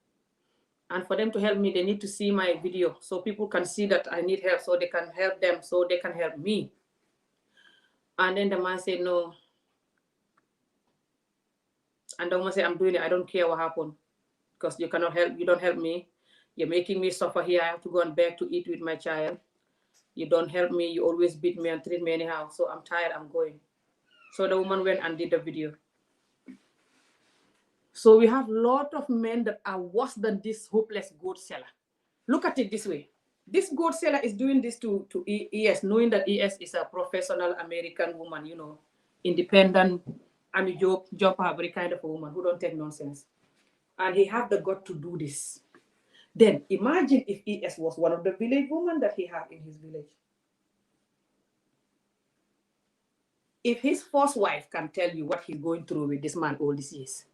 And for them to help me, they need to see my video so people can see that I need help, so they can help them, so they can help me. And then the man said, no. And the woman said, I'm doing it. I don't care what happened. Because you cannot help, you don't help me. You're making me suffer here. I have to go and beg to eat with my child. You don't help me. You always beat me and treat me anyhow. So I'm tired. I'm going. So the woman went and did the video. So we have a lot of men that are worse than this hopeless goat seller. Look at it this way. This goat seller is doing this to ES, knowing that ES is a professional American woman, you know, independent, Ami Jobe, job every kind of a woman who don't take nonsense. And he have the gut to do this. Then imagine if ES was one of the village women that he had in his village. If his first wife can tell you what he's going through with this man all these years,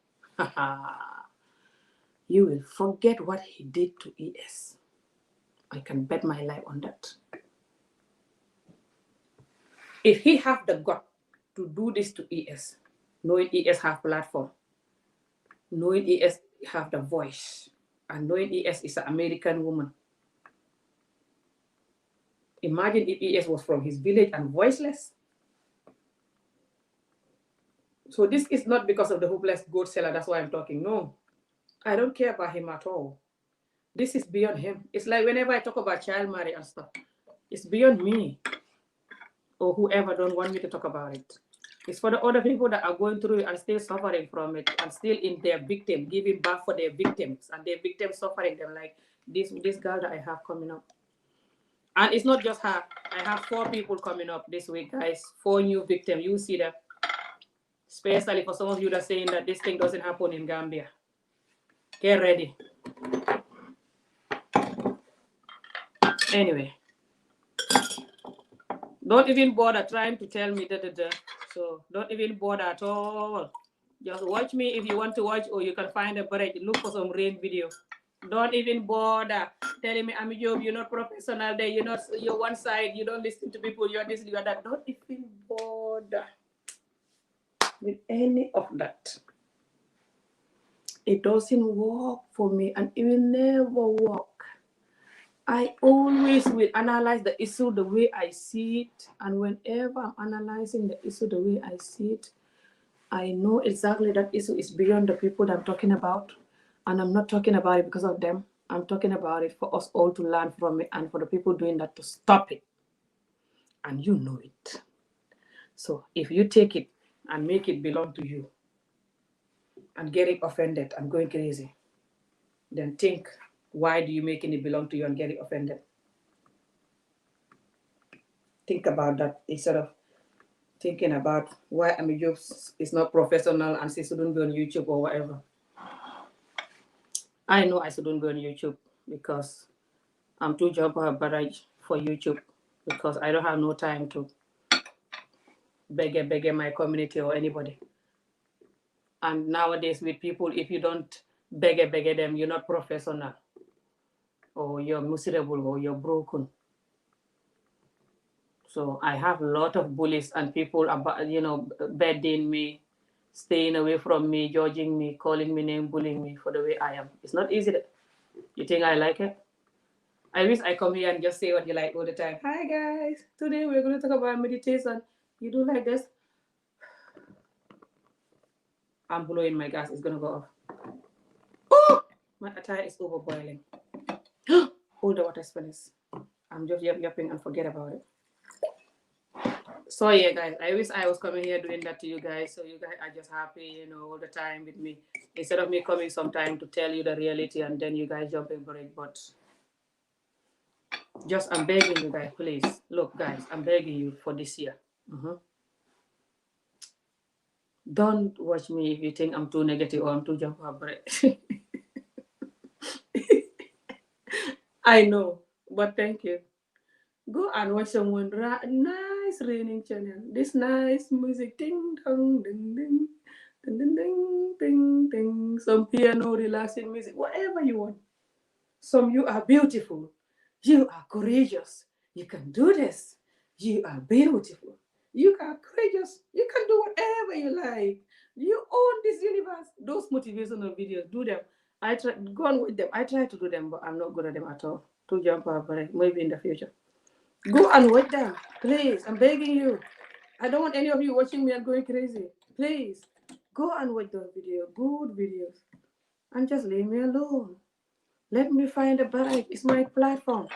you will forget what he did to ES. I can bet my life on that. If he have the gut to do this to ES, knowing ES have platform, knowing ES have the voice, and knowing ES is an American woman. Imagine if ES was from his village and voiceless. So this is not because of the hopeless goat seller, that's why I'm talking. No, I don't care about him at all. This is beyond him. It's like whenever I talk about child marriage and stuff, it's beyond me or whoever don't want me to talk about it. It's for the other people that are going through it and still suffering from it and still in their victim, giving back for their victims and their victims suffering them, like this girl that I have coming up. And it's not just her. I have 4 people coming up this week, guys. 4 new victims. You see that. Especially for some of you that are saying that this thing doesn't happen in Gambia. Get ready. Anyway. Don't even bother trying to tell me that. So don't even bother at all. Just watch me if you want to watch, or you can find a break. Look for some rain video. Don't even bother telling me, Ami Jobe, you're not professional there. You're one side. You don't listen to people. You're this, you're that. Don't even bother with any of that. It doesn't work for me, and it will never work. I always will analyze the issue the way I see it, and whenever I'm analyzing the issue the way I see it, I know exactly that issue is beyond the people that I'm talking about, and I'm not talking about it because of them. I'm talking about it for us all to learn from it, and for the people doing that to stop it, and you know it. So if you take it and make it belong to you, and getting offended and going crazy, then think, why do you make it belong to you and getting offended? Think about that instead of thinking about why Ami Jobe is not professional and she shouldn't be on YouTube or whatever. I know I shouldn't be on YouTube because I'm too job barrage for YouTube, because I don't have no time to beg my community or anybody. And nowadays with people, if you don't beg them, you're not professional, or you're miserable, or you're broken. So I have a lot of bullies and people about, bedding me, staying away from me, judging me, calling me name, bullying me for the way I am. It's not easy. You think I like it? I wish I come here and just say what you like all the time. Hi guys, today we're going to talk about meditation. You do like this? I'm blowing my gas. It's going to go off. Oh, my attire is overboiling. All the water spillers. I'm just yapping and forget about it. So yeah, guys, I wish I was coming here doing that to you guys, so you guys are just happy, all the time with me, instead of me coming sometime to tell you the reality and then you guys jumping for it. But just I'm begging you guys, please. Look, guys, I'm begging you for this year. Don't watch me if you think I'm too negative or I'm too jump for break. I know, but thank you. Go and watch someone nice raining channel. This nice music, ding dong, ding ding, ding ding ding ding ding. Some piano, relaxing music, whatever you want. Some you are beautiful. You are courageous. You can do this. You are beautiful. You are courageous. You can do whatever you like. You own this universe. Those motivational videos, do them. I try go on with them. I try to do them, but I'm not good at them at all. To jump up, but maybe in the future. Go and watch them, please. I'm begging you. I don't want any of you watching me and going crazy. Please, go and watch those videos, good videos, and just leave me alone. Let me find a break. It's my platform.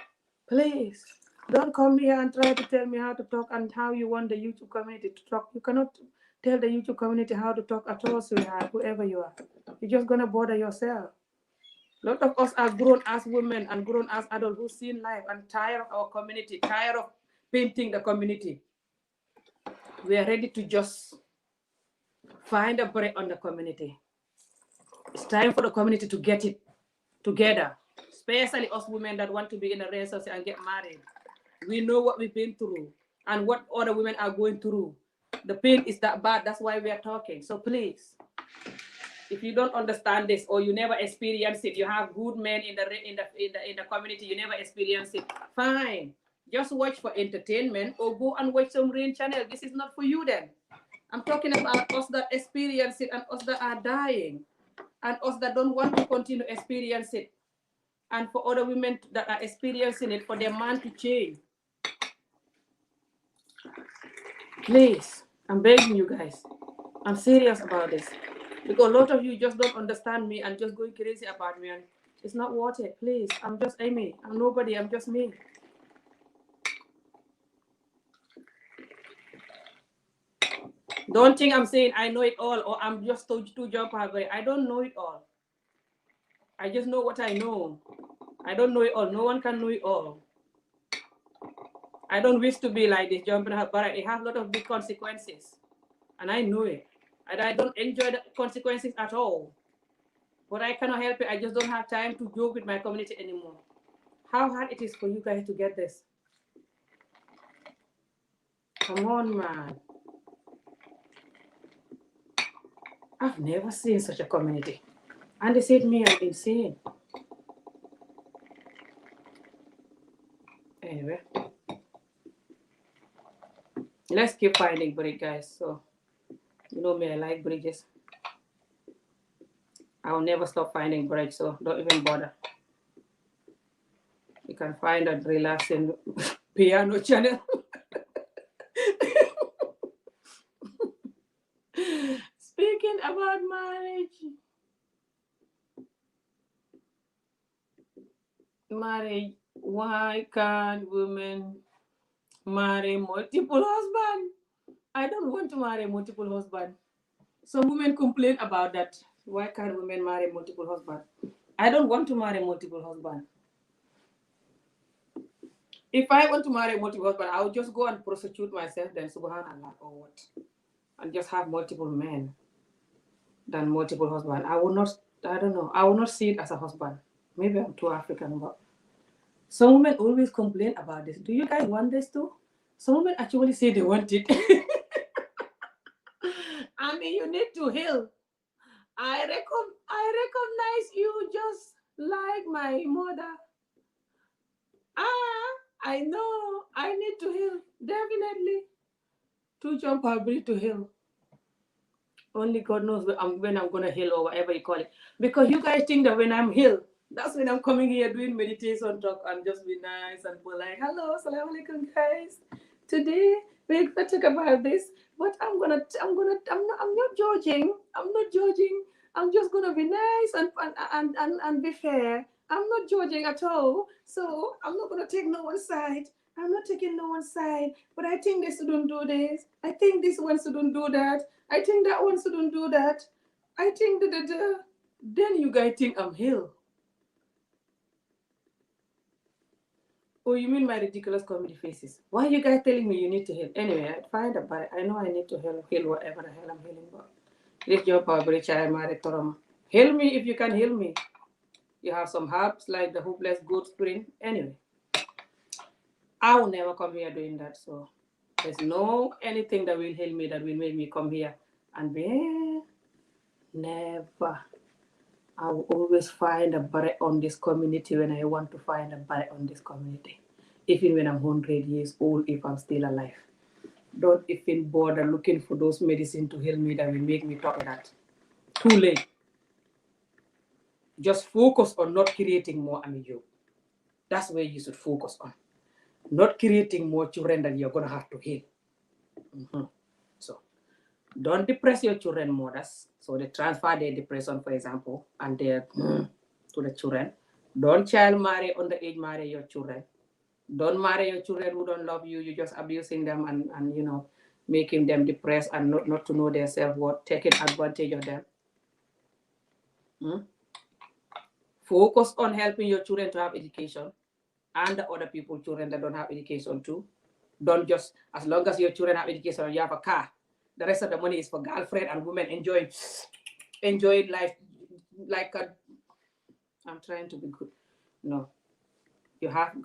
Please, don't come here and try to tell me how to talk and how you want the YouTube community to talk. You cannot tell the YouTube community how to talk at all, sweetheart, whoever you are. You're just gonna bother yourself. A lot of us are grown as women and grown as adults who've seen life and tired of our community, tired of painting the community. We are ready to just find a break on the community. It's time for the community to get it together, especially us women that want to be in a relationship and get married. We know what we've been through and what other women are going through. The pain is that bad. That's why we are talking. So please, if you don't understand this or you never experience it, you have good men in the community, you never experience it, fine. Just watch for entertainment or go and watch some rain channel. This is not for you then. I'm talking about us that experience it and us that are dying and us that don't want to continue to experience it. And for other women that are experiencing it, for their man to change. Please, I'm begging you guys. I'm serious about this. Because a lot of you just don't understand me and just going crazy about me. And it's not worth it. Please, I'm just Amy. I'm nobody. I'm just me. Don't think I'm saying I know it all or I'm just too jump away. I don't know it all. I just know what I know. I don't know it all. No one can know it all. I don't wish to be like this jumping up, but it has a lot of big consequences. And I know it. And I don't enjoy the consequences at all. But I cannot help it. I just don't have time to joke with my community anymore. How hard it is for you guys to get this. Come on, man. I've never seen such a community. And they said me I'm insane. Anyway. Let's keep finding bridge, guys. So, you know me, I like bridges. I will never stop finding bridge, so don't even bother. You can find a relaxing piano channel. Speaking about marriage, why can't women marry multiple husbands? I don't want to marry multiple husbands. Some women complain about that. Why can't women marry multiple husbands? I don't want to marry multiple husbands. If I want to marry multiple husbands, I would just go and prostitute myself then, subhanallah, or what? And just have multiple men than multiple husbands. I will not, I don't know, I will not see it as a husband. Maybe I'm too African, but some women always complain about this. Do you guys want this too? Some women actually say they want it. I mean, you need to heal. I recognize you just like my mother. I know I need to heal. Definitely. To jump a bridge to heal. Only God knows when I'm going to heal or whatever you call it. Because you guys think that when I'm healed, that's when I'm coming here doing meditation talk and just be nice and polite. Hello, assalamu alaikum, guys. Today we're gonna talk about this, but I'm not judging. I'm not judging. I'm just gonna be nice and be fair. I'm not judging at all. So I'm not gonna take no one side. I'm not taking no one's side, but I think they shouldn't do this. I think this one shouldn't do that. I think that one shouldn't do that. I think da. Then you guys think I'm hell. Oh, you mean my ridiculous comedy faces? Why are you guys telling me you need to heal? Anyway, I find a body. I know I need to heal whatever the hell I'm healing about. Lift your power, heal me if you can heal me. You have some herbs like the hopeless good spring. Anyway, I will never come here doing that. So there's no anything that will heal me that will make me come here and be never. I will always find a barrier on this community when I want to find a barrier on this community. Even when I'm 100 years old, if I'm still alive. Don't even bother looking for those medicine to heal me that will make me talk that. Too late. Just focus on not creating more amijo. That's where you should focus on. Not creating more children that you're going to have to heal. So don't depress your children mothers. So they transfer their depression, for example, and their to the children. Don't child marry, underage marry your children. Don't marry your children who don't love you. You're just abusing them and making them depressed and not to know their self-worth, taking advantage of them. Focus on helping your children to have education and the other people's children that don't have education too. Don't just, as long as your children have education and you have a car, the rest of the money is for girlfriend and women enjoying life like I'm trying to be good. No. You have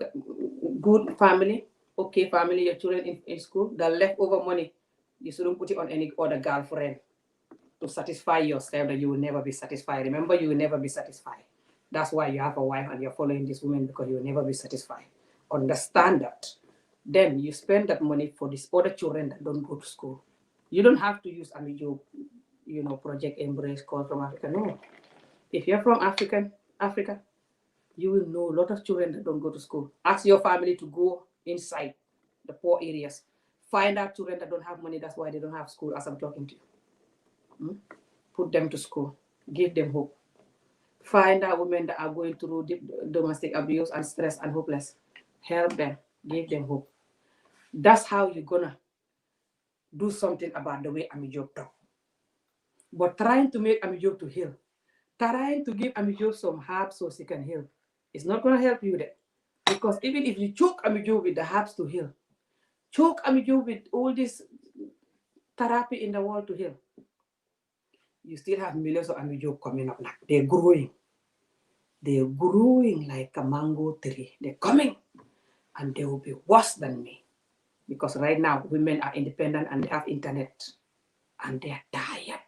good family, okay family, your children in school, the leftover money, you shouldn't put it on any other girlfriend to satisfy yourself that you will never be satisfied. Remember, you will never be satisfied. That's why you have a wife and you're following this woman, because you will never be satisfied. Understand that. Then you spend that money for these other children that don't go to school. You don't have to use Amijo, Project Embrace, Call from Africa. No. If you're from Africa, you will know a lot of children that don't go to school. Ask your family to go inside the poor areas. Find out children that don't have money. That's why they don't have school as I'm talking to you. Put them to school. Give them hope. Find out women that are going through domestic abuse and stress and hopeless. Help them. Give them hope. That's how you're going to do something about the way Amijob talk. But trying to make Amijob to heal, trying to give Amijob some herbs so she can heal, it's not going to help you there. Because even if you choke Amijob with the herbs to heal, choke Amijob with all this therapy in the world to heal, you still have millions of Amijob coming up. Like they're growing. They're growing like a mango tree. They're coming. And they will be worse than me. Because right now, women are independent and they have internet. And they're tired.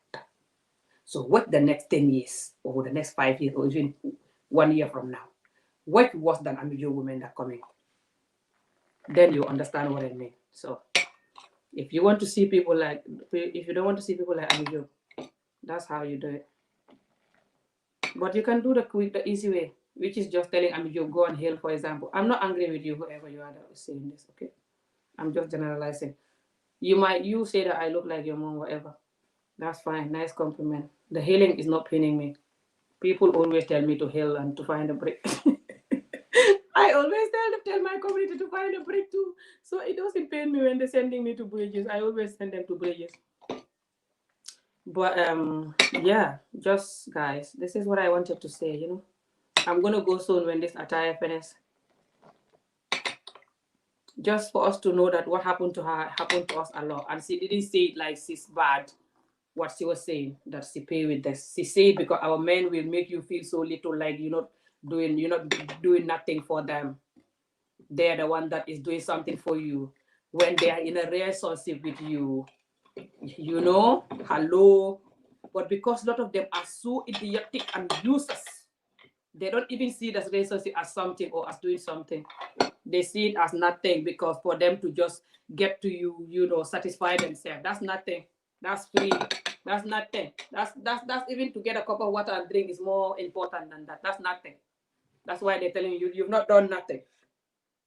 So what the next 10 years, or the next 5 years, or even 1 year from now, what worse than Amijo women that are coming? Then you understand what I mean. So if you want to see people like, if you don't want to see people like Amijo, that's how you do it. But you can do the easy way, which is just telling Amijo, go and heal, for example. I'm not angry with you, whoever you are that is saying this, okay? I'm just generalizing. You say that I look like your mom, whatever. That's fine, nice compliment. The healing is not paining me. People always tell me to heal and to find a break. I always tell my community to find a break too. So it doesn't pain me when they're sending me to Bridges. I always send them to Bridges. But yeah, just guys, this is what I wanted to say, I'm gonna go soon when this attire finishes. Just for us to know that what happened to her happened to us a lot. And she didn't say it like she's bad, what she was saying, that she pay with this. She said because our men will make you feel so little, like you're not doing nothing for them. They're the one that is doing something for you. When they are in a relationship with you, hello. But because a lot of them are so idiotic and useless, they don't even see this relationship as something or as doing something. They see it as nothing, because for them to just get to you, satisfy themselves, that's nothing. That's free. That's nothing. That's even to get a cup of water and drink is more important than that. That's nothing. That's why they're telling you, you've not done nothing.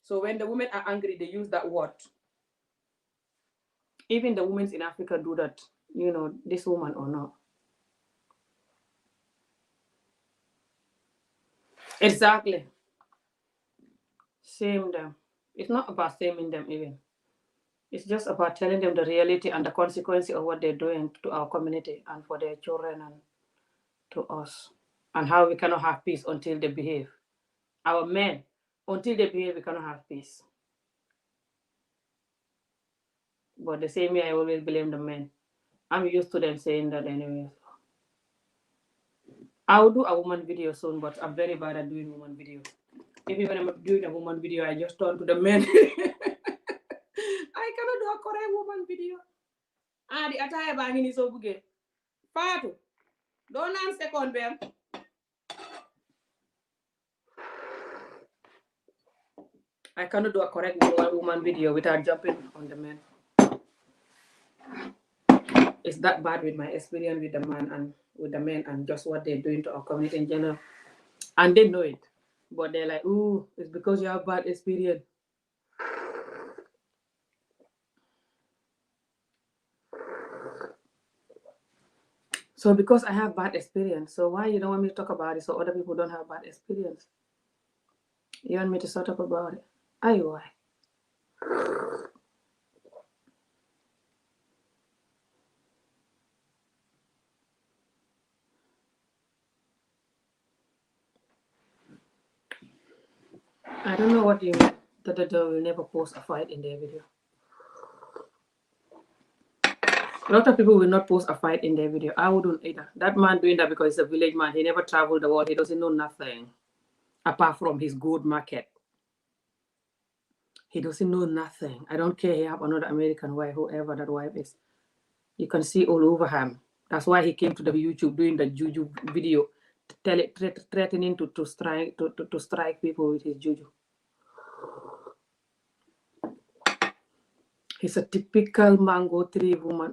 So when the women are angry, they use that word. Even the women in Africa do that, this woman or not. Exactly. Shame them. It's not about shaming them even. It's just about telling them the reality and the consequence of what they're doing to our community and for their children and to us, and how we cannot have peace until they behave. Our men, until they behave, we cannot have peace. But the same way, I always blame the men. I'm used to them saying that anyway. I'll do a woman video soon, but I'm very bad at doing woman video. Even when I'm doing a woman video, I just turn to the men. I cannot do a correct woman video. The attire banging is so buggy. Fatu, don't answer second, bam. I cannot do a correct woman video without jumping on the men. It's that bad with my experience with the man and with the men and just what they're doing to our community in general. And they know it. But they're like, ooh, it's because you have bad experience. So because I have bad experience, so why you don't want me to talk about it so other people don't have bad experience? You want me to shut up about it? Why? I don't know what you mean. That they will never post a fight in their video. A lot of people will not post a fight in their video. I wouldn't either. That man doing that because he's a village man. He never traveled the world. He doesn't know nothing apart from his good market. He doesn't know nothing. I don't care he have another American wife, whoever that wife is. You can see all over him. That's why he came to the YouTube doing the juju video, threatening to strike people with his juju. He's a typical mango tree woman,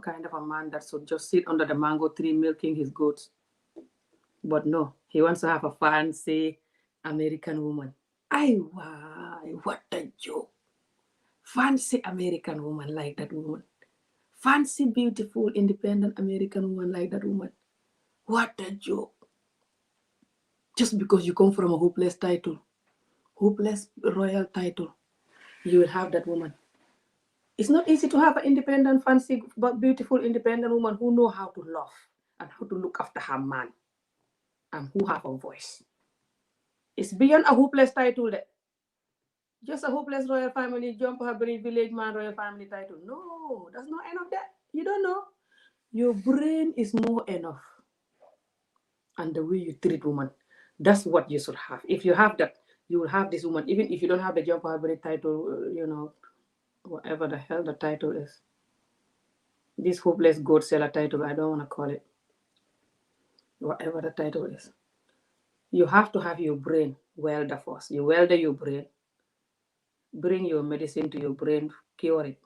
kind of a man that should just sit under the mango tree milking his goats. But no, he wants to have a fancy American woman. What a joke. Fancy American woman like that woman. Fancy, beautiful, independent American woman like that woman. What a joke. Just because you come from a hopeless title, hopeless royal title, you will have that woman. It's not easy to have an independent, fancy, but beautiful, independent woman who know how to love and how to look after her man and who have a voice. It's beyond a hopeless title. Just a hopeless royal family, jump her village man royal family title. No, that's not enough. That you don't know. Your brain is more enough. And the way you treat woman, that's what you should have. If you have that, you will have this woman. Even if you don't have the jump her title, whatever the hell the title is. This hopeless goat seller title, I don't want to call it. Whatever the title is. You have to have your brain welder first. You welder your brain. Bring your medicine to your brain, cure it.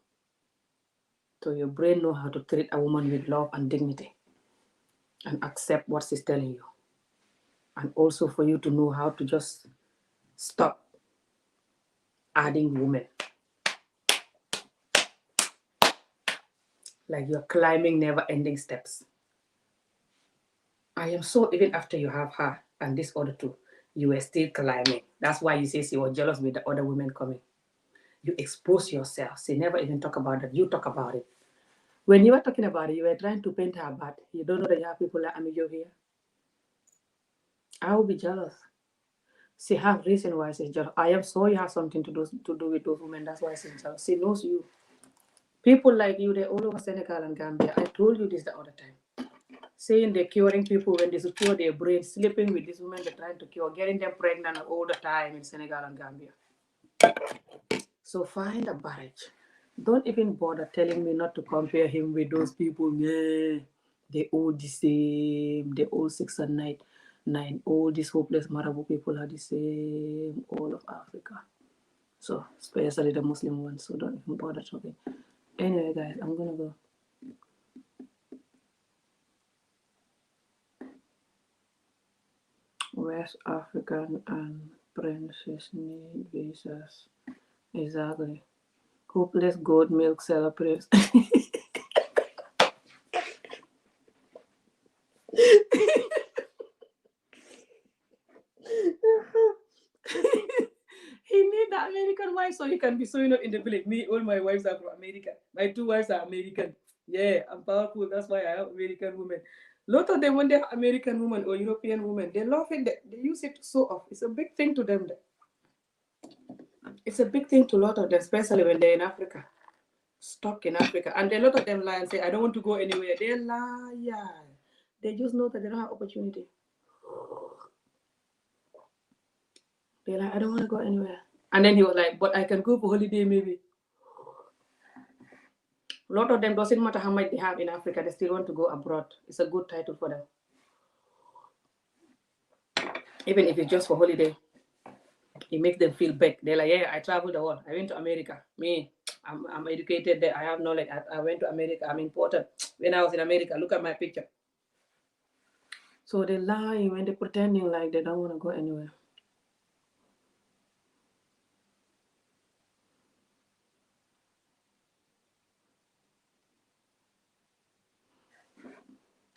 So your brain know how to treat a woman with love and dignity and accept what she's telling you. And also for you to know how to just stop adding women. Like you're climbing never-ending steps. I am so, even after you have her and this other two, you were still climbing. That's why you say she was jealous with the other women coming. You expose yourself. She never even talk about it. You talk about it. When you were talking about it, you were trying to paint her bad. You don't know that you have people like Amijo here. I will be jealous. She have reason why she's jealous. I am sure you have something to do with those women. That's why she's jealous. She knows you. People like you, they're all over Senegal and Gambia. I told you this the other time. Saying they're curing people when they should cure their brain, sleeping with these women they're trying to cure, getting them pregnant all the time in Senegal and Gambia. So find a barrage. Don't even bother telling me not to compare him with those people. Yeah, they all the same. They all 6 and 9. All these hopeless Marabu people are the same. All of Africa. So especially the Muslim ones. So don't even bother talking. Anyway, guys, I'm gonna go. West African and princes need visas. Exactly. Hopeless goat milk celebrates. He need the American wife Why? So you can be showing up in the village. Me, all my wives are from America. My 2 wives are American. Yeah, I'm powerful. That's why I have American women. Lot of them, when they're American women or European women, they love it. They use it to show off. It's a big thing to them. It's a big thing to a lot of them, especially when they're in Africa, stuck in Africa. And a lot of them lie and say, I don't want to go anywhere. They lie. They just know that they don't have opportunity. They're like, I don't want to go anywhere. And then he was like, but I can go for holiday maybe. A lot of them, doesn't matter how much they have in Africa, they still want to go abroad. It's a good title for them. Even if it's just for holiday, it makes them feel big. They're like, yeah, I traveled the world. I went to America. Me, I'm educated there. I have knowledge. I went to America. I'm important. When I was in America, look at my picture. So they're lying when they're pretending like they don't want to go anywhere.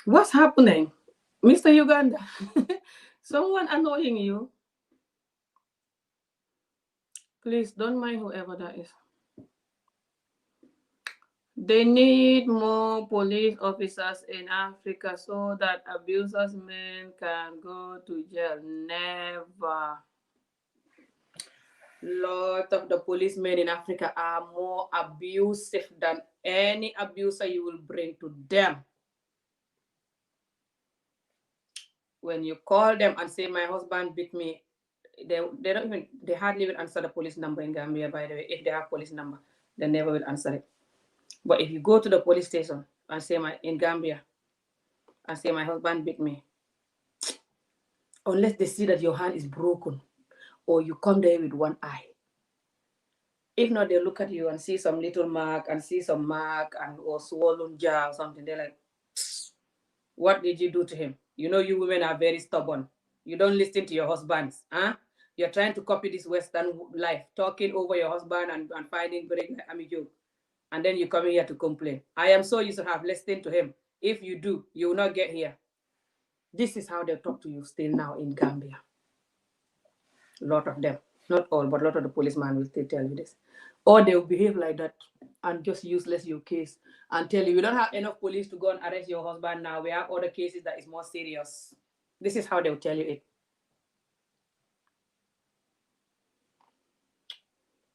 What's happening? Mr. Uganda, someone annoying you? Please don't mind whoever that is. They need more police officers in Africa so that abusers men can go to jail. Never. Lot of the policemen in Africa are more abusive than any abuser you will bring to them. When you call them and say, my husband beat me, they hardly even answer the police number in Gambia, by the way. If they have police number, they never will answer it. But if you go to the police station and say, in Gambia, and say, my husband beat me, unless they see that your hand is broken or you come there with one eye. If not, they look at you and see some little mark and see some mark or swollen jaw or something. They're like, what did you do to him? You know, you women are very stubborn. You don't listen to your husbands. Huh? You're trying to copy this Western life, talking over your husband and finding break like I'm a joke. And then you come here to complain. I am so used to have listened to him. If you do, you will not get here. This is how they talk to you still now in Gambia. A lot of them. Not all, but a lot of the policemen will still tell you this. Or they will behave like that and just useless your case and tell you, we don't have enough police to go and arrest your husband now. We have other cases that is more serious. This is how they will tell you it.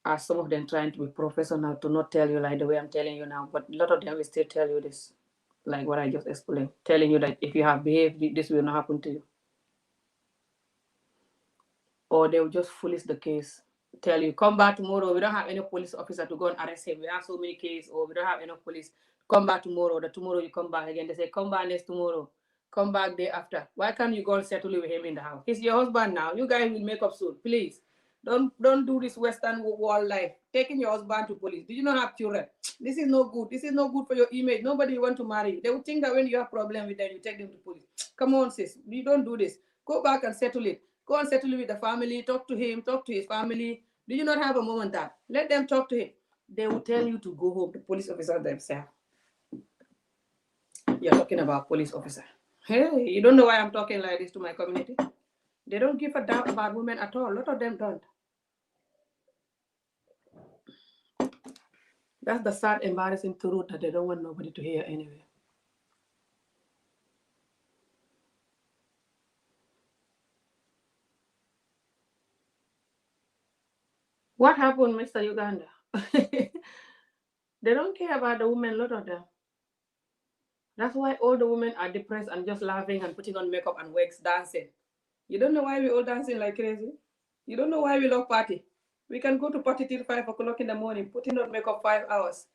Are some of them trying to be professional to not tell you like the way I'm telling you now, but a lot of them will still tell you this, like what I just explained, telling you that if you have behaved, this will not happen to you. Or they will just foolish the case, tell you, come back tomorrow, we don't have any police officer to go and arrest him, we have so many cases, or we don't have enough police, come back tomorrow, tomorrow you come back again, they say, come back next tomorrow, come back day after. Why can't you go and settle with him in the house? He's your husband now, you guys will make up soon, please. Don't do this Western world life, taking your husband to police. Do you not have children? This is no good. This is no good for your image. Nobody want to marry you. They will think that when you have problem with them, you take them to police. Come on, sis. You don't do this. Go back and settle it. Go and settle it with the family. Talk to him. Talk to his family. Do you not have a mom and dad? Let them talk to him. They will tell you to go home. The police officer themselves. You're talking about police officer. Hey, you don't know why I'm talking like this to my community? They don't give a damn about women at all. A lot of them don't. That's the sad, embarrassing truth that they don't want nobody to hear anyway. What happened, Mr. Uganda? They don't care about the women, a lot of them. That's why all the women are depressed and just laughing and putting on makeup and wigs, dancing. You don't know why we all dancing like crazy? You don't know why we love party? We can go to party till 5 o'clock in the morning, putting on makeup 5 hours,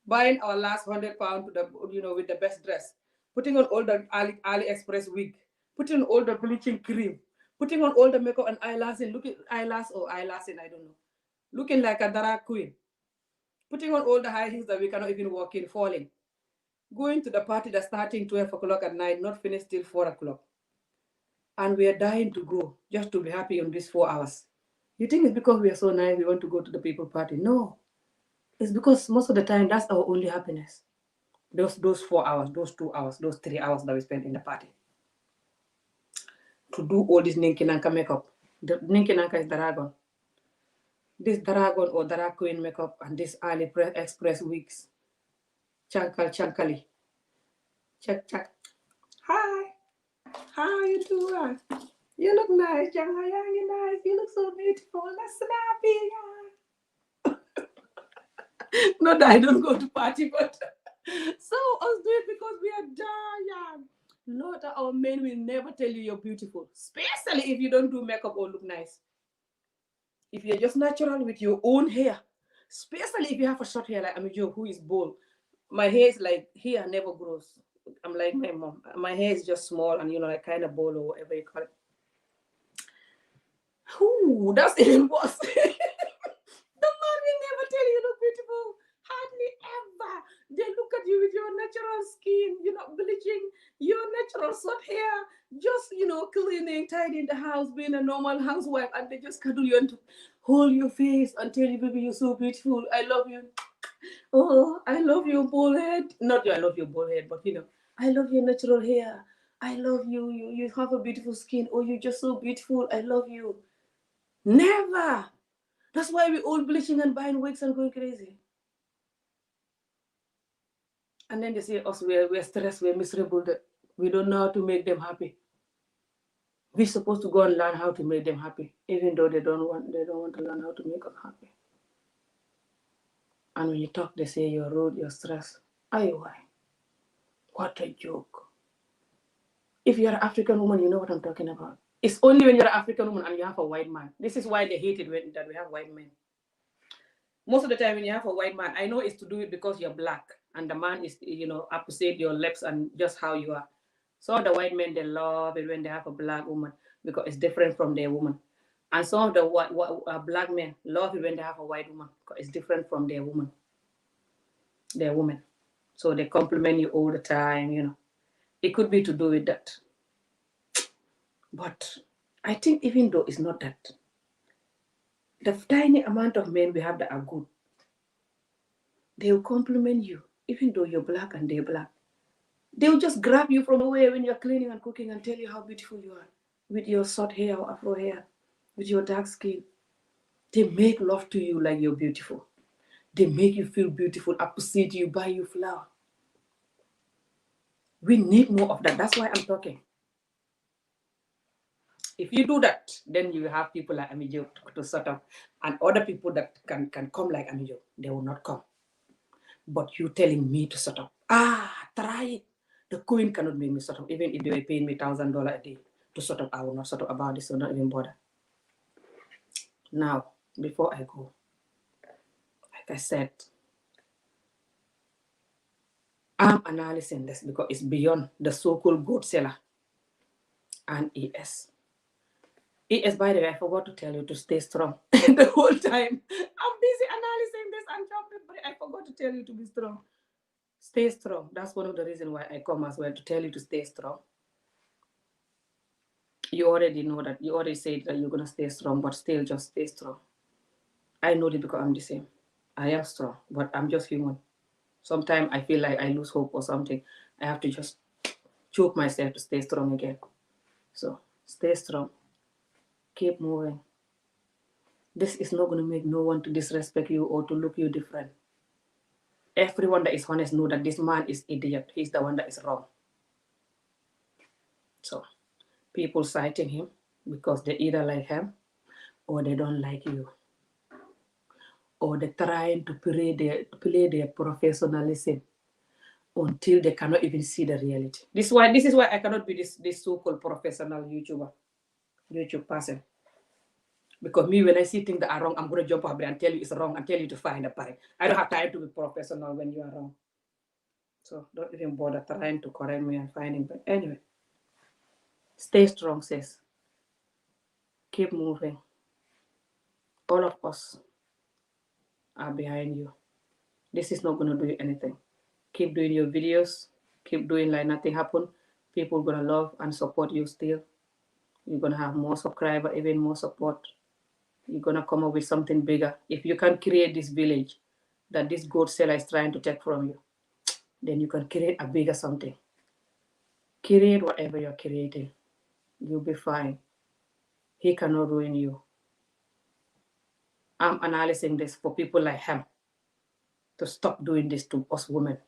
buying our last £100 to the, with the best dress, putting on all the AliExpress wig, putting on all the bleaching cream, putting on all the makeup and eyelashes, looking eyelashing, I don't know, looking like a drag queen, putting on all the high heels that we cannot even walk in, falling, going to the party that's starting 12 o'clock at night, not finished till 4 o'clock. And we are dying to go just to be happy on these 4 hours. You think it's because we are so nice, we want to go to the people party? No. It's because most of the time, that's our only happiness. Those 4 hours, those 2 hours, those 3 hours that we spend in the party. To do all this Ninki Nanka makeup. The Ninki Nanka is dragon. this dragon or drag queen makeup and this AliExpress wigs. Chankali. Check. Hi. How you doing? You look nice, you nice. You look so beautiful. Let's snap. Not that I don't go to party, but so us do it because we are dying. Lot of our men will never tell you you're beautiful, especially if you don't do makeup or look nice. If you're just natural with your own hair, especially if you have a short hair like Amijo, who is bald. My hair is like here, never grows. I'm like my mom. My hair is just small and like kind of bald or whatever you call it. Ooh, that's even worse. The man will never tell you look beautiful. Hardly ever. They look at you with your natural skin, you're not bleaching, your natural short hair, just cleaning, tidying the house, being a normal housewife, and they just cuddle you and hold your face and tell you, baby, you're so beautiful. I love you. Oh, I love your bald head. Not you, I love your bald head, but I love your natural hair. I love you. You have a beautiful skin. Oh, you're just so beautiful. I love you. Never. That's why we're all bleaching and buying wigs and going crazy. And then they say us, we're stressed, we're miserable, that we don't know how to make them happy. We're supposed to go and learn how to make them happy, even though they don't want to learn how to make us happy. And when you talk, they say you're rude, you're stressed. Why? What a joke. If you're an African woman, you know what I'm talking about. It's only when you're an African woman and you have a white man. This is why they hate it that we have white men. Most of the time when you have a white man, I know it's to do it because you're black and the man is, appreciate your lips and just how you are. So the white men, they love it when they have a black woman because it's different from their woman. And some of the black men love it when they have a white woman because it's different from their woman. Their woman. So they compliment you all the time, It could be to do with that. But I think even though it's not that, the tiny amount of men we have that are good, they will compliment you, even though you're black and they're black. They will just grab you from nowhere when you're cleaning and cooking and tell you how beautiful you are with your short hair or afro hair, with your dark skin. They make love to you like you're beautiful. They make you feel beautiful, appreciate you, buy you flower. We need more of that. That's why I'm talking. If you do that, then you have people like Amijo to sort of, and other people that can come like Amijo, they will not come. But you telling me to sort of, try it. The queen cannot make me sort of, even if they were paying me $1,000 a day to sort of, I will not sort of about this, so not even bother. Now, before I go, like I said, I'm analyzing this because it's beyond the so-called goat seller and ES. ES, by the way, I forgot to tell you to stay strong the whole time. I'm busy analyzing this and jumping, but I forgot to tell you to be strong. Stay strong. That's one of the reasons why I come as well, to tell you to stay strong. You already know that. You already said that you're going to stay strong, but still just stay strong. I know it because I'm the same. I am strong, but I'm just human. Sometimes I feel like I lose hope or something. I have to just choke myself to stay strong again. So stay strong. Keep moving. This is not going to make no one to disrespect you or to look you different. Everyone that is honest know that this man is idiot. He's the one that is wrong. So people citing him because they either like him or they don't like you. Or they're trying to play their professionalism until they cannot even see the reality. This is why I cannot be this so-called professional YouTube person. Because me, when I see things that are wrong, I'm going to jump up there and tell you it's wrong and tell you to find a pie. I don't have time to be professional when you are wrong. So don't even bother trying to correct me and finding. But anyway, stay strong, sis. Keep moving. All of us are behind you. This is not going to do you anything. Keep doing your videos. Keep doing like nothing happened. People are going to love and support you still. You're going to have more subscribers, even more support. You're going to come up with something bigger. If you can create this village that this goat seller is trying to take from you, then you can create a bigger something. Create whatever you're creating. You'll be fine. He cannot ruin you. I'm analyzing this for people like him to stop doing this to us women.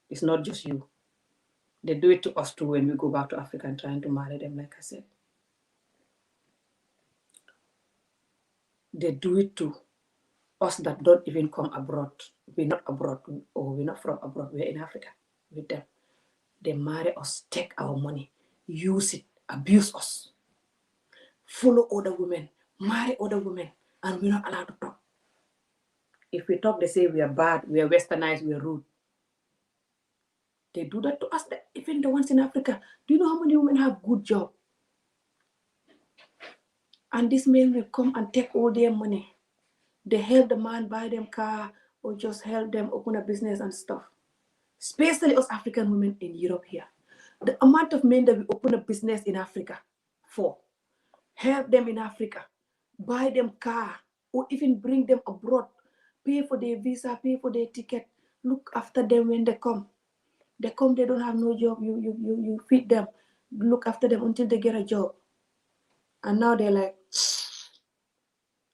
It's not just you. They do it to us too when we go back to Africa and trying to marry them, like I said. They do it to us that don't even come abroad. We're not abroad, or we're not from abroad. We're in Africa with them. They marry us, take our money, use it, abuse us, follow other women, marry other women, and we're not allowed to talk. If we talk, they say we are bad, we are westernized, we are rude. They do that to us, even the ones in Africa. Do you know how many women have good job? And these men will come and take all their money. They help the man buy them car or just help them open a business and stuff. Especially us African women in Europe here. The amount of men that we open a business in Africa for, help them in Africa, buy them car, or even bring them abroad, pay for their visa, pay for their ticket, look after them when they come. They come, they don't have no job, you feed them, look after them until they get a job. And now they're like,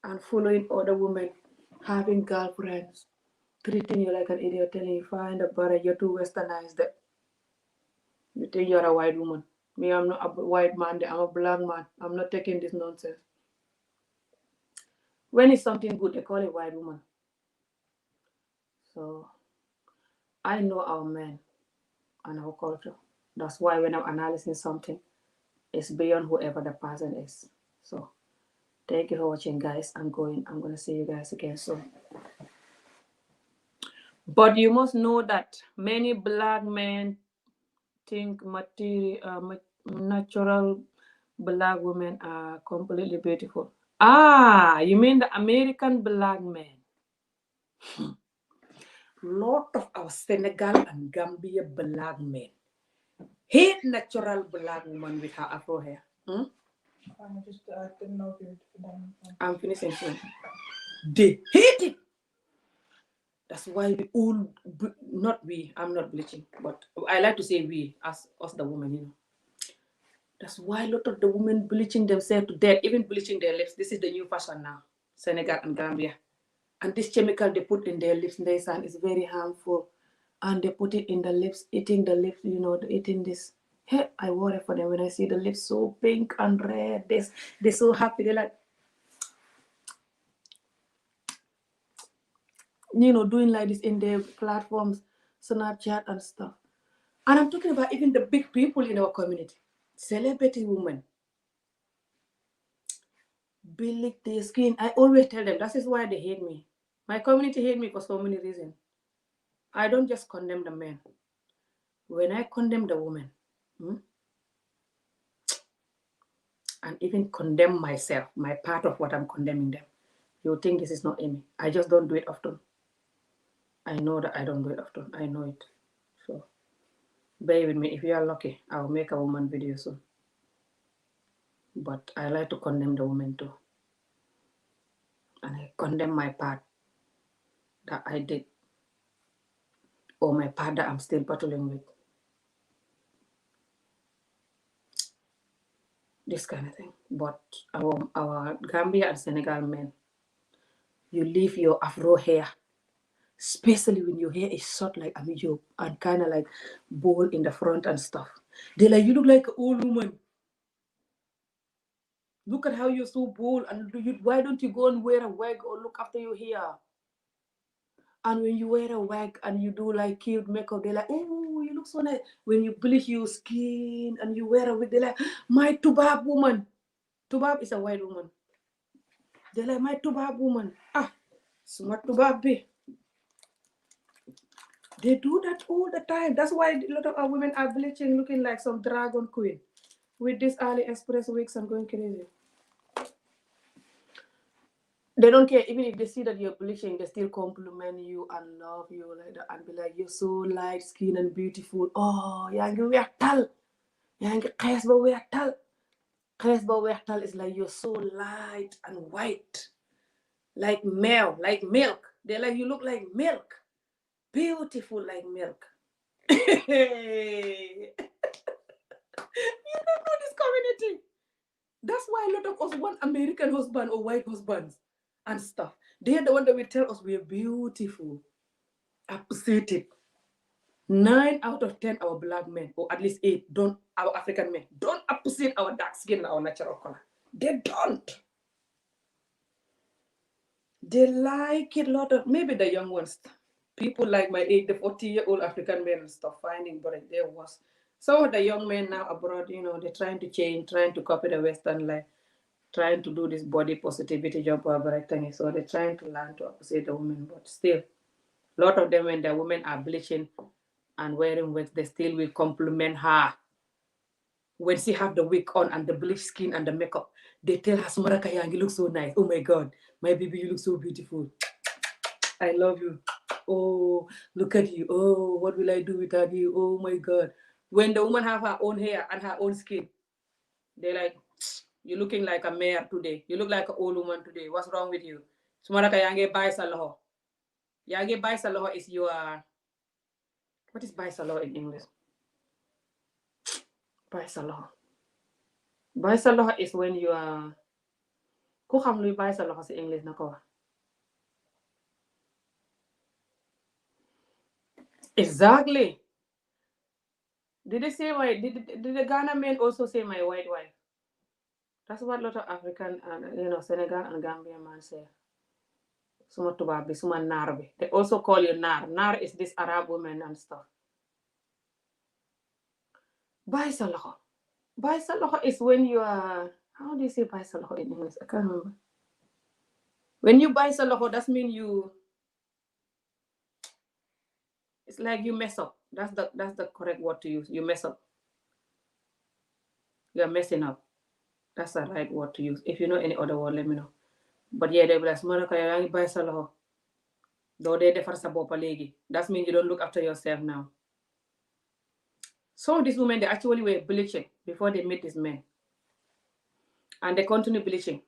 and following other women, having girlfriends, treating you like an idiot, telling you, find a brother, you're too westernized. You think you're a white woman. Me, I'm not a white man, I'm a black man. I'm not taking this nonsense. When it's something good, they call it white woman. So I know our men and our culture. That's why when I'm analyzing something, it's beyond whoever the person is. So thank you for watching, guys. I'm gonna see you guys again soon. But you must know that many black men think natural black women are completely beautiful. You mean the American black men? Lot of our Senegal and Gambia black men hate natural black woman with her afro hair. I'm finishing soon. They hate it. That's why we all, not we, I'm not bleaching, but I like to say we, as us the women, you know. That's why a lot of the women bleaching themselves to death, even bleaching their lips. This is the new fashion now, Senegal and Gambia. And this chemical they put in their lips, they say, is very harmful. And they put it in the lips, eating the lips, you know, eating this. Hey, I worry for them when I see the lips so pink and red. They're so happy. They're like, you know, doing like this in their platforms, Snapchat and stuff. And I'm talking about even the big people in our community, celebrity women. Bleach their skin. I always tell them that is why they hate me. My community hate me for so many reasons. I don't just condemn the men. When I condemn the women, and even condemn myself, my part of what I'm condemning them, you'll think this is not in me. I just don't do it often. I know that I don't do it often. I know it. So bear with me. If you are lucky, I'll make a woman video soon. But I like to condemn the women too. And I condemn my part that I did, or my part that I'm still battling with. This kind of thing. But our Gambia and Senegal men, you leave your afro hair, especially when your hair is short like Amijo and kind of like bowl in the front and stuff. They're like, you look like an old woman. Look at how you're so bold, and why don't you go and wear a wig or look after your hair? And when you wear a wig and you do like cute makeup, they're like, oh, you look so nice. When you bleach your skin and you wear a wig, they're like, my Tubab woman. Tubab is a white woman. They're like, my Tubab woman. Smart Tubab be. They do that all the time. That's why a lot of our women are bleaching, looking like some dragon queen with this AliExpress wigs and going crazy. They don't care. Even if they see that you're bleaching, they still compliment you and love you like that and be like, you're so light skin and beautiful. Oh, yaa ngi weex tal. Yaa ngi xees ba weex tal. Xees ba weex tal is like you're so light and white. Like milk. They're like, you look like milk. Beautiful like milk. You don't know this community. That's why a lot of us want American husband or white husbands and stuff. They're the one that will tell us we're beautiful, appreciated. 9 out of 10 our black men, or at least 8, don't, our African men, don't appreciate our dark skin and our natural color. They don't. They like it a lot of, maybe the young ones, people like my age, the 40-year-old African men and stuff, finding, but there was. Some of the young men now abroad, they're trying to change, trying to copy the Western life, trying to do this body positivity job, so they're trying to learn to appreciate the women, but still, a lot of them, when the women are bleaching and wearing wigs, they still will compliment her. When she have the wig on and the bleached skin and the makeup, they tell her, Sumaraka Yang, you look so nice. Oh my God, my baby, you look so beautiful. I love you. Oh, look at you. Oh, what will I do without you? Oh my God. When the woman have her own hair and her own skin, they're like, you're looking like a mare today. You look like an old woman today. What's wrong with you? Sumaraka Yang Baisalaho. Yang Baisalaho is your, what is Baisalaho in English? Baisalaho. Baisalaho is when you are, ku xam luy Baisalaho in English na ko. Exactly. Did they say did the Ghana men also say my white wife? That's what a lot of African and Senegal and Gambia man say. Suma tubabi, suma narbi. They also call you nar. Nar is this Arab woman and stuff. Baisalaho. Baisalaho is when you are, how do you say baisalaho in English? I can't remember. When you baisalaho, that means you, it's like you mess up. That's the correct word to use. You mess up. You're messing up. That's the right word to use. If you know any other word, let me know. But yeah, they be like, Maraka, you buy saloho. Though they defar sa bopa legi. That means you don't look after yourself now. Some of these women, they actually were bleaching before they met this man. And they continue bleaching.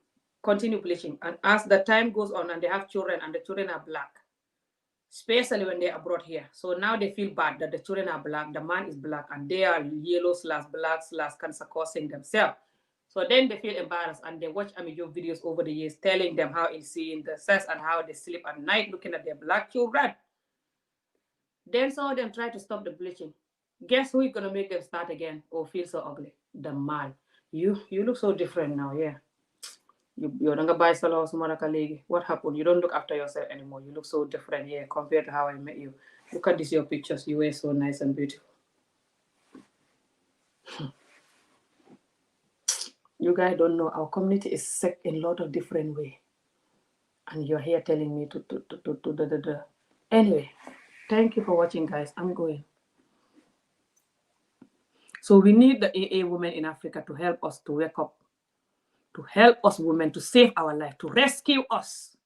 And as the time goes on and they have children and the children are black, especially when they are brought here. So now they feel bad that the children are black, the man is black, and they are yellow/black/ cancer causing themselves. So then they feel embarrassed and they watch Amijo videos over the years telling them how it's seeing the sex and how they sleep at night looking at their black children. Then some of them try to stop the bleaching. Guess who is going to make them start again or feel so ugly? The man. You look so different now, yeah. You're not buy salo sumaraka legi. What happened? You don't look after yourself anymore. You look so different, yeah, compared to how I met you. Look at these your pictures. You were so nice and beautiful. You guys don't know our community is sick in a lot of different ways. And you're here telling me to. Anyway, thank you for watching, guys. I'm going. So we need the AA women in Africa to help us to wake up, to help us women to save our life, to rescue us.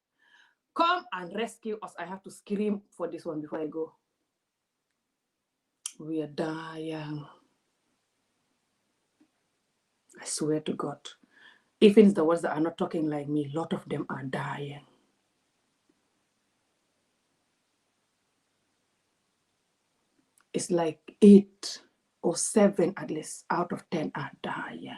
Come and rescue us. I have to scream for this one before I go. We are dying. I swear to God. Even the ones that are not talking like me, a lot of them are dying. It's like 8 or 7 at least out of 10 are dying.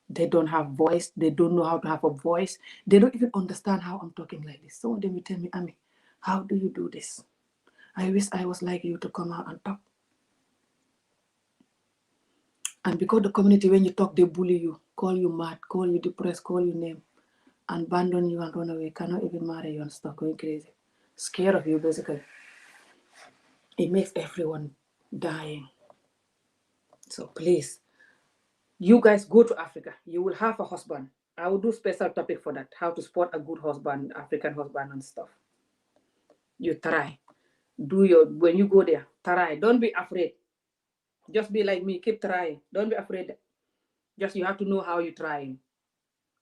They don't have voice. They don't know how to have a voice. They don't even understand how I'm talking like this. Some of them will tell me, Ami, how do you do this? I wish I was like you to come out and talk. And because the community, when you talk, they bully you, call you mad, call you depressed, call you name, and abandon you and run away, cannot even marry you and stuff, going crazy. Scared of you, basically. It makes everyone dying. So please, you guys go to Africa. You will have a husband. I will do special topic for that, how to spot a good husband, African husband and stuff. You try. When you go there, try. Don't be afraid. Just be like me, keep trying. Don't be afraid. Just you have to know how you're trying.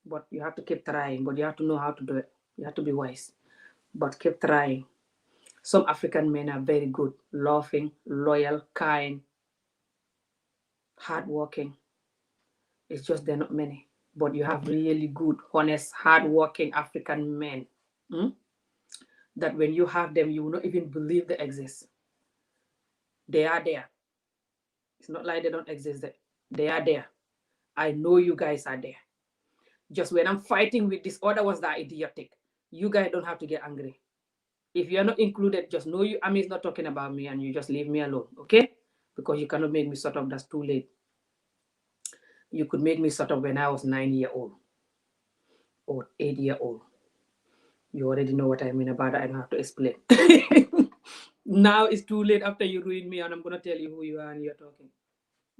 But you have to keep trying, but you have to know how to do it. You have to be wise. But keep trying. Some African men are very good, loving, loyal, kind, hardworking. It's just they're not many. But you have really good, honest, hardworking African men. That when you have them, you will not even believe they exist. They are there. It's not like they don't exist. They are there. I know you guys are there. Just when I'm fighting with these other ones that are idiotic, you guys don't have to get angry. If you're not included, just know you Ami is not talking about me and you just leave me alone, okay? Because you cannot make me sort of, that's too late. You could make me sort of when I was 9-year-old or 8-year-old. You already know what I mean about that. I don't have to explain. Now it's too late after you ruined me and I'm going to tell you who you are and you're talking.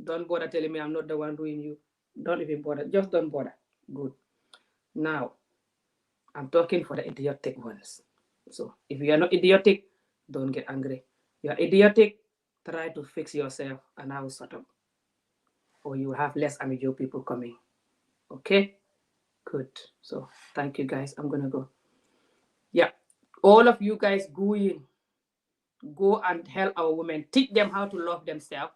Don't bother telling me I'm not the one ruining you. Don't even bother. Just don't bother. Good. Now, I'm talking for the idiotic ones. So if you are not idiotic, don't get angry. You are idiotic, try to fix yourself and I will sort of. Or you will have less Amijo people coming. Okay? Good. So thank you guys. I'm gonna go. Yeah. All of you guys go in. Go and help our women. Teach them how to love themselves.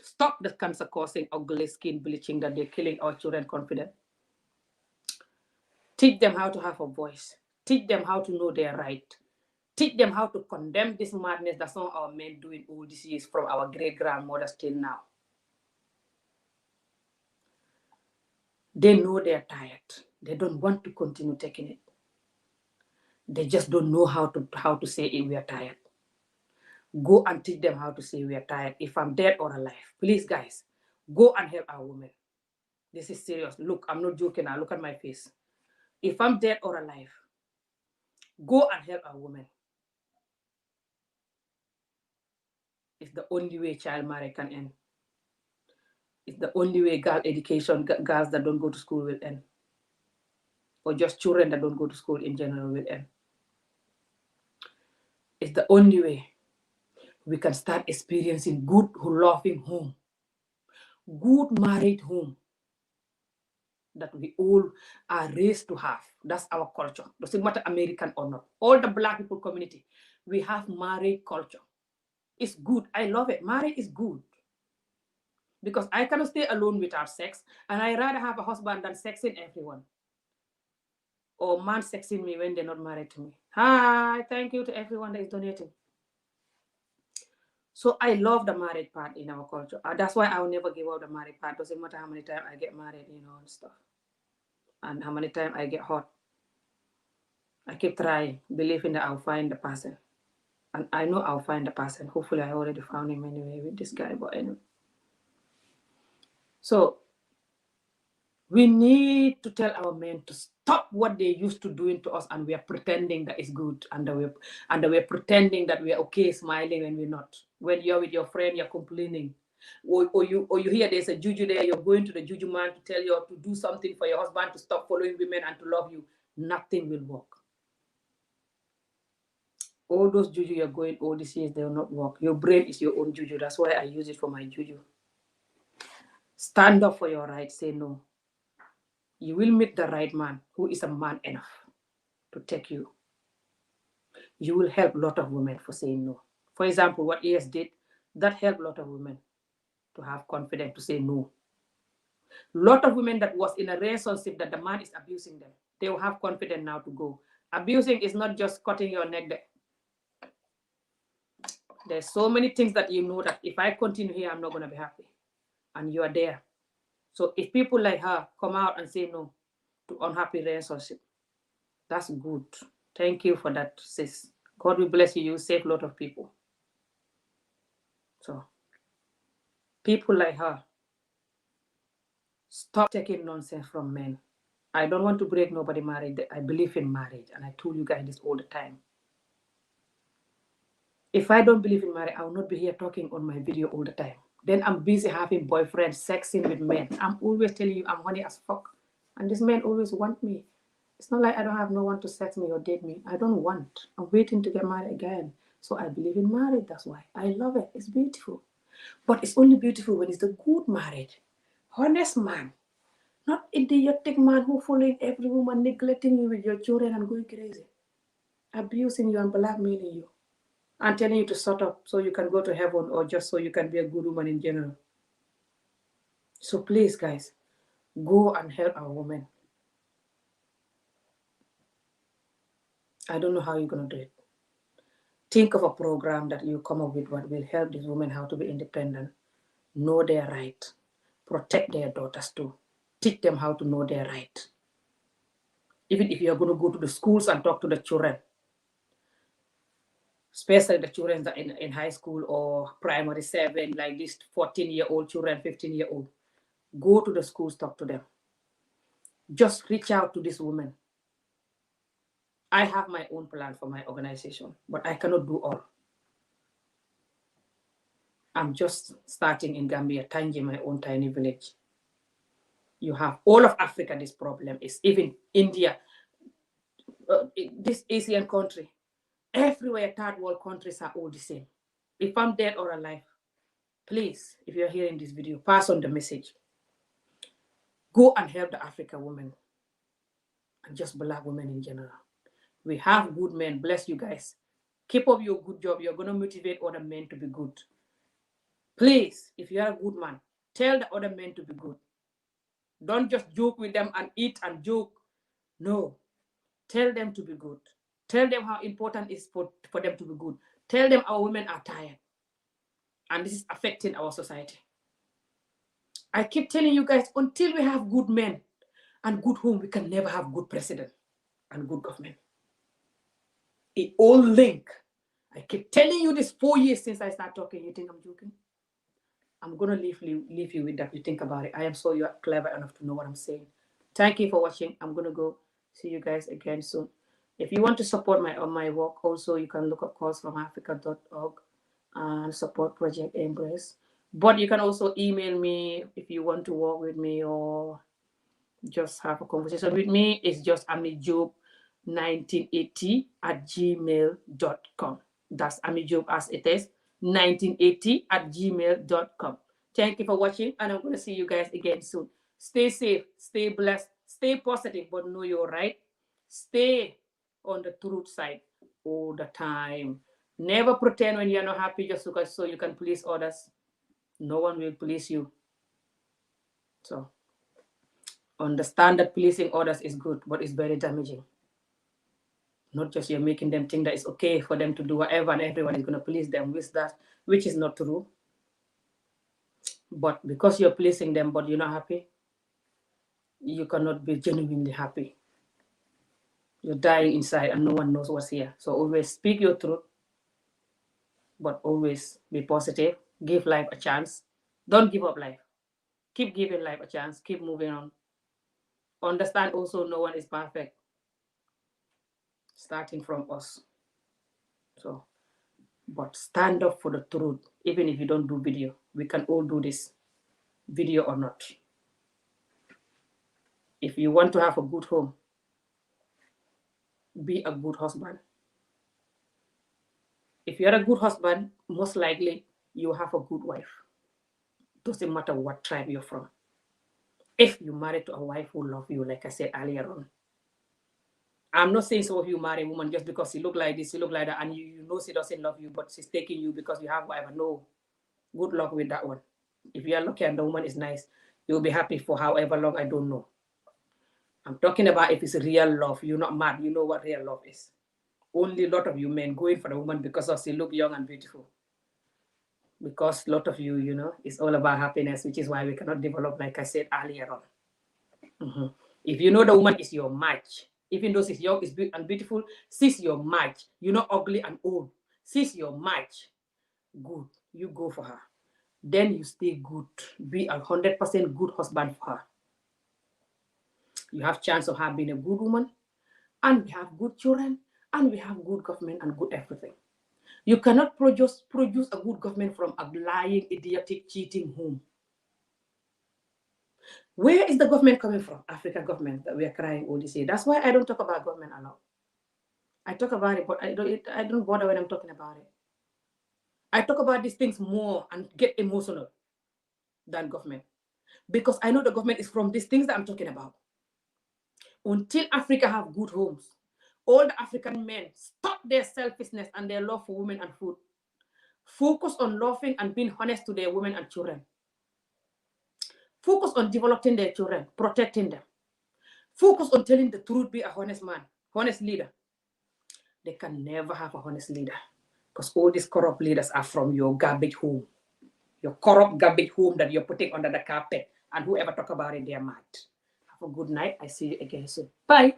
Stop the cancer causing ugly skin bleaching that they're killing our children confident. Teach them how to have a voice. Teach them how to know their right. Teach them how to condemn this madness that some of our men doing all these years from our great-grandmothers till now. They know they're tired. They don't want to continue taking it. They just don't know how to say it, we are tired. Go and teach them how to say we are tired. If I'm dead or alive, please guys, go and help our women. This is serious. Look, I'm not joking now. Look at my face. If I'm dead or alive, go and help our women. It's the only way child marriage can end. It's the only way girl education, girls that don't go to school will end. Or just children that don't go to school in general will end. It's the only way we can start experiencing good, loving home. Good married home that we all are raised to have. That's our culture. Doesn't matter American or not. All the Black people community, we have married culture. It's good. I love it. Marriage is good. Because I cannot stay alone without sex, and I rather have a husband than sexing everyone. Or man sexing me when they're not married to me. Hi, thank you to everyone that is donating. So I love the married part in our culture. That's why I'll never give up the married part. Doesn't matter how many times I get married, and stuff. And how many times I get hot. I keep trying, believing that I'll find the person. And I know I'll find the person. Hopefully I already found him anyway with this guy, but anyway. So we need to tell our men to stop what they used to doing to us, and we are pretending that it's good, and we're pretending that we are okay, smiling when we're not. When you're with your friend, you're complaining, or you hear there's a juju there, you're going to the juju man to tell you to do something for your husband to stop following women and to love you. Nothing will work. All those juju you're going all these years, they will not work. Your brain is your own juju. That's why I use it for my juju. Stand up for your right. Say no. You will meet the right man who is a man enough to take you. You will help a lot of women for saying no. For example, what ES did, that helped a lot of women to have confidence to say no. A lot of women that was in a relationship that the man is abusing them, they will have confidence now to go. Abusing is not just cutting your neck there. There's so many things that you know that if I continue here, I'm not going to be happy. And you are there. So if people like her come out and say no to unhappy relationship, that's good. Thank you for that, sis. God will bless you. You save a lot of people. So people like her, stop taking nonsense from men. I don't want to break nobody marriage. I believe in marriage, and I told you guys this all the time. If I don't believe in marriage, I will not be here talking on my video all the time. Then I'm busy having boyfriends, sexing with men. I'm always telling you I'm horny as fuck. And these men always want me. It's not like I don't have no one to sex me or date me. I don't want. I'm waiting to get married again. So I believe in marriage, that's why. I love it. It's beautiful. But it's only beautiful when it's the good marriage. Honest man. Not idiotic man who following every woman, neglecting you with your children and going crazy. Abusing you and blackmailing you. And telling you to shut up so you can go to heaven or just so you can be a good woman in general. So please, guys, go and help our women. I don't know how you're going to do it. Think of a program that you come up with what will help these women how to be independent, know their right, protect their daughters too, teach them how to know their right. Even if you're going to go to the schools and talk to the children, especially the children that in high school or primary 7, like these 14-year-old children, 15-year-old, go to the schools, talk to them. Just reach out to this woman. I have my own plan for my organization, but I cannot do all. I'm just starting in Gambia, Tangi, my own tiny village. You have all of Africa, this problem is even India, this Asian country, everywhere, third world countries are all the same. If I'm dead or alive, please, if you're hearing this video, pass on the message. Go and help the African women and just Black women in general. We have good men, bless you guys. Keep up your good job. You're going to motivate other men to be good. Please, if you're a good man, tell the other men to be good. Don't just joke with them and eat and joke. No, tell them to be good. Tell them how important it is for them to be good. Tell them our women are tired. And this is affecting our society. I keep telling you guys, until we have good men and good home, we can never have good president and good government. It all link. I keep telling you this 4 years since I started talking. You think I'm joking? I'm going to leave you with that. You think about it. I am so you're clever enough to know what I'm saying. Thank you for watching. I'm going to go see you guys again soon. If you want to support my work, also you can look up callsfromafrica.org and support Project Embrace. But you can also email me if you want to work with me or just have a conversation with me. It's just amijob1980@gmail.com. That's amijob as it is, 1980@gmail.com. Thank you for watching, and I'm going to see you guys again soon. Stay safe, stay blessed, stay positive, but know you're right. Stay on the truth side all the time. Never pretend when you're not happy just because so you can please others. No one will please you. So understand that pleasing others is good, but it's very damaging. Not just you're making them think that it's okay for them to do whatever and everyone is going to please them with that, which is not true. But because you're pleasing them, but you're not happy, you cannot be genuinely happy. You're dying inside and no one knows what's here. So always speak your truth, but always be positive. Give life a chance. Don't give up life. Keep giving life a chance. Keep moving on. Understand also no one is perfect. Starting from us. So, but stand up for the truth. Even if you don't do video, we can all do this, video or not. If you want to have a good home, be a good husband. If you're a good husband, most likely you have a good wife. Doesn't matter what tribe you're from. If you marry to a wife who loves you, like I said earlier on. I'm not saying some of you marry a woman just because she look like this, she look like that, and you know she doesn't love you, but she's taking you because you have whatever. No. Good luck with that one. If you are lucky and the woman is nice, you'll be happy for however long, I don't know. I'm talking about if it's real love, you're not mad, you know what real love is. Only a lot of you men going for the woman because she look young and beautiful. Because a lot of you, it's all about happiness, which is why we cannot develop, like I said earlier on. If you know the woman is your match, even though she's young, is and beautiful, she's your match. You're not ugly and old. She's your match. Good. You go for her. Then you stay good. Be 100% good husband for her. You have chance of her being a good woman, and we have good children, and we have good government and good everything. You cannot produce a good government from a lying, idiotic, cheating home. Where is the government coming from? African government that we are crying all this year. That's why I don't talk about government a lot. I talk about it, but I don't bother when I'm talking about it. I talk about these things more and get emotional than government. Because I know the government is from these things that I'm talking about. Until Africa have good homes, all the African men stop their selfishness and their love for women and food. Focus on loving and being honest to their women and children. Focus on developing their children, protecting them. Focus on telling the truth, be a honest man, honest leader. They can never have a honest leader because all these corrupt leaders are from your garbage home. Your corrupt garbage home that you're putting under the carpet, and whoever talk about it, they're mad. Have a good night. I see you again soon. Bye.